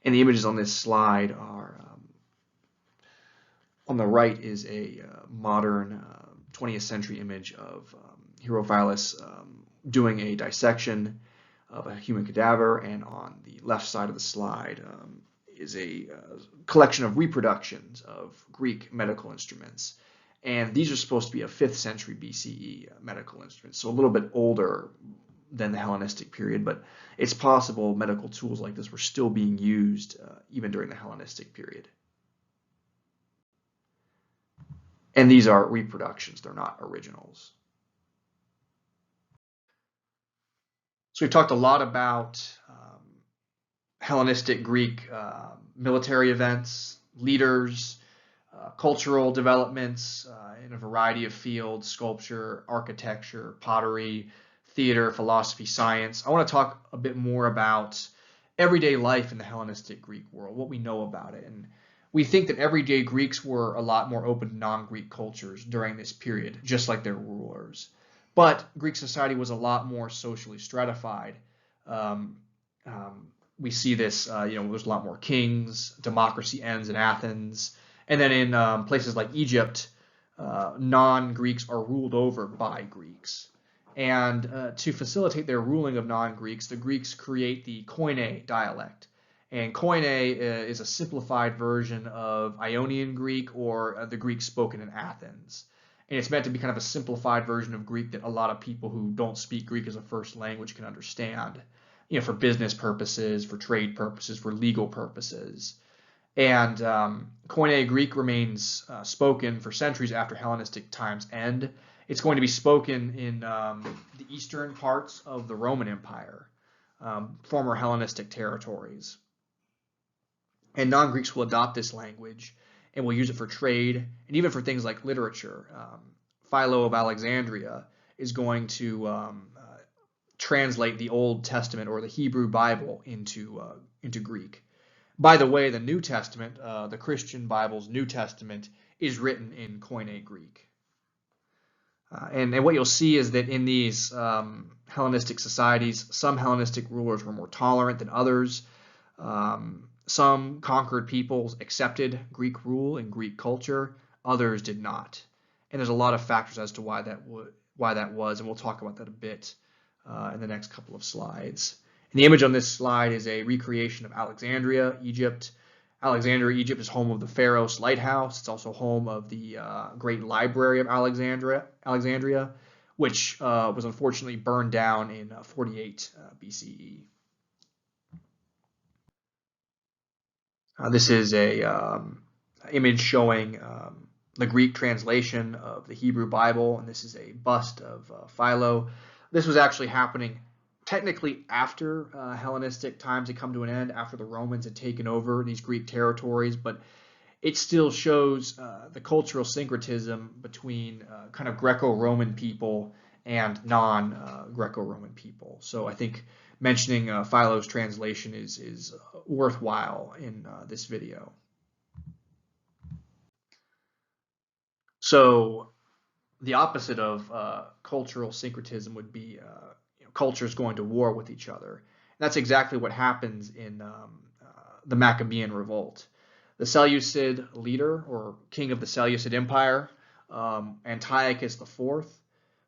And the images on this slide are, on the right is a modern 20th century image of Herophilus doing a dissection of a human cadaver, and on the left side of the slide is a collection of reproductions of Greek medical instruments. And these are supposed to be a 5th century BCE medical instruments, so a little bit older than the Hellenistic period, but it's possible medical tools like this were still being used even during the Hellenistic period. And these are reproductions, they're not originals. So we've talked a lot about Hellenistic Greek military events, leaders, cultural developments in a variety of fields: sculpture, architecture, pottery, theater, philosophy, science. I want to talk a bit more about everyday life in the Hellenistic Greek world, what we know about it. And we think that everyday Greeks were a lot more open to non-Greek cultures during this period, just like their rulers. But Greek society was a lot more socially stratified. We see this, there's a lot more kings, democracy ends in Athens. And then in places like Egypt, non-Greeks are ruled over by Greeks. And to facilitate their ruling of non-Greeks, the Greeks create the Koine dialect. And Koine is a simplified version of Ionian Greek, or the Greek spoken in Athens. And it's meant to be kind of a simplified version of Greek that a lot of people who don't speak Greek as a first language can understand, for business purposes, for trade purposes, for legal purposes. And Koine Greek remains spoken for centuries after Hellenistic times end. It's going to be spoken in the eastern parts of the Roman Empire, former Hellenistic territories. And non-Greeks will adopt this language and will use it for trade and even for things like literature. Philo of Alexandria is going to translate the Old Testament or the Hebrew Bible into Greek. By the way, the New Testament, the Christian Bible's New Testament, is written in Koine Greek. And what you'll see is that in these Hellenistic societies, some Hellenistic rulers were more tolerant than others. Some conquered peoples accepted Greek rule and Greek culture, others did not. And there's a lot of factors as to why that was, and we'll talk about that a bit in the next couple of slides. And the image on this slide is a recreation of Alexandria, Egypt. Alexandria, Egypt is home of the Pharos Lighthouse. It's also home of the Great Library of Alexandria, which was unfortunately burned down in 48 BCE. This is a image showing the Greek translation of the Hebrew Bible, and this is a bust of Philo. This was actually happening technically after Hellenistic times had come to an end, after the Romans had taken over these Greek territories, but it still shows the cultural syncretism between kind of Greco-Roman people and non-Greco-Roman people. So I think mentioning Philo's translation is worthwhile in this video. So the opposite of cultural syncretism would be cultures going to war with each other. And that's exactly what happens in the Maccabean revolt. The Seleucid leader, or king of the Seleucid Empire, Antiochus IV,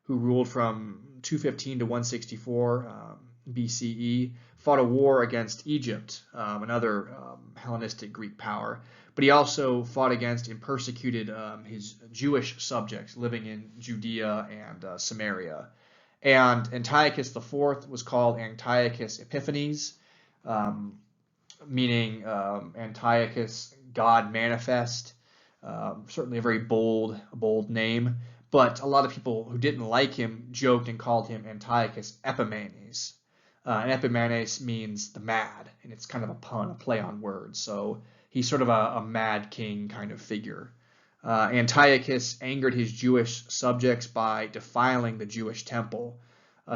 who ruled from 215 to 164 BCE, fought a war against Egypt, another Hellenistic Greek power, but he also fought against and persecuted his Jewish subjects living in Judea and Samaria. And Antiochus IV was called Antiochus Epiphanes, meaning Antiochus, God manifest. Certainly a very bold name. But a lot of people who didn't like him joked and called him Antiochus Epimanes. And Epimanes means the mad, and it's kind of a pun, a play on words. So he's sort of a mad king kind of figure. Antiochus angered his Jewish subjects by defiling the Jewish temple.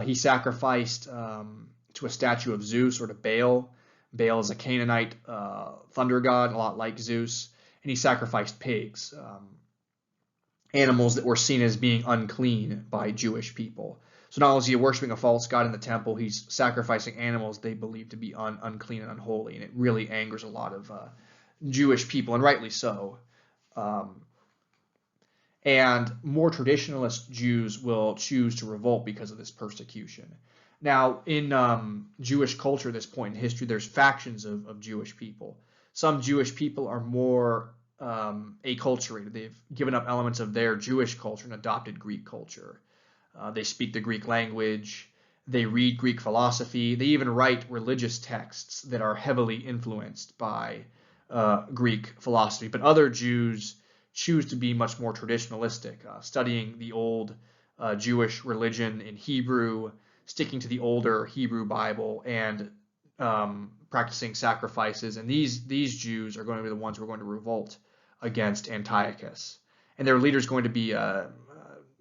He sacrificed to a statue of Zeus, or to Baal. Baal is a Canaanite thunder god, a lot like Zeus, and he sacrificed pigs, animals that were seen as being unclean by Jewish people. So not only is he worshiping a false god in the temple, he's sacrificing animals they believe to be unclean and unholy, and it really angers a lot of Jewish people, and rightly so. And more traditionalist Jews will choose to revolt because of this persecution. Now, in Jewish culture at this point in history, there's factions of Jewish people. Some Jewish people are more acculturated. They've given up elements of their Jewish culture and adopted Greek culture. They speak the Greek language. They read Greek philosophy. They even write religious texts that are heavily influenced by Greek philosophy. But other Jews choose to be much more traditionalistic, studying the old Jewish religion in Hebrew, sticking to the older Hebrew Bible, and practicing sacrifices. And these Jews are going to be the ones who are going to revolt against Antiochus. And their leader is going to be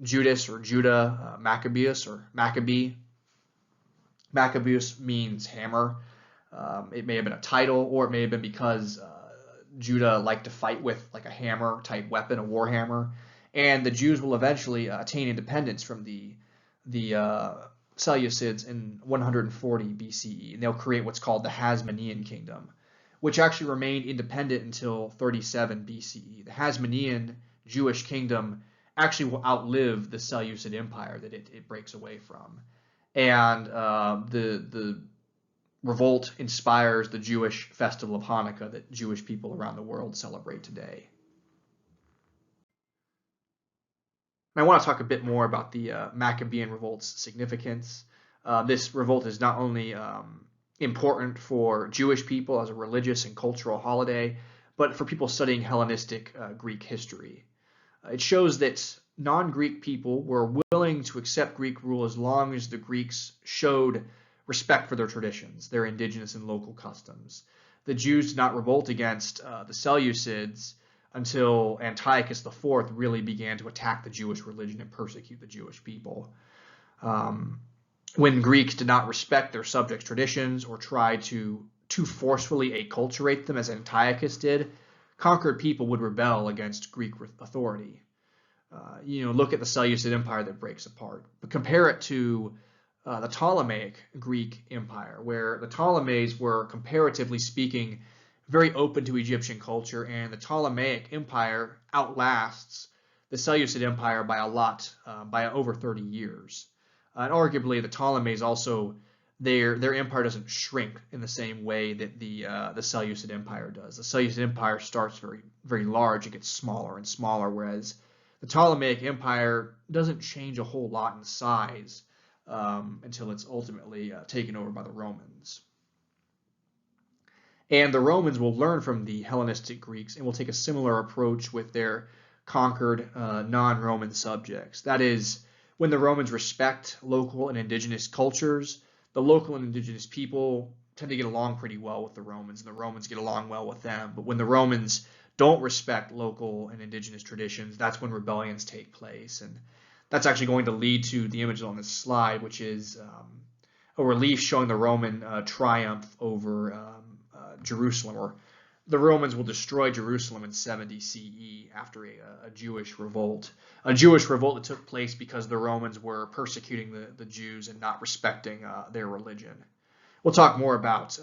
Judas or Judah Maccabeus or Maccabee. Maccabeus means hammer. It may have been a title, or it may have been because Judah liked to fight with like a hammer type weapon, a war hammer. And the Jews will eventually attain independence from the Seleucids in 140 BCE, and they'll create what's called the Hasmonean kingdom, which actually remained independent until 37 BCE. The Hasmonean Jewish kingdom actually will outlive the Seleucid empire that it breaks away from. And the revolt inspires the Jewish festival of Hanukkah that Jewish people around the world celebrate today. I want to talk a bit more about the Maccabean revolt's significance. This revolt is not only important for Jewish people as a religious and cultural holiday, but for people studying Hellenistic Greek history. It shows that non-Greek people were willing to accept Greek rule as long as the Greeks showed respect for their traditions, their indigenous and local customs. The Jews did not revolt against the Seleucids until Antiochus IV really began to attack the Jewish religion and persecute the Jewish people. when Greeks did not respect their subjects' traditions or tried to too forcefully acculturate them as Antiochus did, conquered people would rebel against Greek authority. Look at the Seleucid Empire that breaks apart, but compare it to the Ptolemaic Greek Empire, where the Ptolemies were, comparatively speaking, very open to Egyptian culture, and the Ptolemaic Empire outlasts the Seleucid Empire by a lot, by over 30 years. And arguably, the Ptolemies also, their empire doesn't shrink in the same way that the Seleucid Empire does. The Seleucid Empire starts very, very large; it gets smaller and smaller, whereas the Ptolemaic Empire doesn't change a whole lot in size until it's ultimately taken over by the Romans. And the Romans will learn from the Hellenistic Greeks and will take a similar approach with their conquered non-Roman subjects. That is, when the Romans respect local and indigenous cultures, the local and indigenous people tend to get along pretty well with the Romans, and the Romans get along well with them. But when the Romans don't respect local and indigenous traditions, that's when rebellions take place. And that's actually going to lead to the image on this slide, which is a relief showing the Roman triumph over Jerusalem, or the Romans will destroy Jerusalem in 70 CE after a Jewish revolt. A Jewish revolt that took place because the Romans were persecuting the Jews and not respecting their religion. We'll talk more about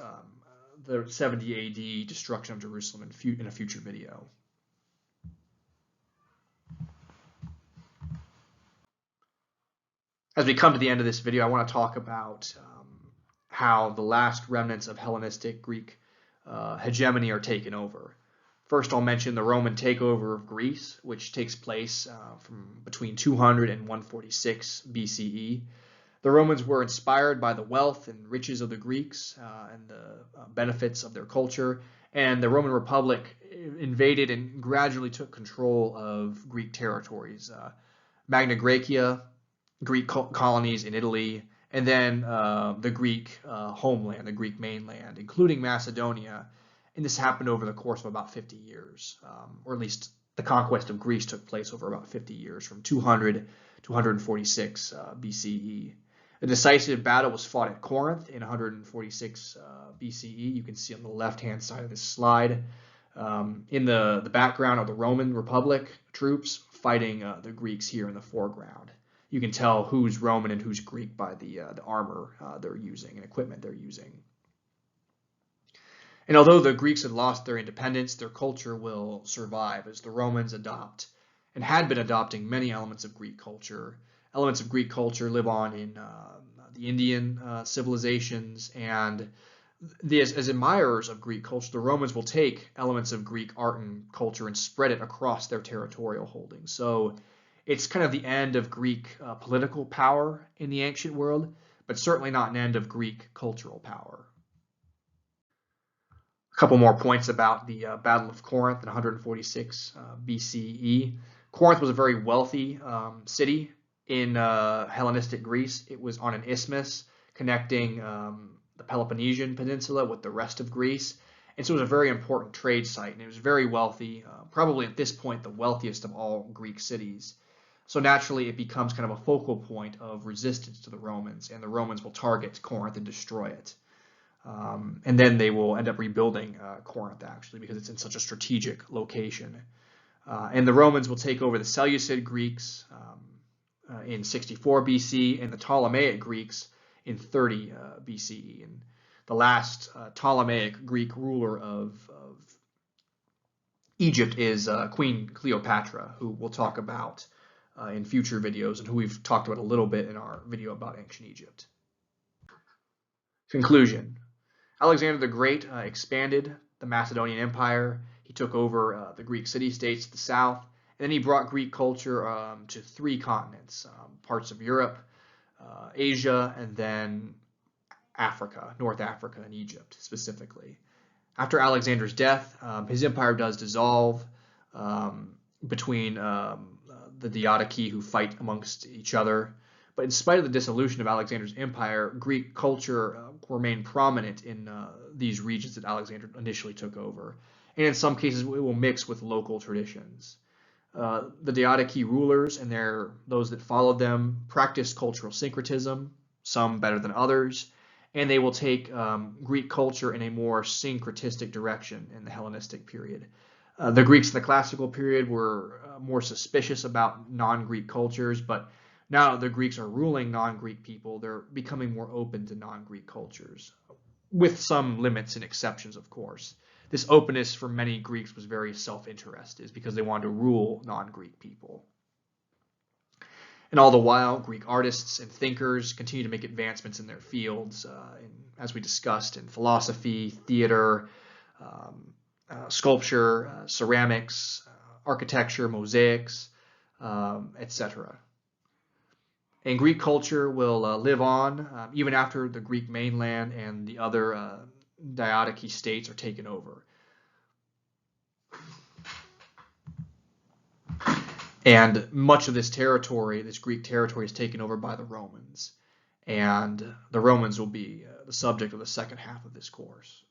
the 70 AD destruction of Jerusalem in a future video. As we come to the end of this video, I want to talk about how the last remnants of Hellenistic Greek hegemony are taken over. First, I'll mention the Roman takeover of Greece, which takes place from between 200 and 146 BCE. The Romans were inspired by the wealth and riches of the Greeks and the benefits of their culture, and the Roman Republic invaded and gradually took control of Greek territories. Magna Graecia, Greek colonies in Italy, and then the Greek homeland, the Greek mainland, including Macedonia. And this happened over the course of about 50 years, or at least the conquest of Greece took place over about 50 years, from 200 to 146 BCE. A decisive battle was fought at Corinth in 146 BCE. You can see on the left-hand side of this slide. In the background are the Roman Republic troops fighting the Greeks here in the foreground. You can tell who's Roman and who's Greek by the armor they're using and equipment they're using. And although the Greeks had lost their independence, their culture will survive as the Romans adopt and had been adopting many elements of Greek culture. Elements of Greek culture live on in the Indian civilizations, and as admirers of Greek culture, the Romans will take elements of Greek art and culture and spread it across their territorial holdings. So it's kind of the end of Greek political power in the ancient world, but certainly not an end of Greek cultural power. A couple more points about the Battle of Corinth in 146 BCE. Corinth was a very wealthy city in Hellenistic Greece. It was on an isthmus connecting the Peloponnesian Peninsula with the rest of Greece. And so it was a very important trade site, and it was very wealthy, probably at this point the wealthiest of all Greek cities. So naturally it becomes kind of a focal point of resistance to the Romans, and the Romans will target Corinth and destroy it. And then they will end up rebuilding Corinth, actually, because it's in such a strategic location. And the Romans will take over the Seleucid Greeks in 64 BC and the Ptolemaic Greeks in 30 BCE. And the last Ptolemaic Greek ruler of Egypt is Queen Cleopatra, who we'll talk about in future videos and who we've talked about a little bit in our video about ancient Egypt. Conclusion. Alexander the Great expanded the Macedonian Empire. He took over the Greek city-states to the south, and then he brought Greek culture to 3 continents, parts of Europe, Asia, and then Africa, North Africa and Egypt specifically. After Alexander's death, his empire does dissolve between the Diadochi, who fight amongst each other. But in spite of the dissolution of Alexander's empire, Greek culture remained prominent in these regions that Alexander initially took over. And in some cases, it will mix with local traditions. The Diadochi rulers and those that followed them practiced cultural syncretism. some better than others, and they will take Greek culture in a more syncretistic direction in the Hellenistic period. The Greeks in the classical period were more suspicious about non-Greek cultures, but now that the Greeks are ruling non-Greek people, they're becoming more open to non-Greek cultures, with some limits and exceptions, of course. This openness for many Greeks was very self-interested, because they wanted to rule non-Greek people. And all the while, Greek artists and thinkers continue to make advancements in their fields, as we discussed, in philosophy, theater, sculpture, ceramics, architecture, mosaics, etc. And Greek culture will live on even after the Greek mainland and the other Diadochi states are taken over. And much of this territory, this Greek territory, is taken over by the Romans. And the Romans will be the subject of the second half of this course.